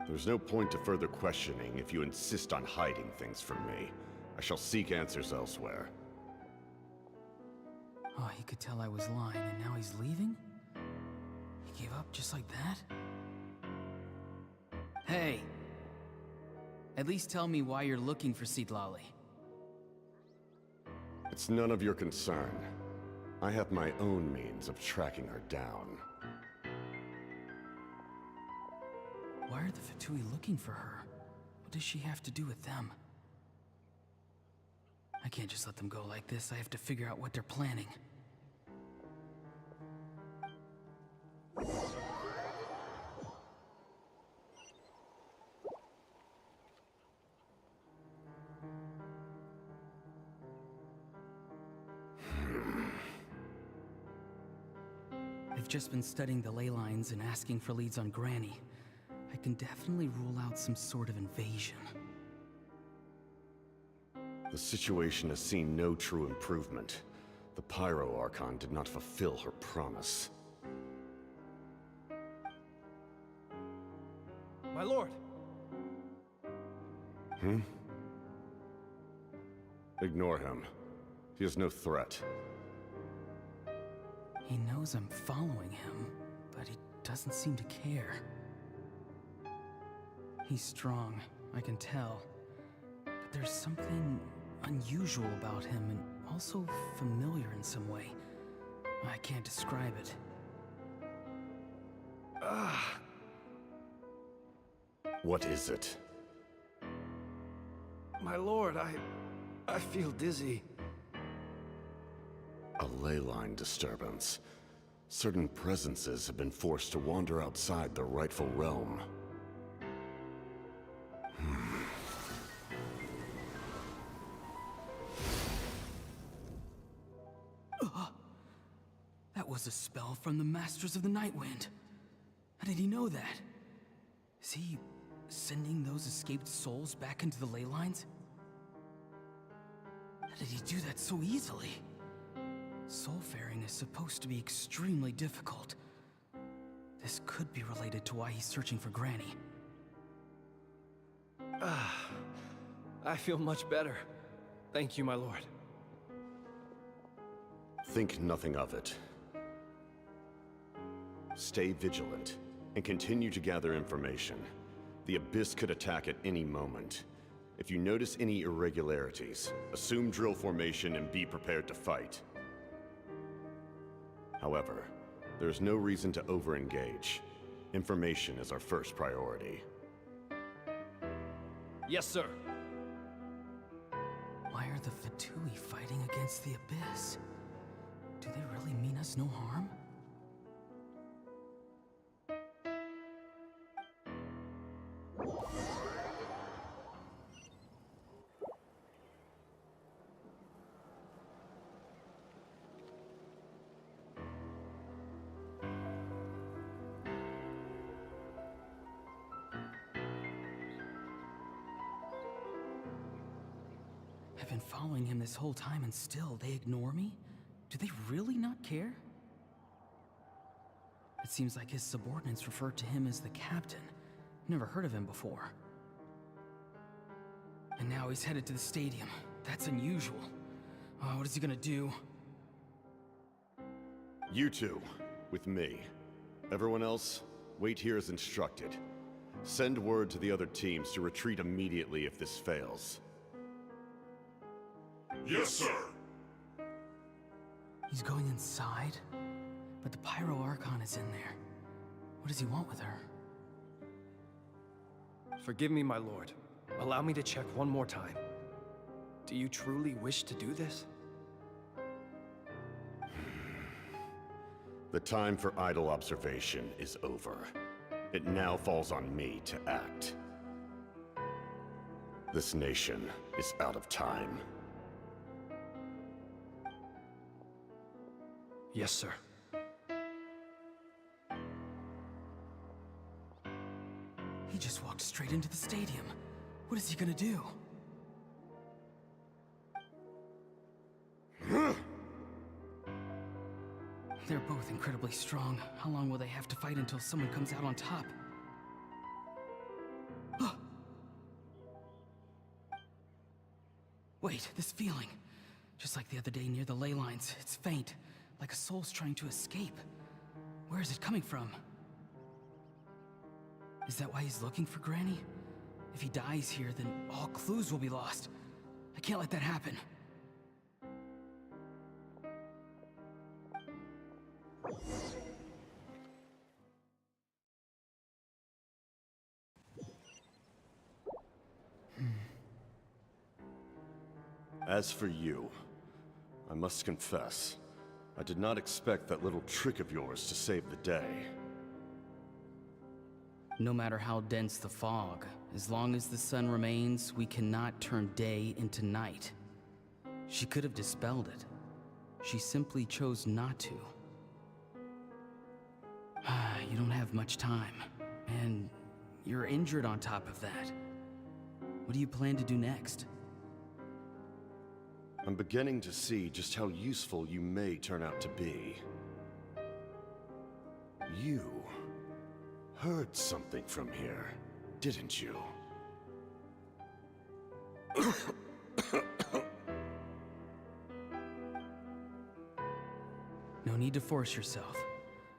There's no point to further questioning if you insist on hiding things from me. I shall seek answers elsewhere. Oh, he could tell I was lying and now he's leaving? He gave up just like that? Hey! At least tell me why you're looking for Xilonen. It's none of your concern. I have my own means of tracking her down. Why are the Fatui looking for her? What does she have to do with them? I can't just let them go like this. I have to figure out what they're planning. I've just been studying the ley lines and asking for leads on Granny. I can definitely rule out some sort of invasion. The situation has seen no true improvement. The Pyro Archon did not fulfill her promise. My lord! Ignore him. He is no threat. He knows I'm following him, but he doesn't seem to care. He's strong, I can tell. But there's something unusual about him and also familiar in some way. I can't describe it. What is it? My lord, I feel dizzy. A ley line disturbance. Certain presences have been forced to wander outside the rightful realm. That was a spell from the Masters of the Nightwind. How did he know that? Is he sending those escaped souls back into the ley lines? How did he do that so easily? Soulfaring is supposed to be extremely difficult. This could be related to why he's searching for Granny. I feel much better. Thank you, my lord. Think nothing of it. Stay vigilant, and continue to gather information. The Abyss could attack at any moment. If you notice any irregularities, assume drill formation and be prepared to fight. However, there's no reason to over-engage. Information is our first priority. Yes, sir. Why are the Fatui fighting against the Abyss? Do they really mean us no harm? I've been following him this whole time and still they ignore me? Do they really not care? It seems like his subordinates refer to him as the captain. Never heard of him before. And now he's headed to the stadium. That's unusual. Oh, what is he gonna do? You two, with me. Everyone else, wait here as instructed. Send word to the other teams to retreat immediately if this fails. Yes, sir. He's going inside? But the Pyro Archon is in there. What does he want with her? Forgive me, my lord. Allow me to check one more time. Do you truly wish to do this? The time for idle observation is over. It now falls on me to act. This nation is out of time. Yes, sir. He just walked straight into the stadium. What is he gonna do? They're both incredibly strong. How long will they have to fight until someone comes out on top? Wait, this feeling. Just like the other day near the ley lines, it's faint, like a soul's trying to escape. Where is it coming from? Is that why he's looking for Granny? If he dies here, then all clues will be lost. I can't let that happen. As for you, I must confess, I did not expect that little trick of yours to save the day. No matter how dense the fog, as long as the sun remains, we cannot turn day into night. She could have dispelled it. She simply chose not to. You don't have much time, and you're injured on top of that. What do you plan to do next? I'm beginning to see just how useful you may turn out to be. You heard something from here, didn't you? No need to force yourself.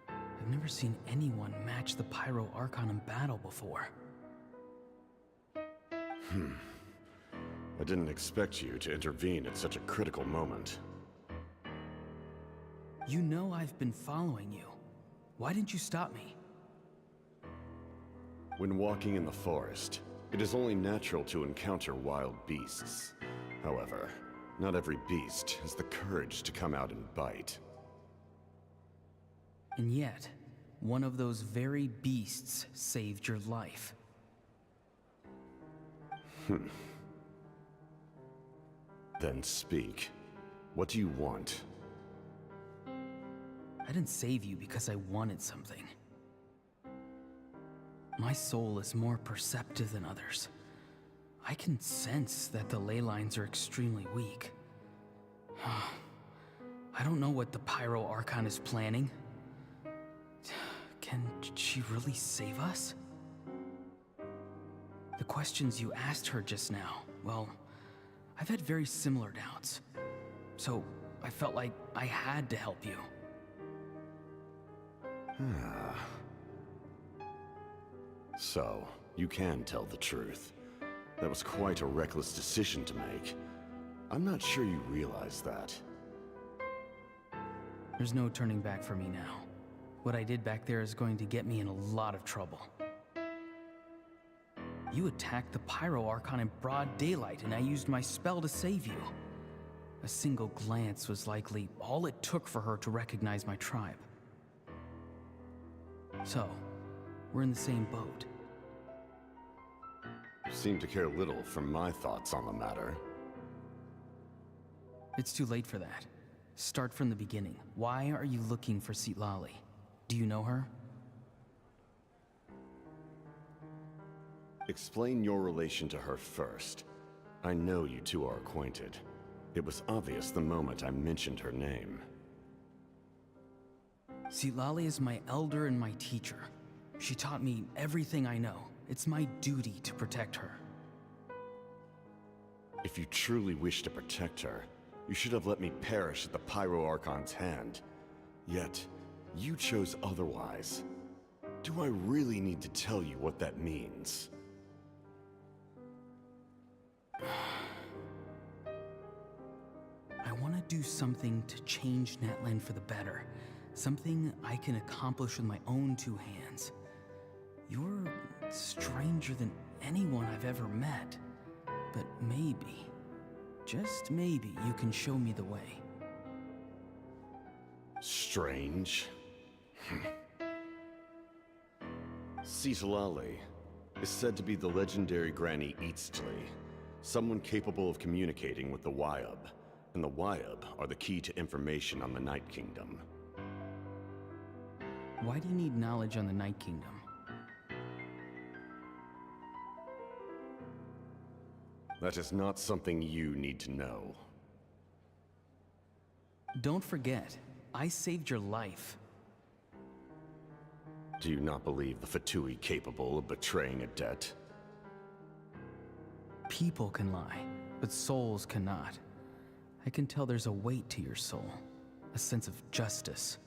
I've never seen anyone match the Pyro Archon in battle before. I didn't expect you to intervene at such a critical moment. You know I've been following you. Why didn't you stop me? When walking in the forest, it is only natural to encounter wild beasts. However, not every beast has the courage to come out and bite. And yet, one of those very beasts saved your life. Then speak. What do you want? I didn't save you because I wanted something. My soul is more perceptive than others. I can sense that the ley lines are extremely weak. I don't know what the Pyro Archon is planning. Can she really save us? The questions you asked her just now, well, I've had very similar doubts. So I felt like I had to help you. So, you can tell the truth. That was quite a reckless decision to make. I'm not sure you realize that. There's no turning back for me now. What I did back there is going to get me in a lot of trouble. You attacked the Pyro Archon in broad daylight, and I used my spell to save you. A single glance was likely all it took for her to recognize my tribe. So, we're in the same boat. You seem to care little for my thoughts on the matter. It's too late for that. Start from the beginning. Why are you looking for Xilonen? Do you know her? Explain your relation to her first. I know you two are acquainted. It was obvious the moment I mentioned her name. Xilonen is my elder and my teacher. She taught me everything I know. It's my duty to protect her. If you truly wish to protect her, you should have let me perish at the Pyro Archon's hand. Yet, you chose otherwise. Do I really need to tell you what that means? I want to do something to change Natlan for the better. Something I can accomplish with my own two hands. You're stranger than anyone I've ever met. But maybe, just maybe, you can show me the way. Strange? Xilonen is said to be the legendary Granny Eastly, someone capable of communicating with the Wyub, and the Wyub are the key to information on the Night Kingdom. Why do you need knowledge on the Night Kingdom? That is not something you need to know. Don't forget, I saved your life. Do you not believe the Fatui capable of betraying a debt? People can lie, but souls cannot. I can tell there's a weight to your soul, a sense of justice.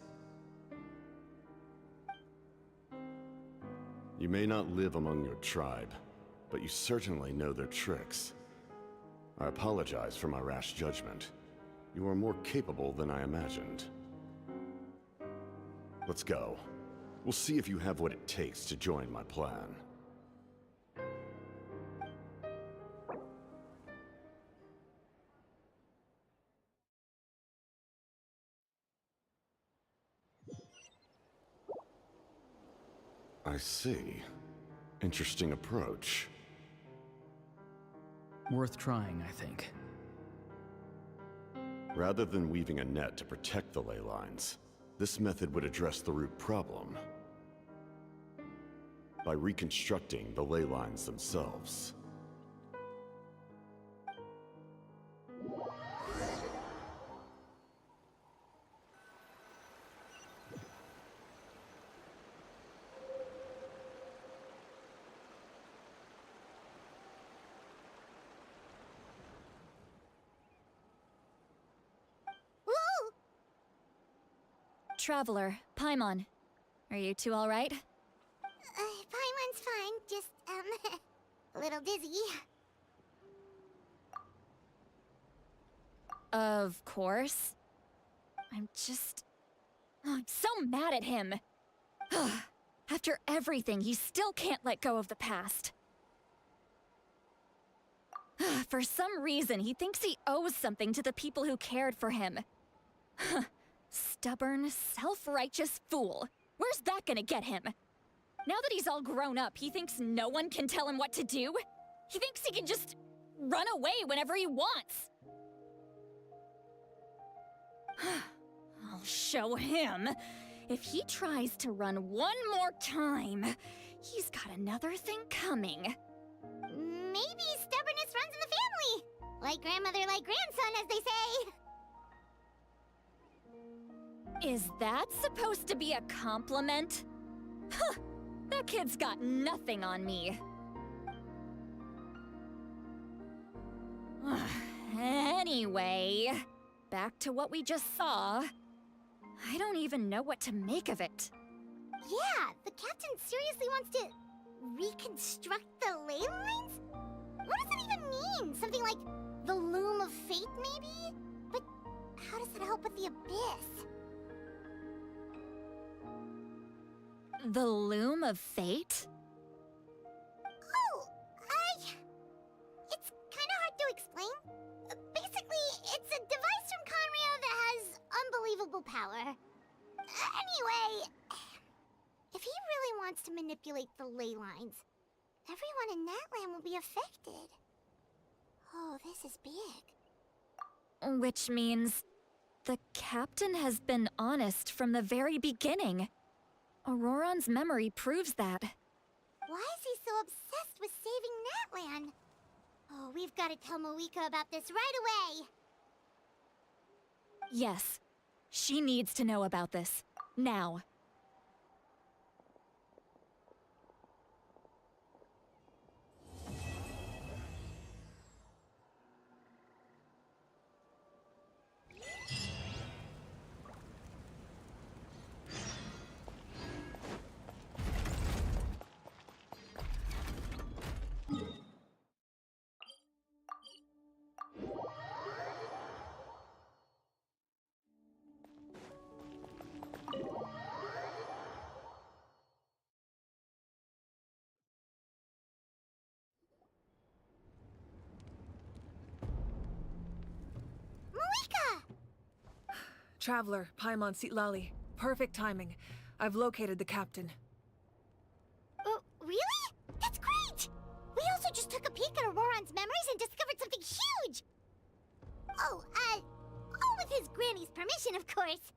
You may not live among your tribe, but you certainly know their tricks. I apologize for my rash judgment. You are more capable than I imagined. Let's go. We'll see if you have what it takes to join my plan. I see. Interesting approach. Worth trying, I think. Rather than weaving a net to protect the ley lines, this method would address the root problem by reconstructing the ley lines themselves. Traveler, Paimon. Are you two alright? Paimon's fine, just, a little dizzy. Of course. I'm so mad at him. After everything, he still can't let go of the past. For some reason, he thinks he owes something to the people who cared for him. Stubborn, self-righteous fool. Where's that gonna get him? Now that he's all grown up, he thinks no one can tell him what to do? He thinks he can just run away whenever he wants. I'll show him. If he tries to run one more time, he's got another thing coming. Maybe stubbornness runs in the family. Like grandmother, like grandson, as they say. Is that supposed to be a compliment? Huh! That kid's got nothing on me. Anyway, back to what we just saw. I don't even know what to make of it. Yeah, the captain seriously wants to reconstruct the ley lines? What does that even mean? Something like the loom of fate, maybe? But how does that help with the abyss? The loom of fate? Oh, it's kind of hard to explain. Basically, it's a device from Conrio that has unbelievable power. Anyway, if he really wants to manipulate the ley lines, everyone in Natlan will be affected. Oh, this is big. Which means the captain has been honest from the very beginning. Auroran's memory proves that. Why is he so obsessed with saving Natlan? Oh, we've We've got to tell Moika about this right away! Yes. She needs to know about this. Now. Traveler, Paimon Xilonen. Perfect timing. I've located the captain. Oh, really? That's great! We also just took a peek at Auroran's memories and discovered something huge! Oh, all with his granny's permission, of course.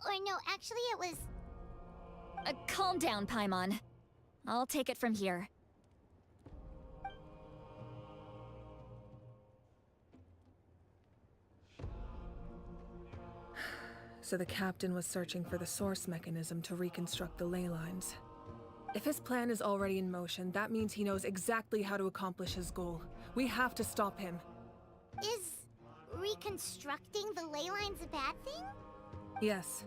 Or no, actually it was... Calm down, Paimon. I'll take it from here. So the captain was searching for the source mechanism to reconstruct the ley lines. If his plan is already in motion, that means he knows exactly how to accomplish his goal. We have to stop him. Is reconstructing the ley lines a bad thing? Yes.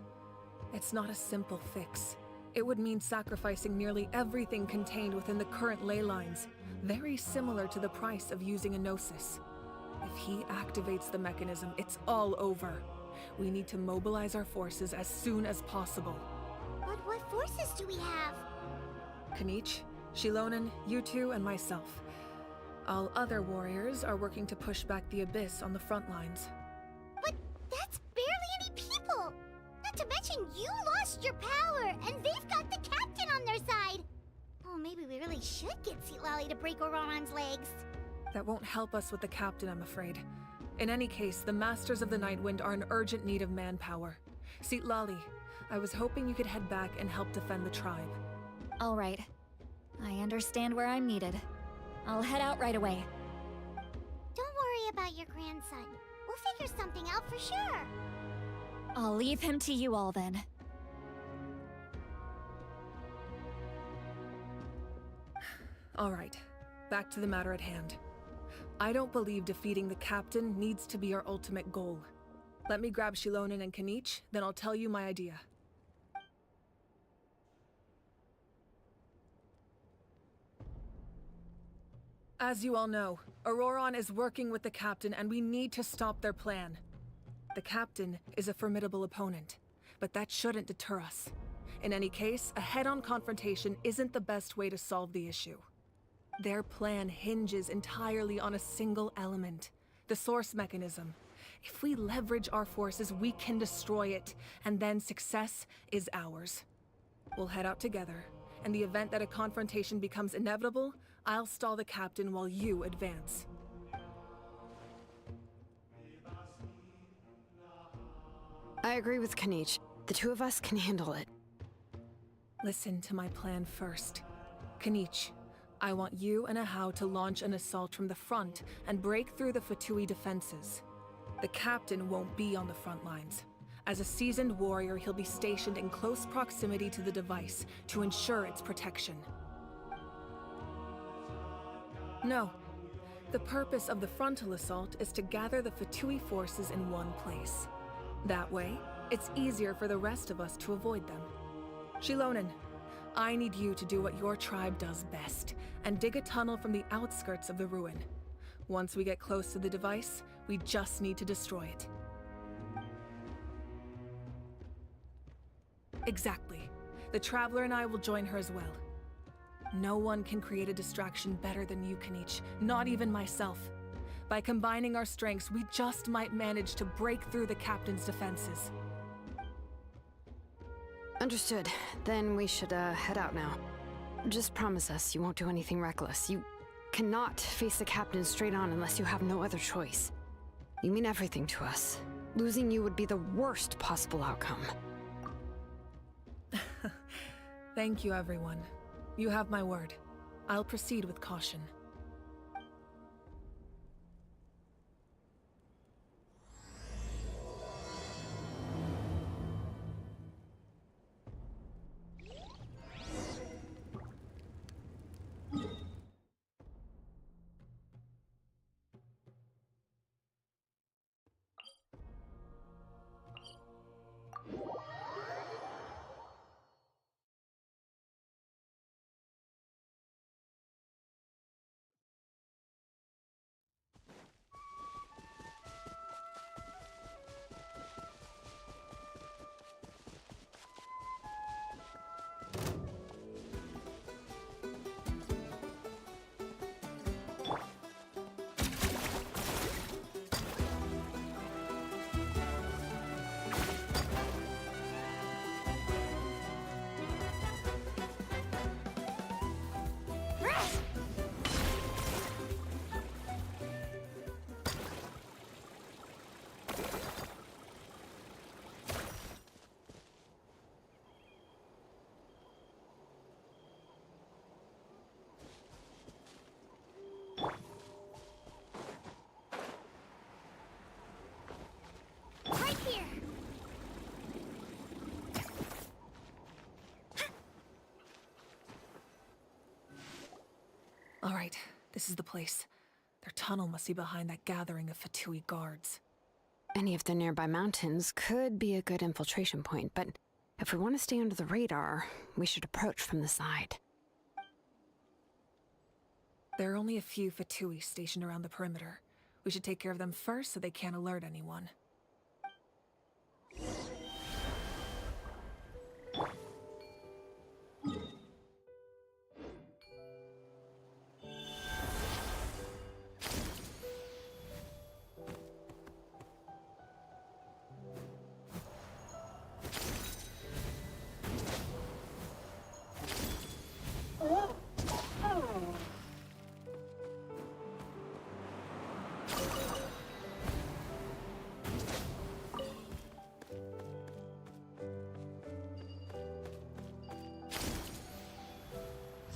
It's not a simple fix. It would mean sacrificing nearly everything contained within the current ley lines, very similar to the price of using a Gnosis. If he activates the mechanism, it's all over. We need to mobilize our forces as soon as possible. But what forces do we have? Kinich, Xilonen, you two, and myself. All other warriors are working to push back the Abyss on the front lines. But that's barely any people! Not to mention you lost your power, and they've got the captain on their side! Oh, maybe we really should get Xilonen to break Auroran's legs. That won't help us with the captain, I'm afraid. In any case, the Masters of the Nightwind are in urgent need of manpower. Xilonen, I was hoping you could head back and help defend the tribe. All right. I understand where I'm needed. I'll head out right away. Don't worry about your grandson. We'll figure something out for sure. I'll leave him to you all then. All right. Back to the matter at hand. I don't believe defeating the captain needs to be our ultimate goal. Let me grab Xilonen and Kinich, then I'll tell you my idea. As you all know, Auroran is working with the captain and we need to stop their plan. The captain is a formidable opponent, but that shouldn't deter us. In any case, a head-on confrontation isn't the best way to solve the issue. Their plan hinges entirely on a single element, the source mechanism. If we leverage our forces, we can destroy it, and then success is ours. We'll head out together. In the event that a confrontation becomes inevitable, I'll stall the captain while you advance. I agree with Kinich. The two of us can handle it. Listen to my plan first. Kinich, I want you and Ahau to launch an assault from the front and break through the Fatui defenses. The captain won't be on the front lines. As a seasoned warrior, he'll be stationed in close proximity to the device to ensure its protection. No. The purpose of the frontal assault is to gather the Fatui forces in one place. That way, it's easier for the rest of us to avoid them. Xilonen, I need you to do what your tribe does best, and dig a tunnel from the outskirts of the ruin. Once we get close to the device, we just need to destroy it. Exactly. The Traveler and I will join her as well. No one can create a distraction better than you, Kinich, not even myself. By combining our strengths, we just might manage to break through the captain's defenses. Understood. Then we should head out now. Just promise us you won't do anything reckless. You cannot face the captain straight on unless you have no other choice. You mean everything to us. Losing you would be the worst possible outcome. Thank you, everyone. You have my word. I'll proceed with caution. All right, this is the place. Their tunnel must be behind that gathering of Fatui guards. Any of the nearby mountains could be a good infiltration point, but if we want to stay under the radar, we should approach from the side. There are only a few Fatui stationed around the perimeter. We should take care of them first so they can't alert anyone.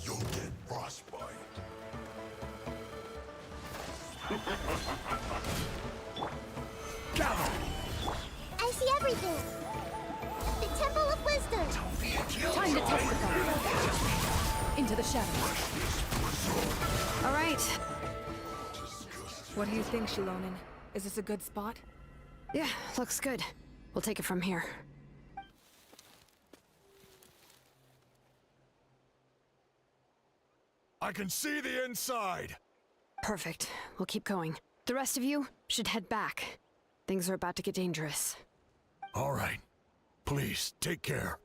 You'll get frostbite. I see everything. The Temple of Wisdom. Time to test the bomb. Into the shadows. All right. What do you think, Xilonen? Is this a good spot? Yeah, looks good. We'll take it from here. I can see the inside! Perfect. We'll keep going. The rest of you should head back. Things are about to get dangerous. All right. Please, take care.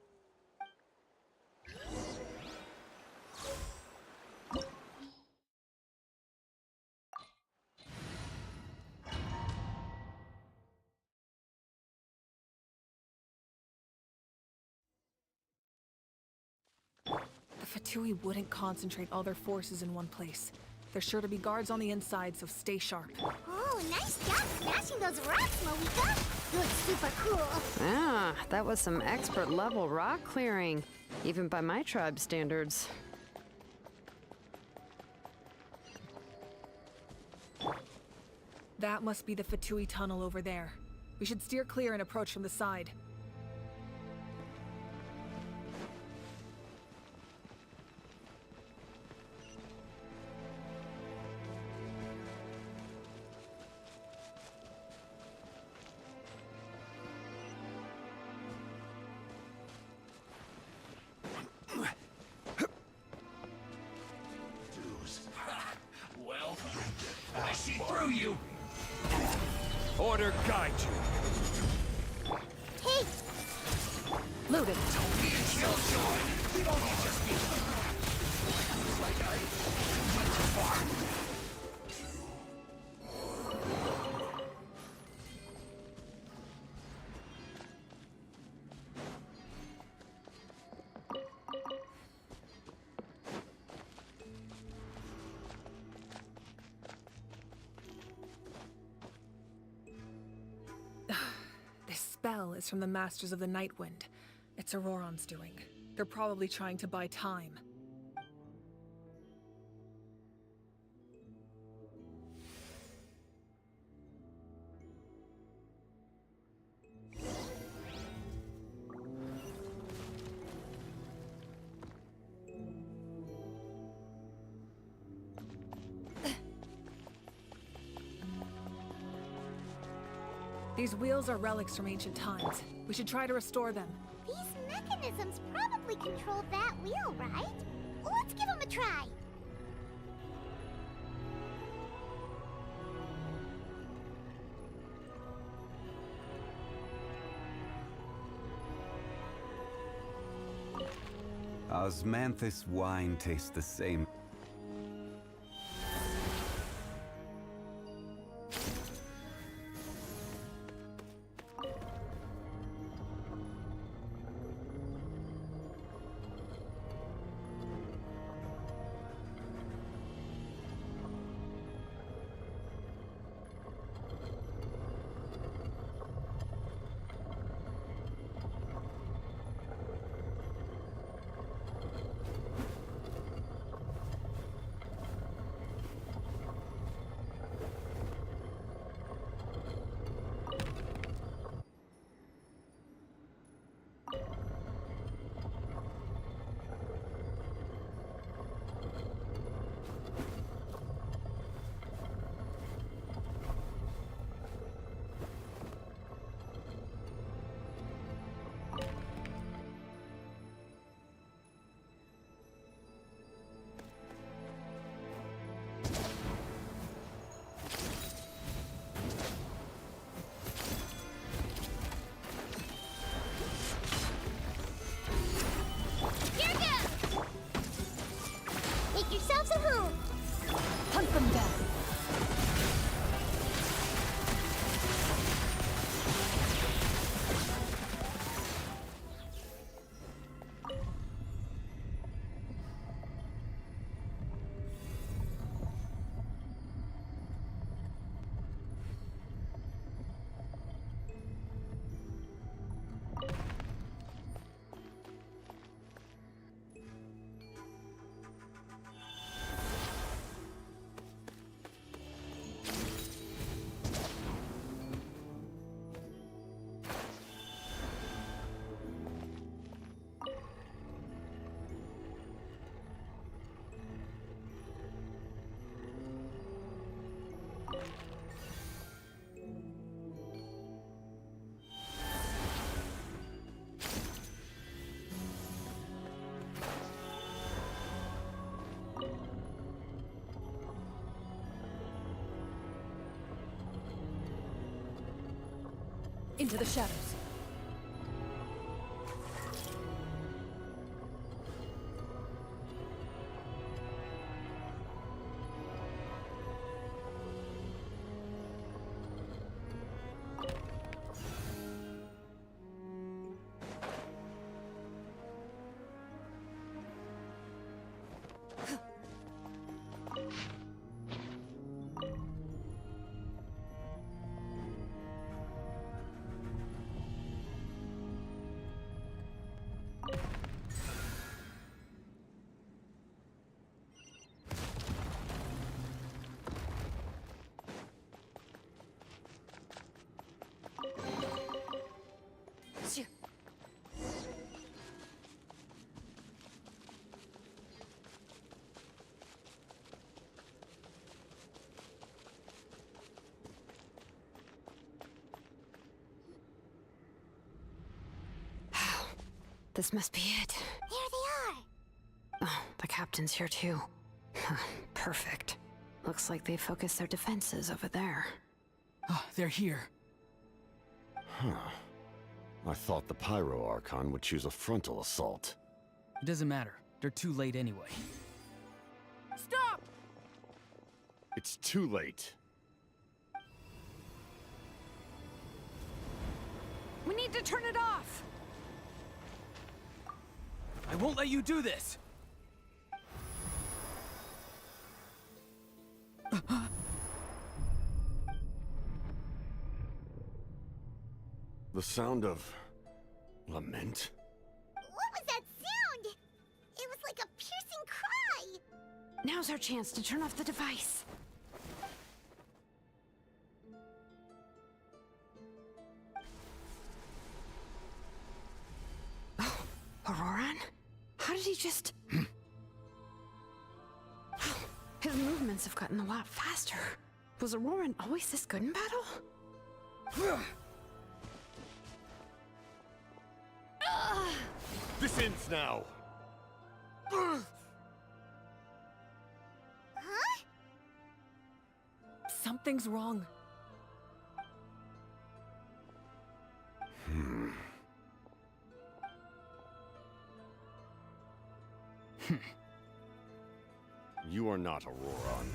The Fatui wouldn't concentrate all their forces in one place. There's sure to be guards on the inside, so stay sharp. Oh, nice job smashing those rocks, Moika. You look super cool. Ah, that was some expert level rock clearing, even by my tribe standards. That must be the Fatui tunnel over there. We should steer clear and approach from the side. Well, I see through you. Order guide you. Hey! Loaded. Don't be a killjoy. You don't need just be. Like I went too far. This spell is from the Masters of the Night Wind. It's Auroron's doing. They're probably trying to buy time. These wheels are relics from ancient times. We should try to restore them. These mechanisms probably control that wheel, right? Let's give them a try. Osmanthus wine tastes the same. Into the shadows. This must be it. There they are! Oh, the captain's here too. Perfect. Looks like they focused their defenses over there. Oh, they're here. Huh. I thought the Pyro Archon would choose a frontal assault. It doesn't matter. They're too late anyway. Stop! It's too late. We need to turn it off! I won't let you do this! The sound of... lament? What was that sound? It was like a piercing cry! Now's our chance to turn off the device. Oh, Auroran? How did he just... His movements have gotten a lot faster. Was Auroran always this good in battle? This ends now! Huh? Something's wrong. You are not Auroran.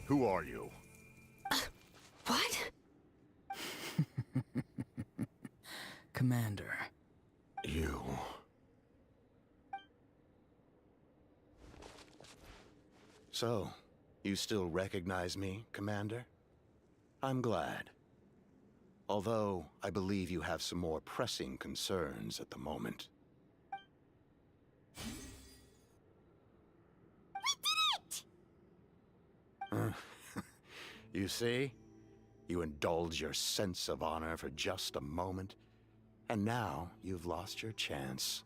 Who are you? What? Commander. You... So, you still recognize me, Commander? I'm glad. Although, I believe you have some more pressing concerns at the moment. You see? You indulge your sense of honor for just a moment, and now you've lost your chance.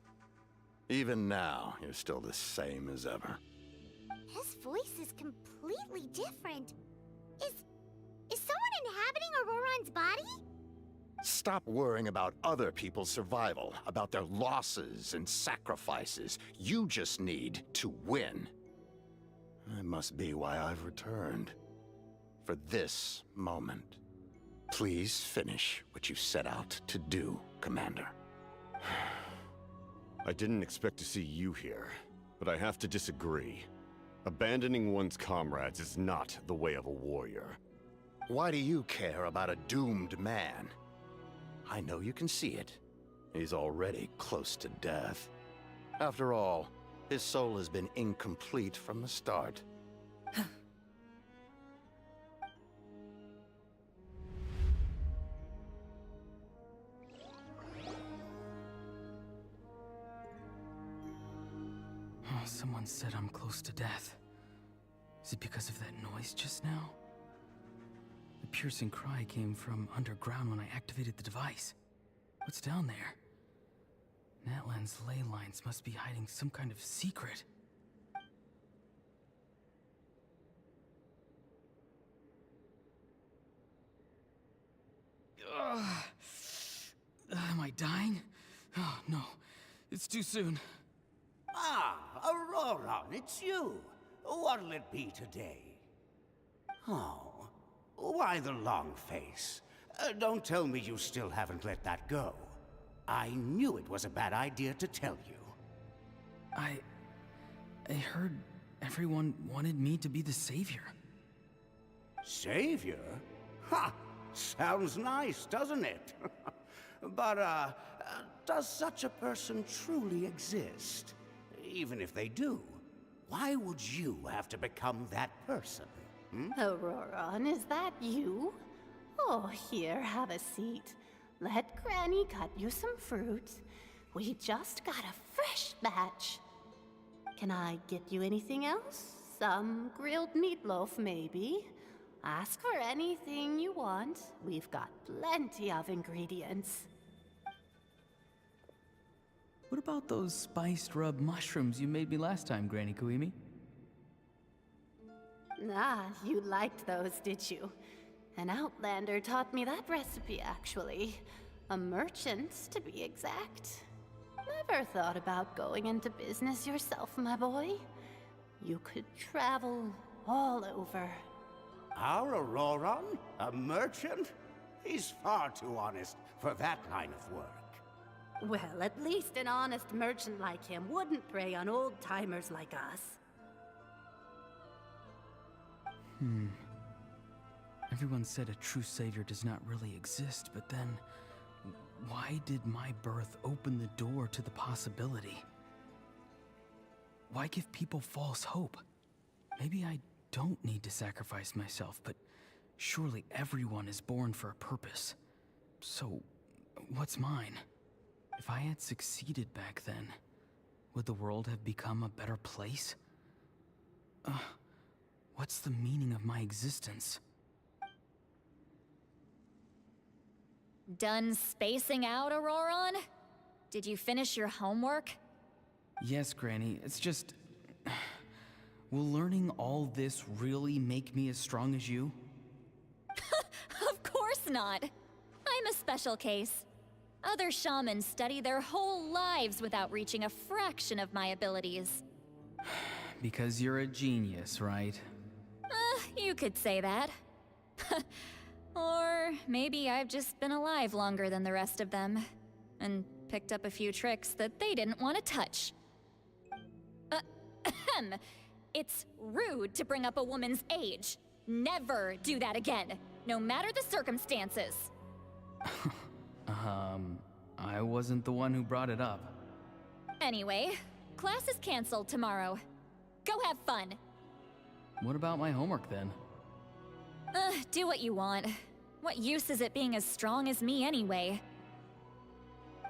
Even now, you're still the same as ever. His voice is completely different. Is someone inhabiting Auroran's body? Stop worrying about other people's survival, about their losses and sacrifices. You just need to win. That must be why I've returned. For this moment. Please finish what you set out to do, Commander. I didn't expect to see you here, but I have to disagree. Abandoning one's comrades is not the way of a warrior. Why do you care about a doomed man? I know you can see it. He's already close to death. After all, his soul has been incomplete from the start. Someone said I'm close to death. Is it because of that noise just now? The piercing cry came from underground when I activated the device. What's down there? Natlan's ley lines must be hiding some kind of secret. Am I dying? Oh, no. It's too soon. Ah, Auroran, it's you. What'll it be today? Oh, why the long face? Don't tell me you still haven't let that go. I knew it was a bad idea to tell you. I heard everyone wanted me to be the savior. Savior? Ha! Sounds nice, doesn't it? But, does such a person truly exist? Even if they do, why would you have to become that person? Auroron, is that you? Oh, here, have a seat. Let Granny cut you some fruit. We just got a fresh batch. Can I get you anything else? Some grilled meatloaf, maybe? Ask for anything you want. We've got plenty of ingredients. What about those spiced rub mushrooms you made me last time, Granny Kuimi? Ah, you liked those, did you? An outlander taught me that recipe, actually. A merchant, to be exact. Never thought about going into business yourself, my boy. You could travel all over. Our Auroron? A merchant? He's far too honest for that line of work. Well, at least an honest merchant like him wouldn't prey on old-timers like us. Everyone said a true savior does not really exist, but then why did my birth open the door to the possibility? Why give people false hope? Maybe I don't need to sacrifice myself, but surely everyone is born for a purpose. So, what's mine? If I had succeeded back then, would the world have become a better place? What's the meaning of my existence? Done spacing out, Auroron? Did you finish your homework? Yes, Granny, it's just... Will learning all this really make me as strong as you? Of course not. I'm a special case. Other shamans study their whole lives without reaching a fraction of my abilities. Because you're a genius, right? You could say that. Or maybe I've just been alive longer than the rest of them, and picked up a few tricks that they didn't want to touch. It's rude to bring up a woman's age. Never do that again, no matter the circumstances. I wasn't the one who brought it up. Anyway, class is canceled tomorrow. Go have fun. What about my homework then? Do what you want. What use is it being as strong as me anyway?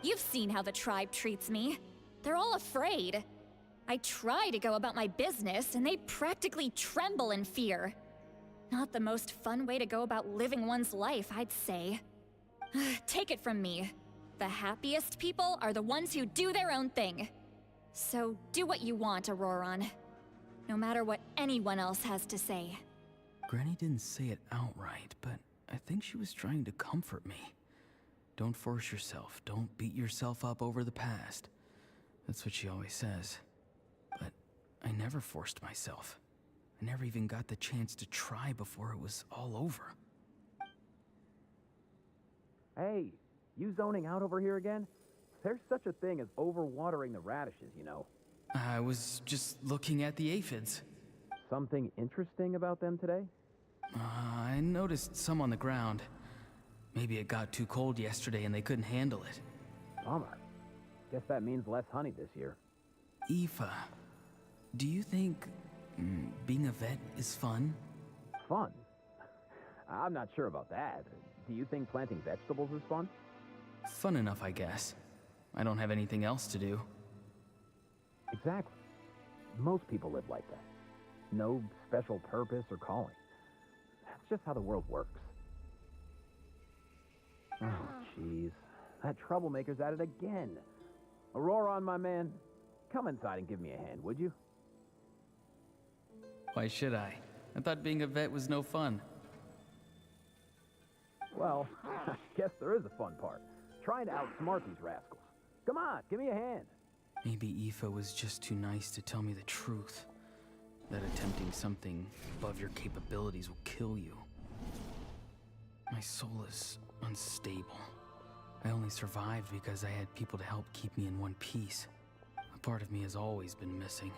You've seen how the tribe treats me. They're all afraid. I try to go about my business, and they practically tremble in fear. Not the most fun way to go about living one's life, I'd say. Take it from me. The happiest people are the ones who do their own thing. So do what you want, Auroron. No matter what anyone else has to say. Granny didn't say it outright, but I think she was trying to comfort me. Don't force yourself. Don't beat yourself up over the past. That's what she always says. But I never forced myself. I never even got the chance to try before it was all over. Hey, you zoning out over here again? There's such a thing as overwatering the radishes, you know. I was just looking at the aphids. Something interesting about them today? I noticed some on the ground. Maybe it got too cold yesterday and they couldn't handle it. Bummer. Guess that means less honey this year. Aoife, do you think being a vet is fun? Fun? I'm not sure about that. Do you think planting vegetables is fun? Fun enough, I guess. I don't have anything else to do. Exactly. Most people live like that. No special purpose or calling. That's just how the world works. Oh, jeez. That troublemaker's at it again. Auroron, my man, come inside and give me a hand, would you? Why should I? I thought being a vet was no fun. Well, I guess there is a fun part. Trying to outsmart these rascals. Come on, give me a hand. Maybe Aoife was just too nice to tell me the truth. That attempting something above your capabilities will kill you. My soul is unstable. I only survived because I had people to help keep me in one piece. A part of me has always been missing.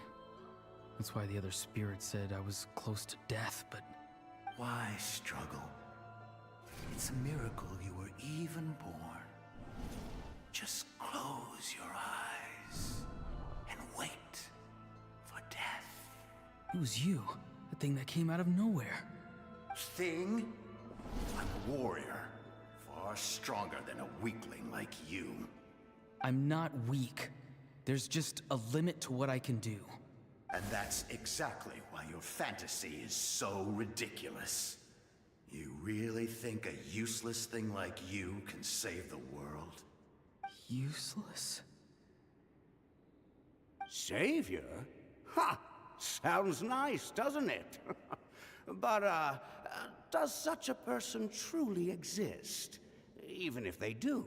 That's why the other spirits said I was close to death, but... Why struggle? It's a miracle you were even born. Just close your eyes and wait for death. It was you, the thing that came out of nowhere. Thing? I'm a warrior, far stronger than a weakling like you. I'm not weak. There's just a limit to what I can do. And that's exactly why your fantasy is so ridiculous. You really think a useless thing like you can save the world? Useless? Savior? Ha! Sounds nice, doesn't it? But, does such a person truly exist? Even if they do,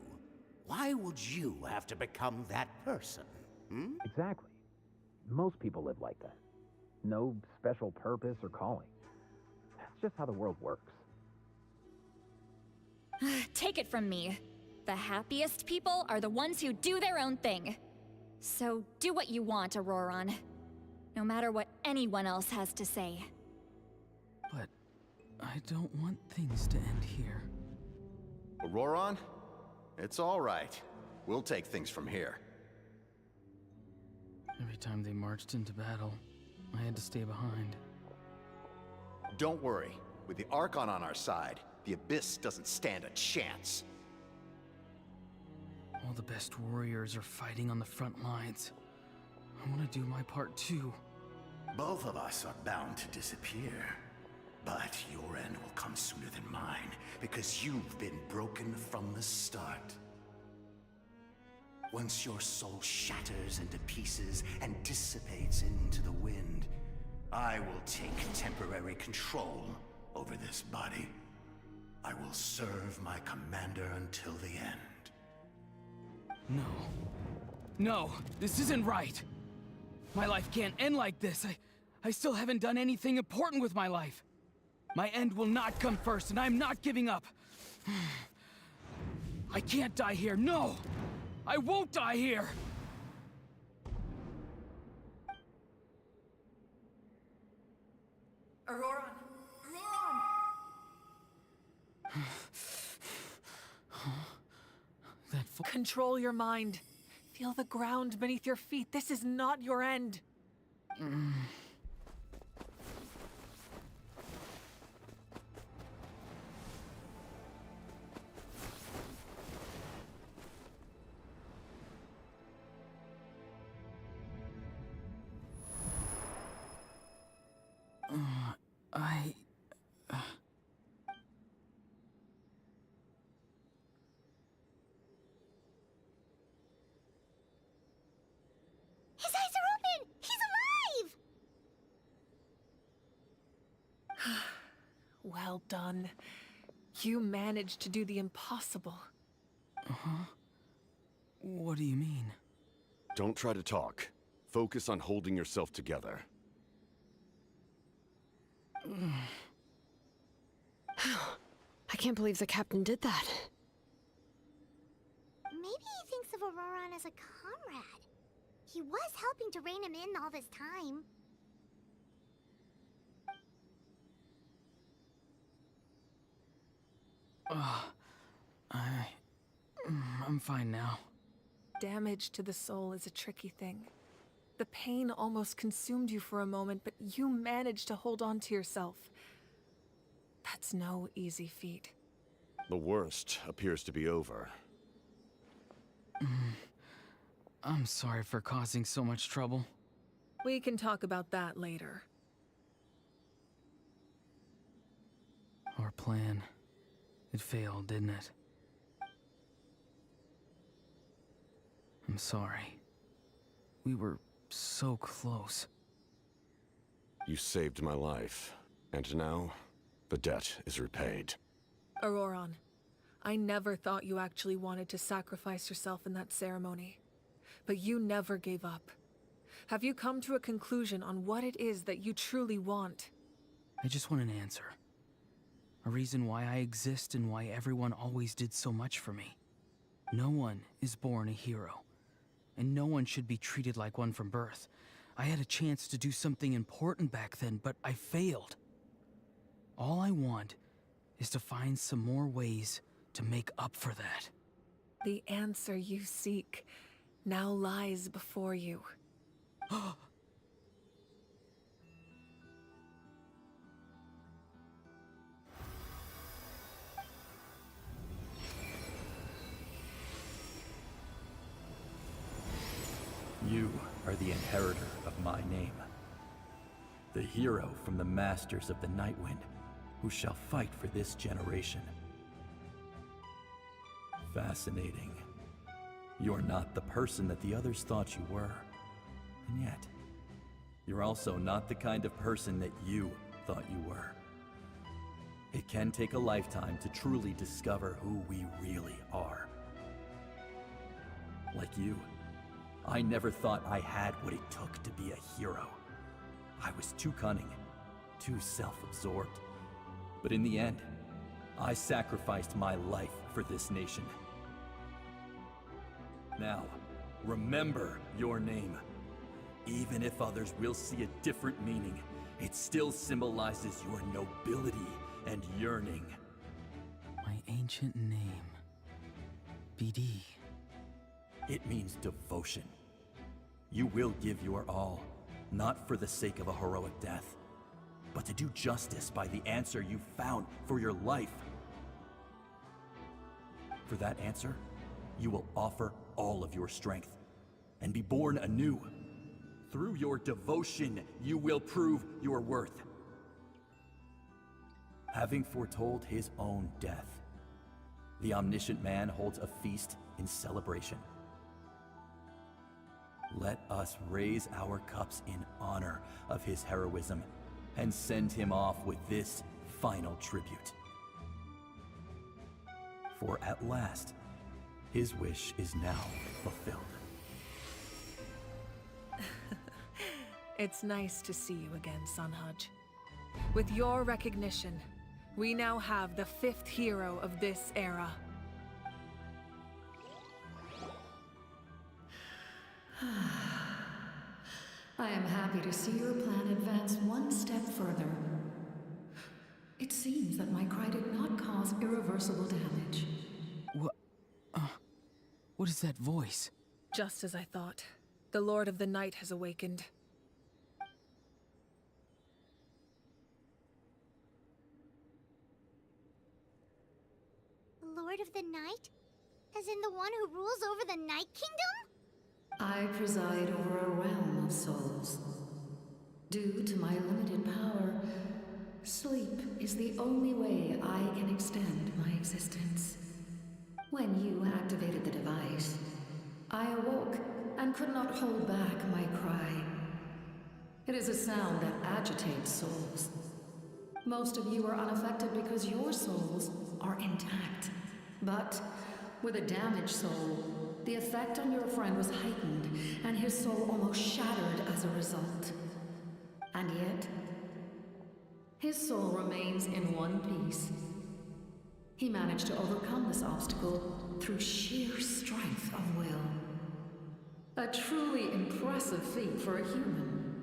why would you have to become that person? Hmm? Exactly. Most people live like that. No special purpose or calling. That's just how the world works. Take it from me. The happiest people are the ones who do their own thing. So do what you want, Auroron. No matter what anyone else has to say. But I don't want things to end here. Auroron? It's all right. We'll take things from here. Every time they marched into battle, I had to stay behind. Don't worry. With the Archon on our side, the Abyss doesn't stand a chance. All the best warriors are fighting on the front lines. I want to do my part too. Both of us are bound to disappear. But your end will come sooner than mine, because you've been broken from the start. Once your soul shatters into pieces and dissipates into the wind, I will take temporary control over this body. I will serve my commander until the end. No. No, this isn't right. My life can't end like this. I still haven't done anything important with my life. My end will not come first, and I'm not giving up. I can't die here, no! I won't die here! Auroron! Control your mind. Feel the ground beneath your feet. This is not your end. His eyes are open! He's alive! Well done. You managed to do the impossible. Uh-huh. What do you mean? Don't try to talk. Focus on holding yourself together. I can't believe the captain did that. Maybe he thinks of Auroron as a comrade. He was helping to rein him in all this time. I'm fine now. Damage to the soul is a tricky thing. The pain almost consumed you for a moment, but you managed to hold on to yourself. That's no easy feat. The worst appears to be over. I'm sorry for causing so much trouble. We can talk about that later. Our plan. It failed, didn't it? I'm sorry. We were so close. You saved my life, and now the debt is repaid. Auroron, I never thought you actually wanted to sacrifice yourself in that ceremony. But you never gave up. Have you come to a conclusion on what it is that you truly want? I just want an answer. A reason why I exist and why everyone always did so much for me. No one is born a hero, and no one should be treated like one from birth. I had a chance to do something important back then, but I failed. All I want is to find some more ways to make up for that. The answer you seek now lies before you. You are the inheritor of my name. The hero from the Masters of the Nightwind, who shall fight for this generation. Fascinating. You're not the person that the others thought you were. And yet, you're also not the kind of person that you thought you were. It can take a lifetime to truly discover who we really are. Like you, I never thought I had what it took to be a hero. I was too cunning, too self-absorbed. But in the end, I sacrificed my life for this nation. Now, remember your name. Even if others will see a different meaning, it still symbolizes your nobility and yearning. My ancient name. BD. It means devotion. You will give your all, not for the sake of a heroic death, but to do justice by the answer you found for your life. For that answer, you will offer all of your strength and be born anew. Through your devotion, you will prove your worth. Having foretold his own death, the omniscient man holds a feast in celebration. Let us raise our cups in honor of his heroism and send him off with this final tribute. For at last, his wish is now fulfilled. It's nice to see you again, Sunhudge. With your recognition, we now have the 5th hero of this era. I am happy to see your plan advance one step further. It seems that my cry did not cause irreversible damage. What is that voice? Just as I thought. The Lord of the Night has awakened. Lord of the Night? As in the one who rules over the Night Kingdom? I preside over a realm of souls. Due to my limited power, sleep is the only way I can extend my existence. When you activated the device, I awoke and could not hold back my cry. It is a sound that agitates souls. Most of you are unaffected because your souls are intact. But with a damaged soul, the effect on your friend was heightened, and his soul almost shattered as a result. And yet, his soul remains in one piece. He managed to overcome this obstacle through sheer strength of will. A truly impressive feat for a human.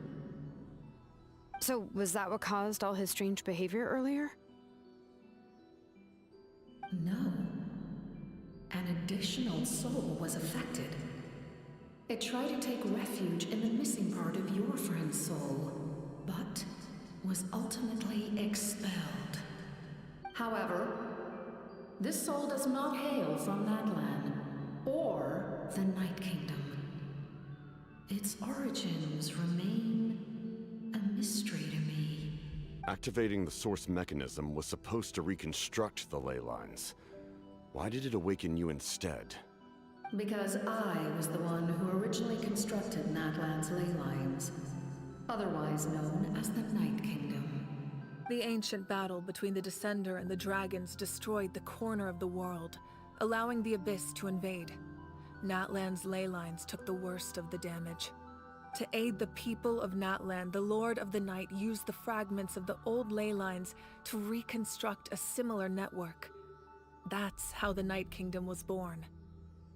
So, was that what caused all his strange behavior earlier? No. An additional soul was affected. It tried to take refuge in the missing part of your friend's soul, but was ultimately expelled. However, this soul does not hail from Natlan or the Night Kingdom. Its origins remain a mystery to me. Activating the source mechanism was supposed to reconstruct the ley lines. Why did it awaken you instead? Because I was the one who originally constructed Natlan's ley lines, otherwise known as the Night Kingdom. The ancient battle between the Descender and the dragons destroyed the corner of the world, allowing the Abyss to invade. Natlan's ley lines took the worst of the damage. To aid the people of Natlan, the Lord of the Night used the fragments of the old ley lines to reconstruct a similar network. That's how the Night Kingdom was born.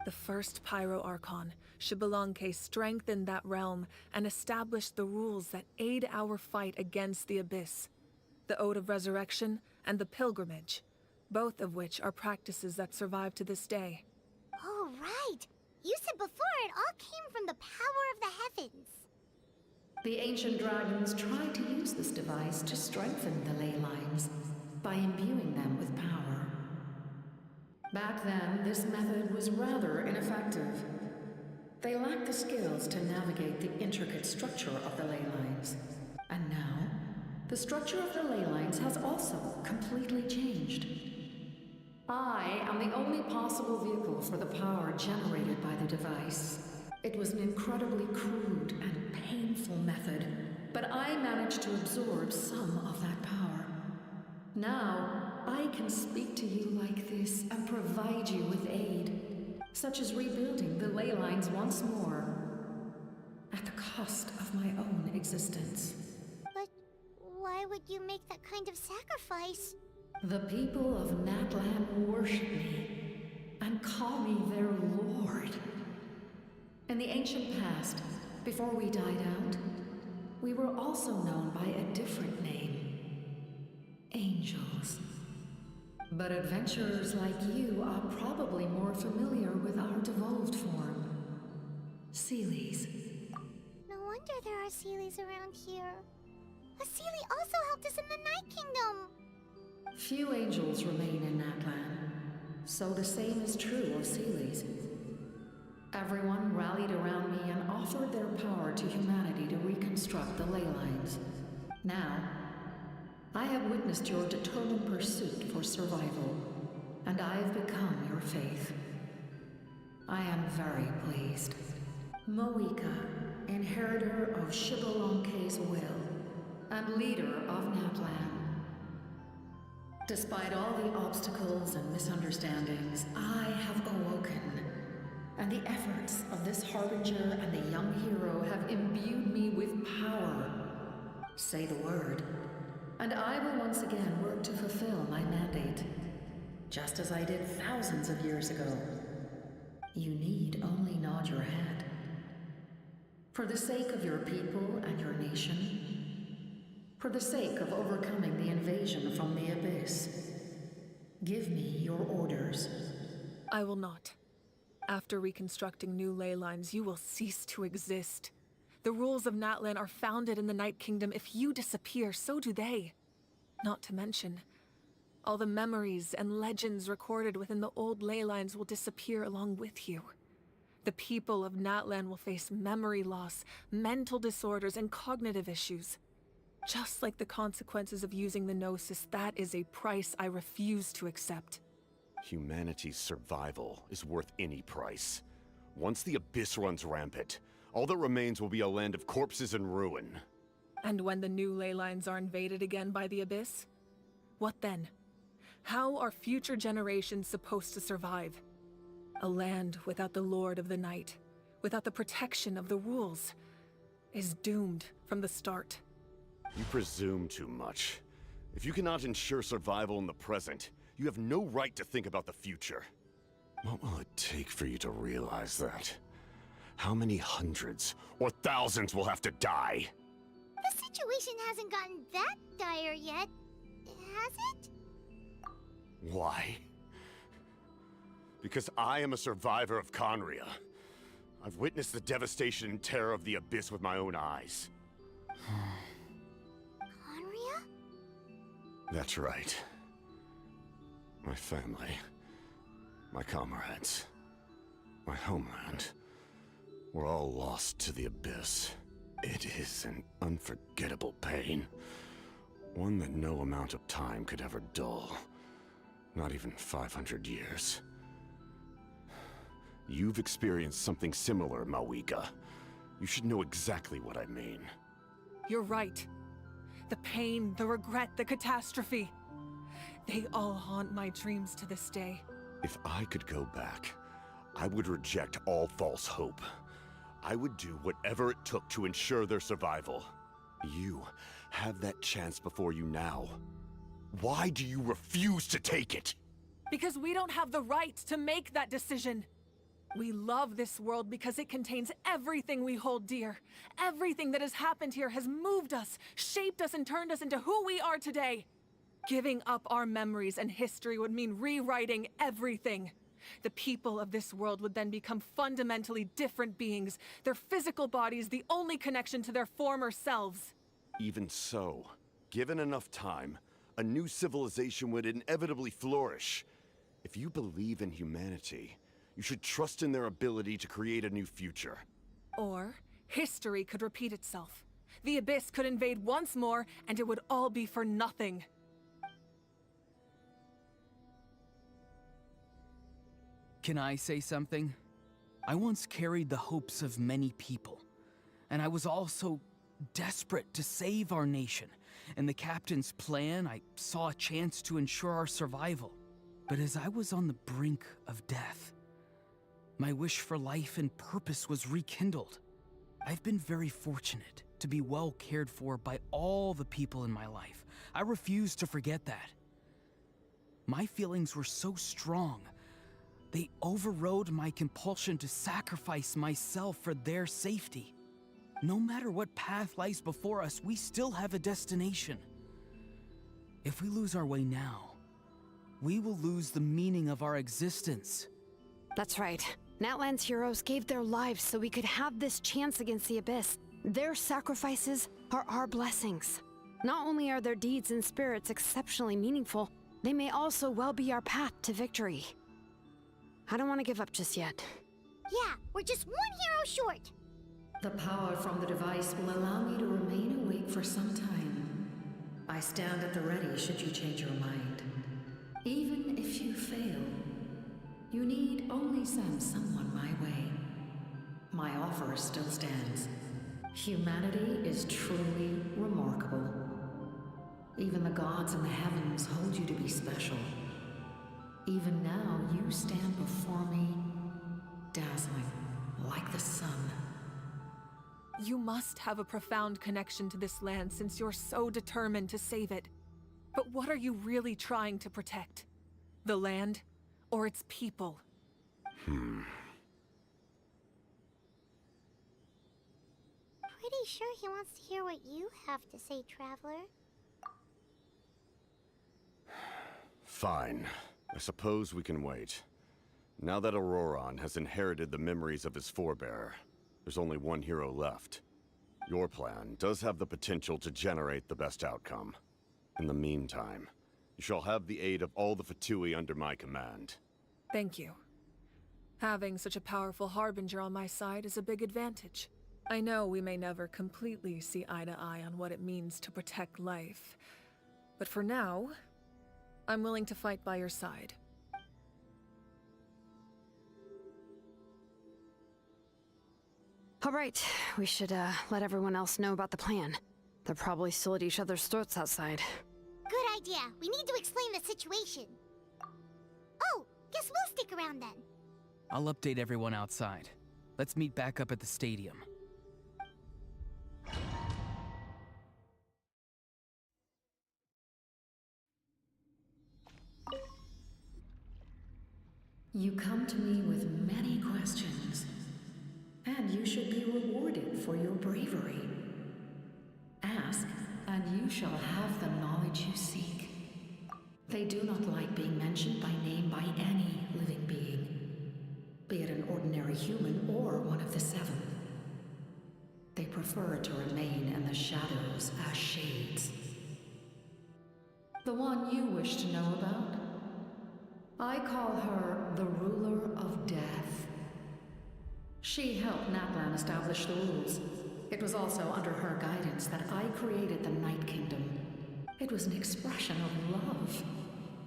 The first Pyro Archon, Xilonen, strengthened that realm and established the rules that aid our fight against the Abyss. The Ode of Resurrection and the Pilgrimage, both of which are practices that survive to this day. Oh, right! You said before it all came from the power of the heavens. The ancient dragons tried to use this device to strengthen the ley lines by imbuing them with power. Back then, this method was rather ineffective. They lacked the skills to navigate the intricate structure of the ley lines. And now, the structure of the ley lines has also completely changed. I am the only possible vehicle for the power generated by the device. It was an incredibly crude and painful method, but I managed to absorb some of that power. Now, I can speak to you like this and provide you with aid, such as rebuilding the ley lines once more, at the cost of my own existence. But why would you make that kind of sacrifice? The people of Natlan worship me and call me their lord. In the ancient past, before we died out, we were also known by a different name. Angels. But adventurers like you are probably more familiar with our devolved form. Seelies. No wonder there are Seelies around here. A Seelie also helped us in the Night Kingdom. Few angels remain in Natlan, so the same is true of Seelies. Everyone rallied around me and offered their power to humanity to reconstruct the ley lines. Now, I have witnessed your determined pursuit for survival, and I have become your faith. I am very pleased. Moika, inheritor of Xilolen's will, and leader of Natlan. Despite all the obstacles and misunderstandings, I have awoken, and the efforts of this Harbinger and the young hero have imbued me with power. Say the word, and I will once again work to fulfill my mandate, just as I did thousands of years ago. You need only nod your head. For the sake of your people and your nation, for the sake of overcoming the invasion from the Abyss, give me your orders. I will not. After reconstructing new ley lines, you will cease to exist. The rules of Natlan are founded in the Night Kingdom. If you disappear, so do they. Not to mention, all the memories and legends recorded within the old ley lines will disappear along with you. The people of Natlan will face memory loss, mental disorders, and cognitive issues. Just like the consequences of using the Gnosis, that is a price I refuse to accept. Humanity's survival is worth any price. Once the Abyss runs rampant, all that remains will be a land of corpses and ruin. And when the new ley lines are invaded again by the Abyss? What then? How are future generations supposed to survive? A land without the Lord of the Night, without the protection of the rules, is doomed from the start. You presume too much. If you cannot ensure survival in the present, you have no right to think about the future. What will it take for you to realize that? How many hundreds or thousands will have to die? The situation hasn't gotten that dire yet, has it? Why? Because I am a survivor of Conria. I've witnessed the devastation and terror of the Abyss with my own eyes. Conria? That's right. My family, my comrades, my homeland, were all lost to the Abyss. It is an unforgettable pain. One that no amount of time could ever dull. Not even 500 years. You've experienced something similar, Moika. You should know exactly what I mean. You're right. The pain, the regret, the catastrophe. They all haunt my dreams to this day. If I could go back, I would reject all false hope. I would do whatever it took to ensure their survival. You have that chance before you now. Why do you refuse to take it? Because we don't have the right to make that decision. We love this world because it contains everything we hold dear. Everything that has happened here has moved us, shaped us, and turned us into who we are today. Giving up our memories and history would mean rewriting everything. The people of this world would then become fundamentally different beings, their physical bodies the only connection to their former selves. Even so, given enough time, a new civilization would inevitably flourish. If you believe in humanity, you should trust in their ability to create a new future. Or, history could repeat itself. The Abyss could invade once more, and it would all be for nothing. Can I say something? I once carried the hopes of many people, and I was also desperate to save our nation. In the captain's plan, I saw a chance to ensure our survival. But as I was on the brink of death, my wish for life and purpose was rekindled. I've been very fortunate to be well cared for by all the people in my life. I refuse to forget that. My feelings were so strong, they overrode my compulsion to sacrifice myself for their safety. No matter what path lies before us, we still have a destination. If we lose our way now, we will lose the meaning of our existence. That's right. Natlan's heroes gave their lives so we could have this chance against the Abyss. Their sacrifices are our blessings. Not only are their deeds and spirits exceptionally meaningful, they may also well be our path to victory. I don't want to give up just yet. Yeah, we're just one hero short. The power from the device will allow me to remain awake for some time. I stand at the ready should you change your mind. Even if you fail, you need only send someone my way. My offer still stands. Humanity is truly remarkable. Even the gods in the heavens hold you to be special. Even now, you stand before me, dazzling like the sun. You must have a profound connection to this land since you're so determined to save it. But what are you really trying to protect? The land or its people? Pretty sure he wants to hear what you have to say, Traveler. Fine. I suppose we can wait. Now that Auroron has inherited the memories of his forebearer, there's only one hero left. Your plan does have the potential to generate the best outcome. In the meantime, you shall have the aid of all the Fatui under my command. Thank you. Having such a powerful harbinger on my side is a big advantage. I know we may never completely see eye to eye on what it means to protect life, but for now, I'm willing to fight by your side. All right, we should let everyone else know about the plan. They're probably still at each other's throats outside. Good idea. We need to explain the situation. Oh, guess we'll stick around then. I'll update everyone outside. Let's meet back up at the stadium. You come to me with many questions, and you should be rewarded for your bravery. Ask, and you shall have the knowledge you seek. They do not like being mentioned by name by any living being, be it an ordinary human or one of the seven. They prefer to remain in the shadows as shades. The one you wish to know about? I call her the Ruler of Death. She helped Natlan establish the rules. It was also under her guidance that I created the Night Kingdom. It was an expression of love,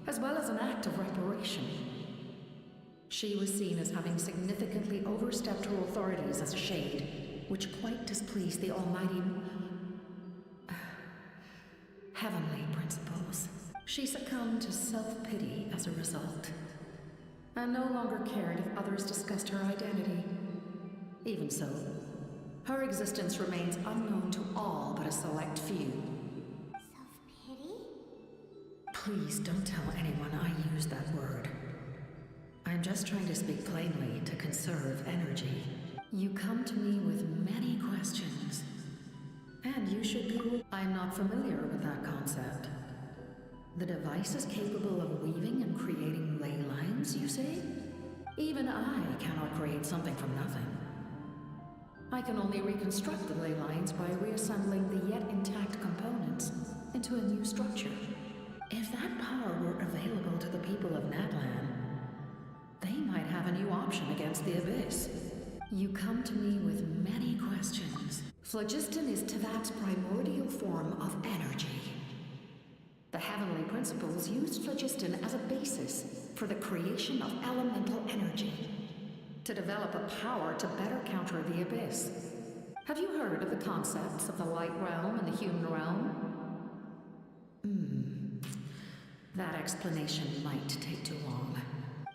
as well as an act of reparation. She was seen as having significantly overstepped her authorities as a shade, which quite displeased the almighty heavenly principles. She succumbed to self-pity as a result, and no longer cared if others discussed her identity. Even so, Her existence remains unknown to all but a select few. Self-pity? Please don't tell anyone I used that word. I'm just trying to speak plainly to conserve energy. You come to me with many questions. And you should be... I'm not familiar with that concept. The device is capable of weaving and creating ley lines, you say? Even I cannot create something from nothing. I can only reconstruct the ley lines by reassembling the yet intact components into a new structure. If that power were available to the people of Natlan, they might have a new option against the Abyss. You come to me with many questions. Phlogiston is Teyvat's primordial form of energy. The heavenly principles used phlogiston as a basis for the creation of elemental energy, to develop a power to better counter the Abyss. Have you heard of the concepts of the light realm and the human realm? That explanation might take too long.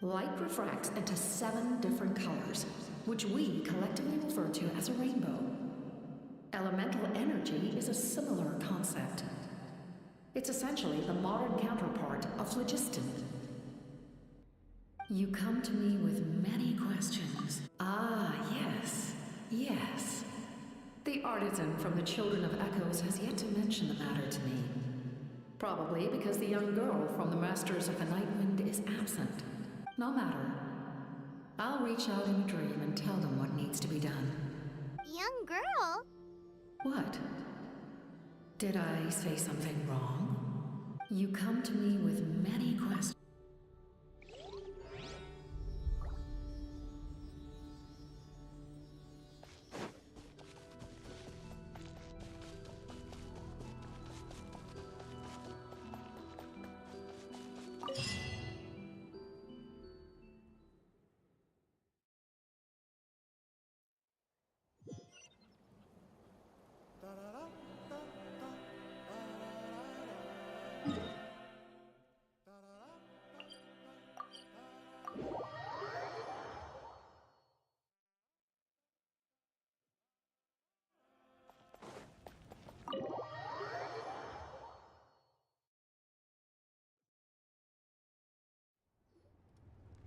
Light refracts into 7 different colors, which we collectively refer to as a rainbow. Elemental energy is a similar concept. It's essentially the modern counterpart of phlogiston. You come to me with many questions. Ah, yes. The artisan from the Children of Echoes has yet to mention the matter to me. Probably because the young girl from the Masters of the Nightwind is absent. No matter. I'll reach out in a dream and tell them what needs to be done. Young girl? What? Did I say something wrong? You come to me with many questions.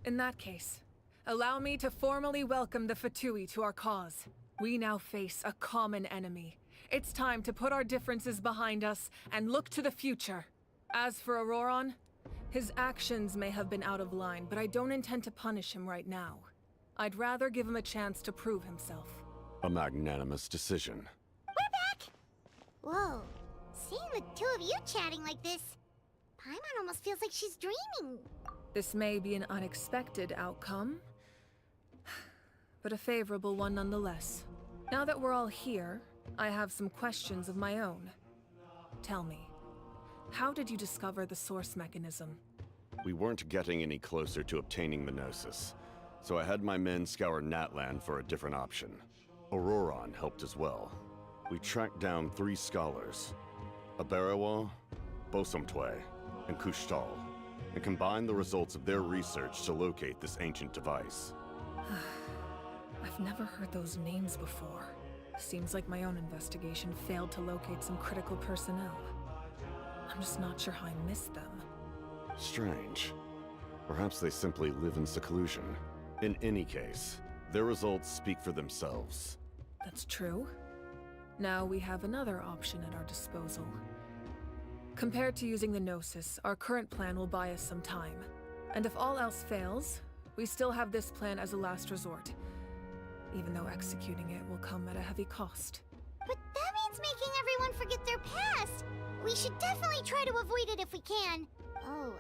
In that case, allow me to formally welcome the Fatui to our cause. We now face a common enemy. It's time to put our differences behind us and look to the future. As for Auroron, his actions may have been out of line, but I don't intend to punish him right now. I'd rather give him a chance to prove himself. A magnanimous decision. We're back! Whoa, seeing the two of you chatting like this, Paimon almost feels like she's dreaming. This may be an unexpected outcome, but a favorable one nonetheless. Now that we're all here, I have some questions of my own. Tell me, how did you discover the source mechanism? We weren't getting any closer to obtaining the Gnosis, so I had my men scour Natlan for a different option. Auroron helped as well. We tracked down 3 scholars, Aberawa, Bosamtwe, and Kushtal, and combined the results of their research to locate this ancient device. I've never heard those names before. Seems like my own investigation failed to locate some critical personnel. I'm just not sure how I missed them. Strange. Perhaps they simply live in seclusion. In any case, their results speak for themselves. That's true. Now we have another option at our disposal. Compared to using the Gnosis, our current plan will buy us some time. And if all else fails, we still have this plan as a last resort. Even though executing it will come at a heavy cost. But that means making everyone forget their past! We should definitely try to avoid it if we can. Oh,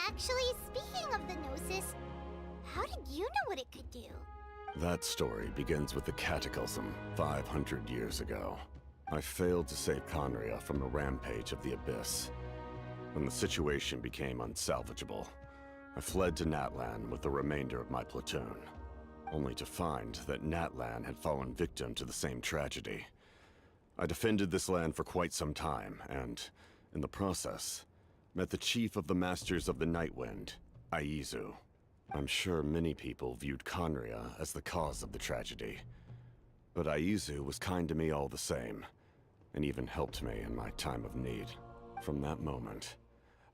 actually, speaking of the Gnosis, how did you know what it could do? That story begins with the Cataclysm 500 years ago. I failed to save Conria from the rampage of the Abyss. When the situation became unsalvageable, I fled to Natlan with the remainder of my platoon, only to find that Natlan had fallen victim to the same tragedy. I defended this land for quite some time, and, in the process, met the chief of the Masters of the Nightwind, Aizu. I'm sure many people viewed Conria as the cause of the tragedy. But Aizu was kind to me all the same, and even helped me in my time of need. From that moment,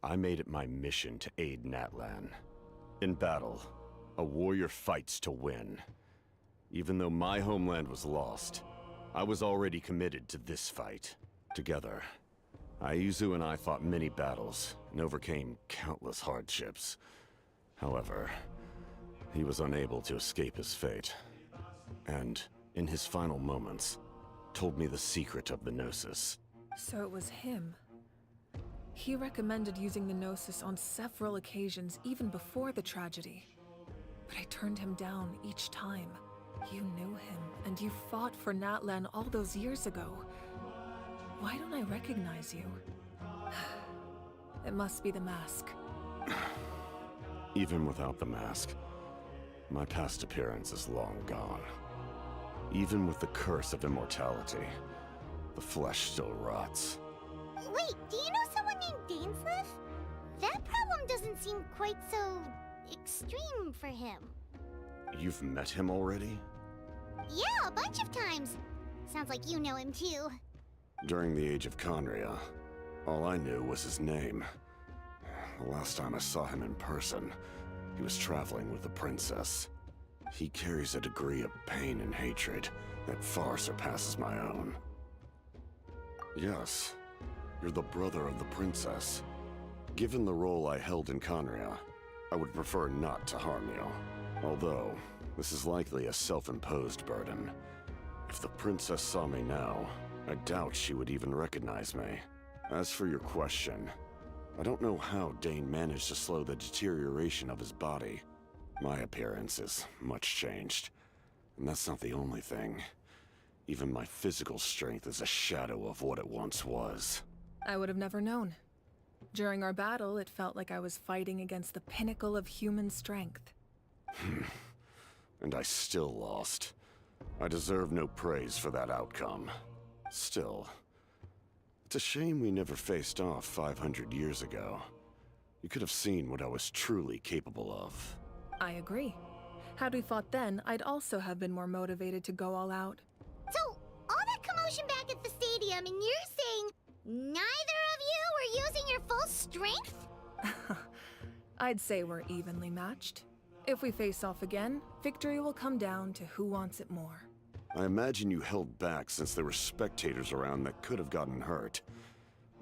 I made it my mission to aid Natlan. In battle, a warrior fights to win. Even though my homeland was lost, I was already committed to this fight. Together, Aizu and I fought many battles and overcame countless hardships. However, he was unable to escape his fate, and in his final moments, told me the secret of the Gnosis. So it was him. He recommended using the Gnosis on several occasions, even before the tragedy. But I turned him down each time. You knew him, and you fought for Natlan all those years ago. Why don't I recognize you? It must be the mask. Even without the mask, my past appearance is long gone. Even with the curse of immortality, the flesh still rots. Wait, do you know someone named Dainsleif? That problem doesn't seem quite so extreme for him. You've met him already? Yeah, a bunch of times. Sounds like you know him too. During the Age of Conria, all I knew was his name. The last time I saw him in person, he was traveling with the princess. He carries a degree of pain and hatred that far surpasses my own. Yes, you're the brother of the princess. Given the role I held in Conria, I would prefer not to harm you. Although, this is likely a self-imposed burden. If the princess saw me now, I doubt she would even recognize me. As for your question, I don't know how Dane managed to slow the deterioration of his body. My appearance is much changed, and that's not the only thing. Even my physical strength is a shadow of what it once was. I would have never known. During our battle, it felt like I was fighting against the pinnacle of human strength. And I still lost. I deserve no praise for that outcome. Still, it's a shame we never faced off 500 years ago. You could have seen what I was truly capable of. I agree. Had we fought then, I'd also have been more motivated to go all out. So, all that commotion back at the stadium, and you're saying neither of you were using your full strength? I'd say we're evenly matched. If we face off again, victory will come down to who wants it more. I imagine you held back since there were spectators around that could have gotten hurt.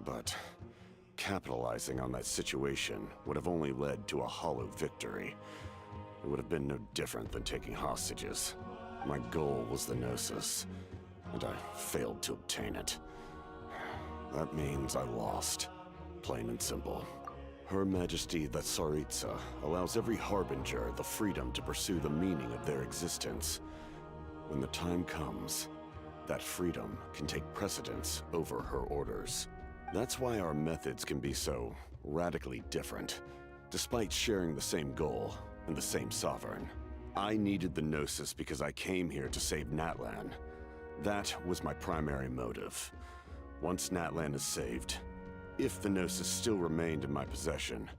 But capitalizing on that situation would have only led to a hollow victory. It would have been no different than taking hostages. My goal was the Gnosis, and I failed to obtain it. That means I lost, plain and simple. Her Majesty the Tsaritsa allows every Harbinger the freedom to pursue the meaning of their existence. When the time comes, that freedom can take precedence over her orders. That's why our methods can be so radically different, despite sharing the same goal and the same sovereign. I needed the Gnosis because I came here to save Natlan. That was my primary motive. Once Natlan is saved, if the Gnosis still remained in my possession,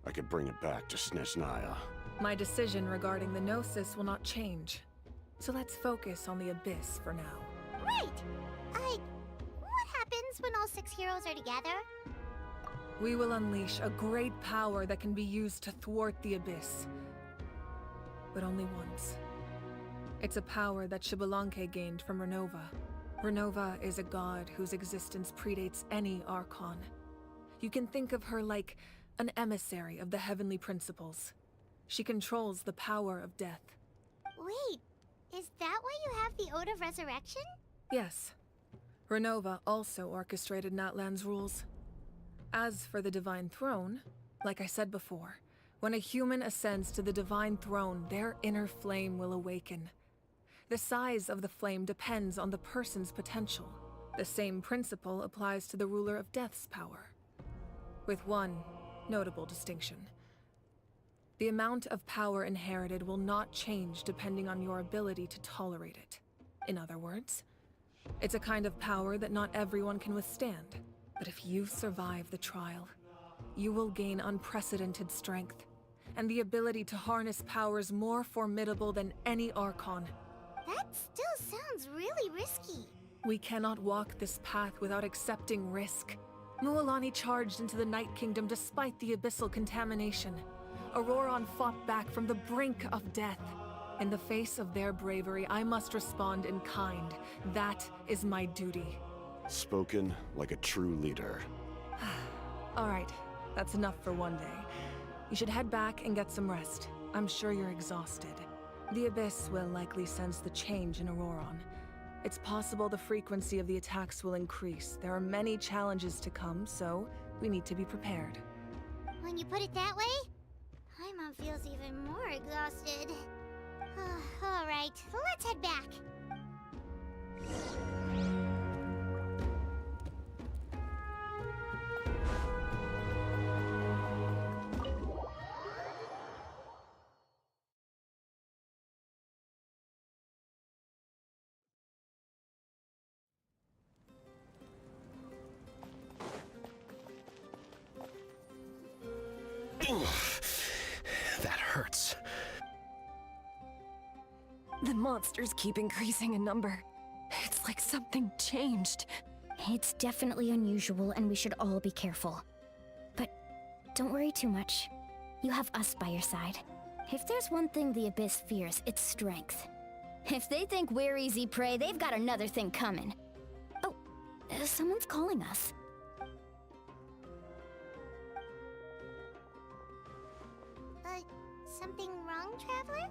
I could bring it back to Snezhnaya. My decision regarding the Gnosis will not change. So let's focus on the Abyss for now. Right! What happens when all 6 heroes are together? We will unleash a great power that can be used to thwart the Abyss. But only once. It's a power that Xbalanque gained from Renova. Renova is a god whose existence predates any Archon. You can think of her like an emissary of the heavenly principles. She controls the power of death. Wait, is that why you have the Ode of Resurrection? Yes. Renova also orchestrated Natlan's rules. As for the Divine Throne, like I said before, when a human ascends to the Divine Throne, their inner flame will awaken. The size of the flame depends on the person's potential. The same principle applies to the ruler of Death's power, with one notable distinction. The amount of power inherited will not change depending on your ability to tolerate it. In other words, it's a kind of power that not everyone can withstand. But if you survive the trial, you will gain unprecedented strength, and the ability to harness powers more formidable than any Archon. That still sounds really risky. We cannot walk this path without accepting risk. Mualani charged into the Night Kingdom despite the abyssal contamination. Auroron fought back from the brink of death. In the face of their bravery, I must respond in kind. That is my duty. Spoken like a true leader. All right, that's enough for one day. You should head back and get some rest. I'm sure you're exhausted. The Abyss will likely sense the change in Auroron. It's possible the frequency of the attacks will increase. There are many challenges to come, so we need to be prepared. When you put it that way, Paimon feels even more exhausted. All right, let's head back. That hurts. The monsters keep increasing in number. It's like something changed. It's definitely unusual, and we should all be careful. But don't worry too much. You have us by your side. If there's one thing the Abyss fears, it's strength. If they think we're easy prey, they've got another thing coming. Oh, someone's calling us. Something wrong, Traveler?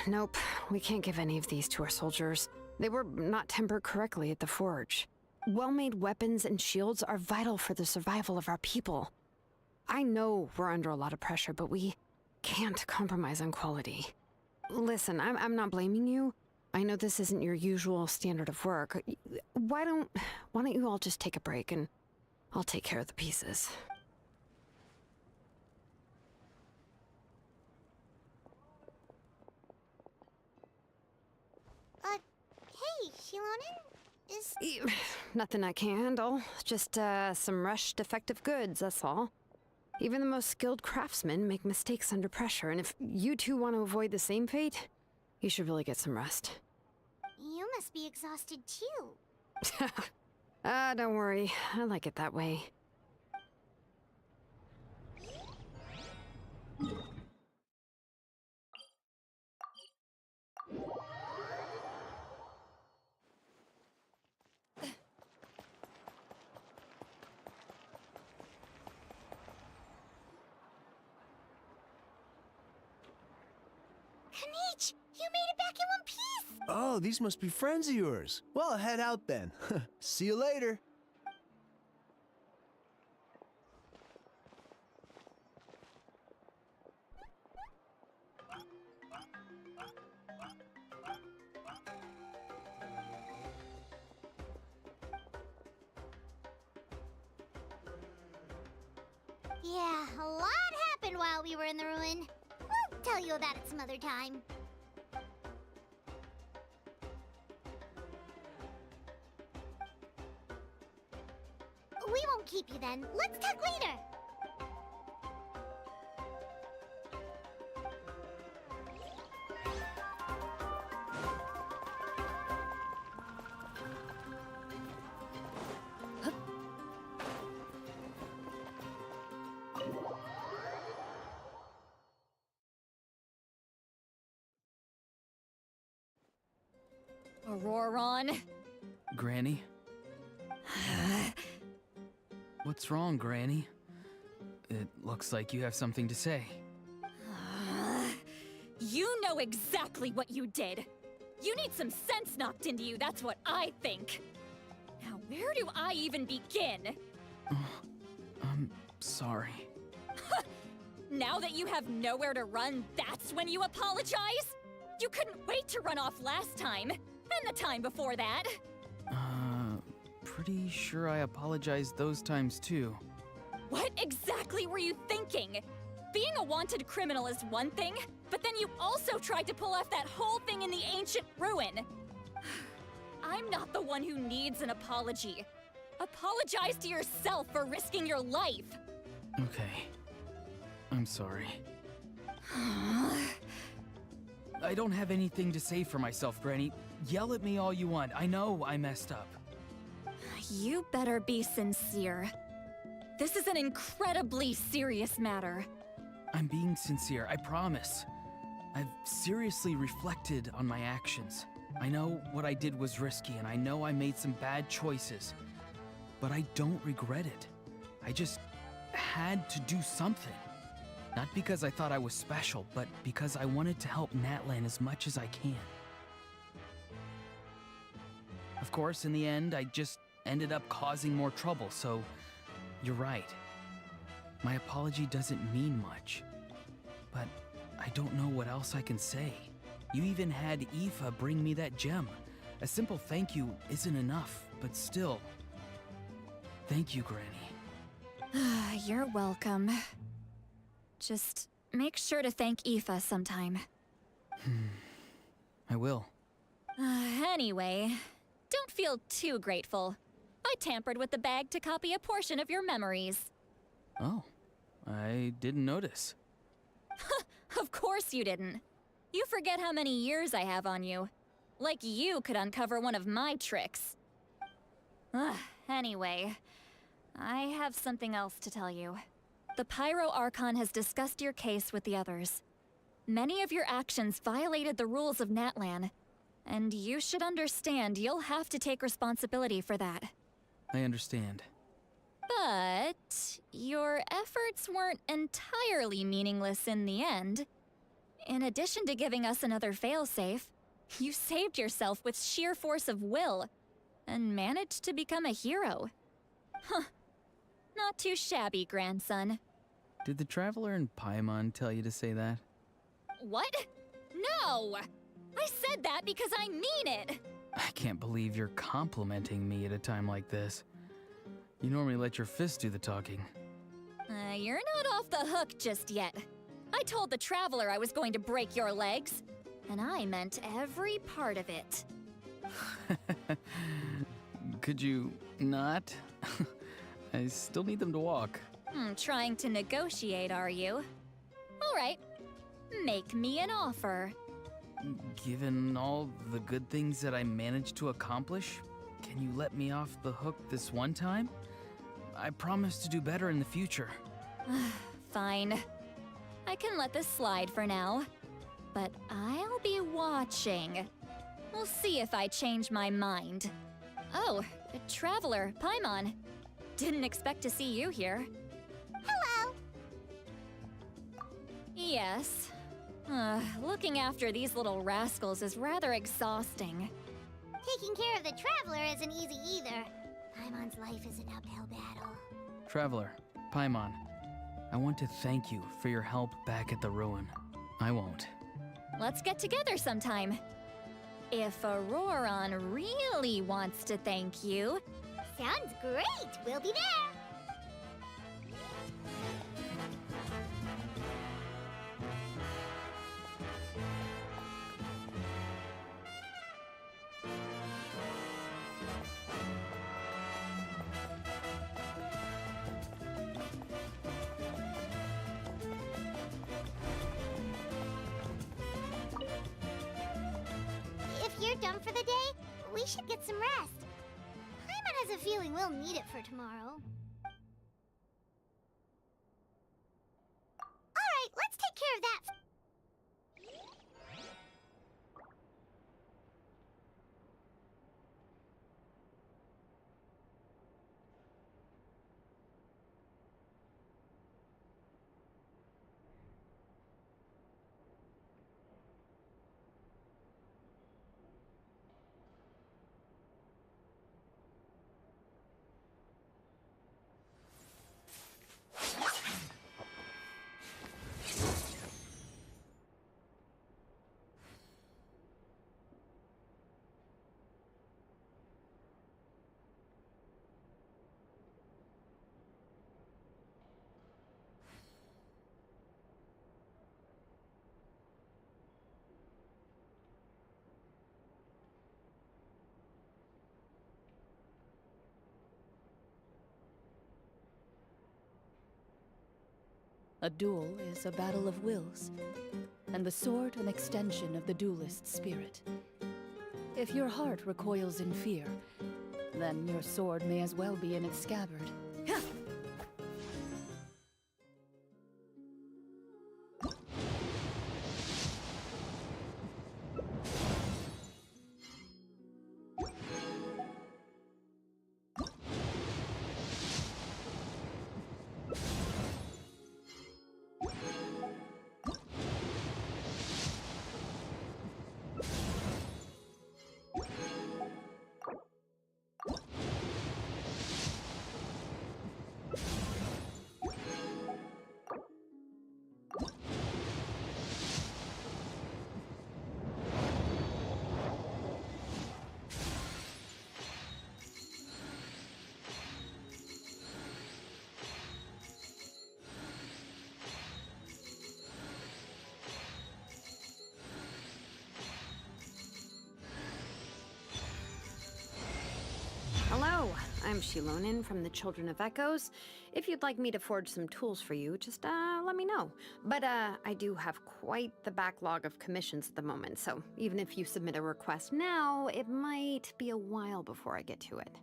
Nope. We can't give any of these to our soldiers. They were not tempered correctly at the forge. Well-made weapons and shields are vital for the survival of our people. I know we're under a lot of pressure, but we can't compromise on quality. Listen, I'm not blaming you. I know this isn't your usual standard of work. Why don't you all just take a break and I'll take care of the pieces. Hey, Xilonen? Nothing I can't handle. Just, some rushed defective goods, that's all. Even the most skilled craftsmen make mistakes under pressure, and if you two want to avoid the same fate, you should really get some rest. You must be exhausted too. Don't worry. I like it that way. Kanich, you made it back in one piece! Oh, these must be friends of yours. Well, head out then. See you later. Yeah, a lot happened while we were in the ruin. We'll tell you about it some other time. We won't keep you then. Let's talk later. Auroron. Granny? What's wrong, Granny? It looks like you have something to say. You know exactly what you did. You need some sense knocked into you, that's what I think. Now Where do I even begin? I'm sorry. Now that you have nowhere to run, that's when you apologize? You couldn't wait to run off last time, and the time before that. Pretty sure I apologized those times too. What exactly were you thinking? Being a wanted criminal is one thing, but then you also tried to pull off that whole thing in the ancient ruin. I'm not the one who needs an apology. Apologize to yourself for risking your life. Okay. I'm sorry. I don't have anything to say for myself, Granny. Yell at me all you want. I know I messed up. You better be sincere. This is an incredibly serious matter. I'm being sincere, I promise. I've seriously reflected on my actions. I know what I did was risky, and I know I made some bad choices. But I don't regret it. I just had to do something. Not because I thought I was special, but because I wanted to help Natlan as much as I can. Of course, in the end, I just ended up causing more trouble, so you're right. My apology doesn't mean much, but I don't know what else I can say. You even had Aoife bring me that gem. A simple thank you isn't enough, but still. Thank you, Granny. You're welcome. Just make sure to thank Aoife sometime. I will. Anyway, don't feel too grateful. I tampered with the bag to copy a portion of your memories. Oh, I didn't notice. Of course you didn't. You forget how many years I have on you. Like you could uncover one of my tricks. Anyway, I have something else to tell you. The Pyro Archon has discussed your case with the others. Many of your actions violated the rules of Natlan, and you should understand you'll have to take responsibility for that. I understand. But your efforts weren't entirely meaningless in the end. In addition to giving us another failsafe, you saved yourself with sheer force of will and managed to become a hero. Huh. Not too shabby, grandson. Did the Traveler in Paimon tell you to say that? What? No! I said that because I mean it! I can't believe you're complimenting me at a time like this. You normally let your fists do the talking. You're not off the hook just yet. I told the Traveler I was going to break your legs, and I meant every part of it. Could you not? I still need them to walk. Trying to negotiate, are you? All right. Make me an offer. Given all the good things that I managed to accomplish, can you let me off the hook this one time? I promise to do better in the future. Fine. I can let this slide for now. But I'll be watching. We'll see if I change my mind. Oh, Traveler, Paimon. Didn't expect to see you here. Hello! Yes. Looking after these little rascals is rather exhausting. Taking care of the Traveler isn't easy either. Paimon's life is an uphill battle. Traveler, Paimon, I want to thank you for your help back at the ruin. I won't. Let's get together sometime. If Auroron really wants to thank you... Sounds great! We'll be there! If you're done for the day, we should get some rest. Paimon has a feeling we'll need it for tomorrow. Alright, let's take care of that. A duel is a battle of wills, and the sword an extension of the duelist's spirit. If your heart recoils in fear, then your sword may as well be in its scabbard. Hello, I'm Xilonen from the Children of Echoes. If you'd like me to forge some tools for you, just let me know. But I do have quite the backlog of commissions at the moment, so even if you submit a request now, it might be a while before I get to it.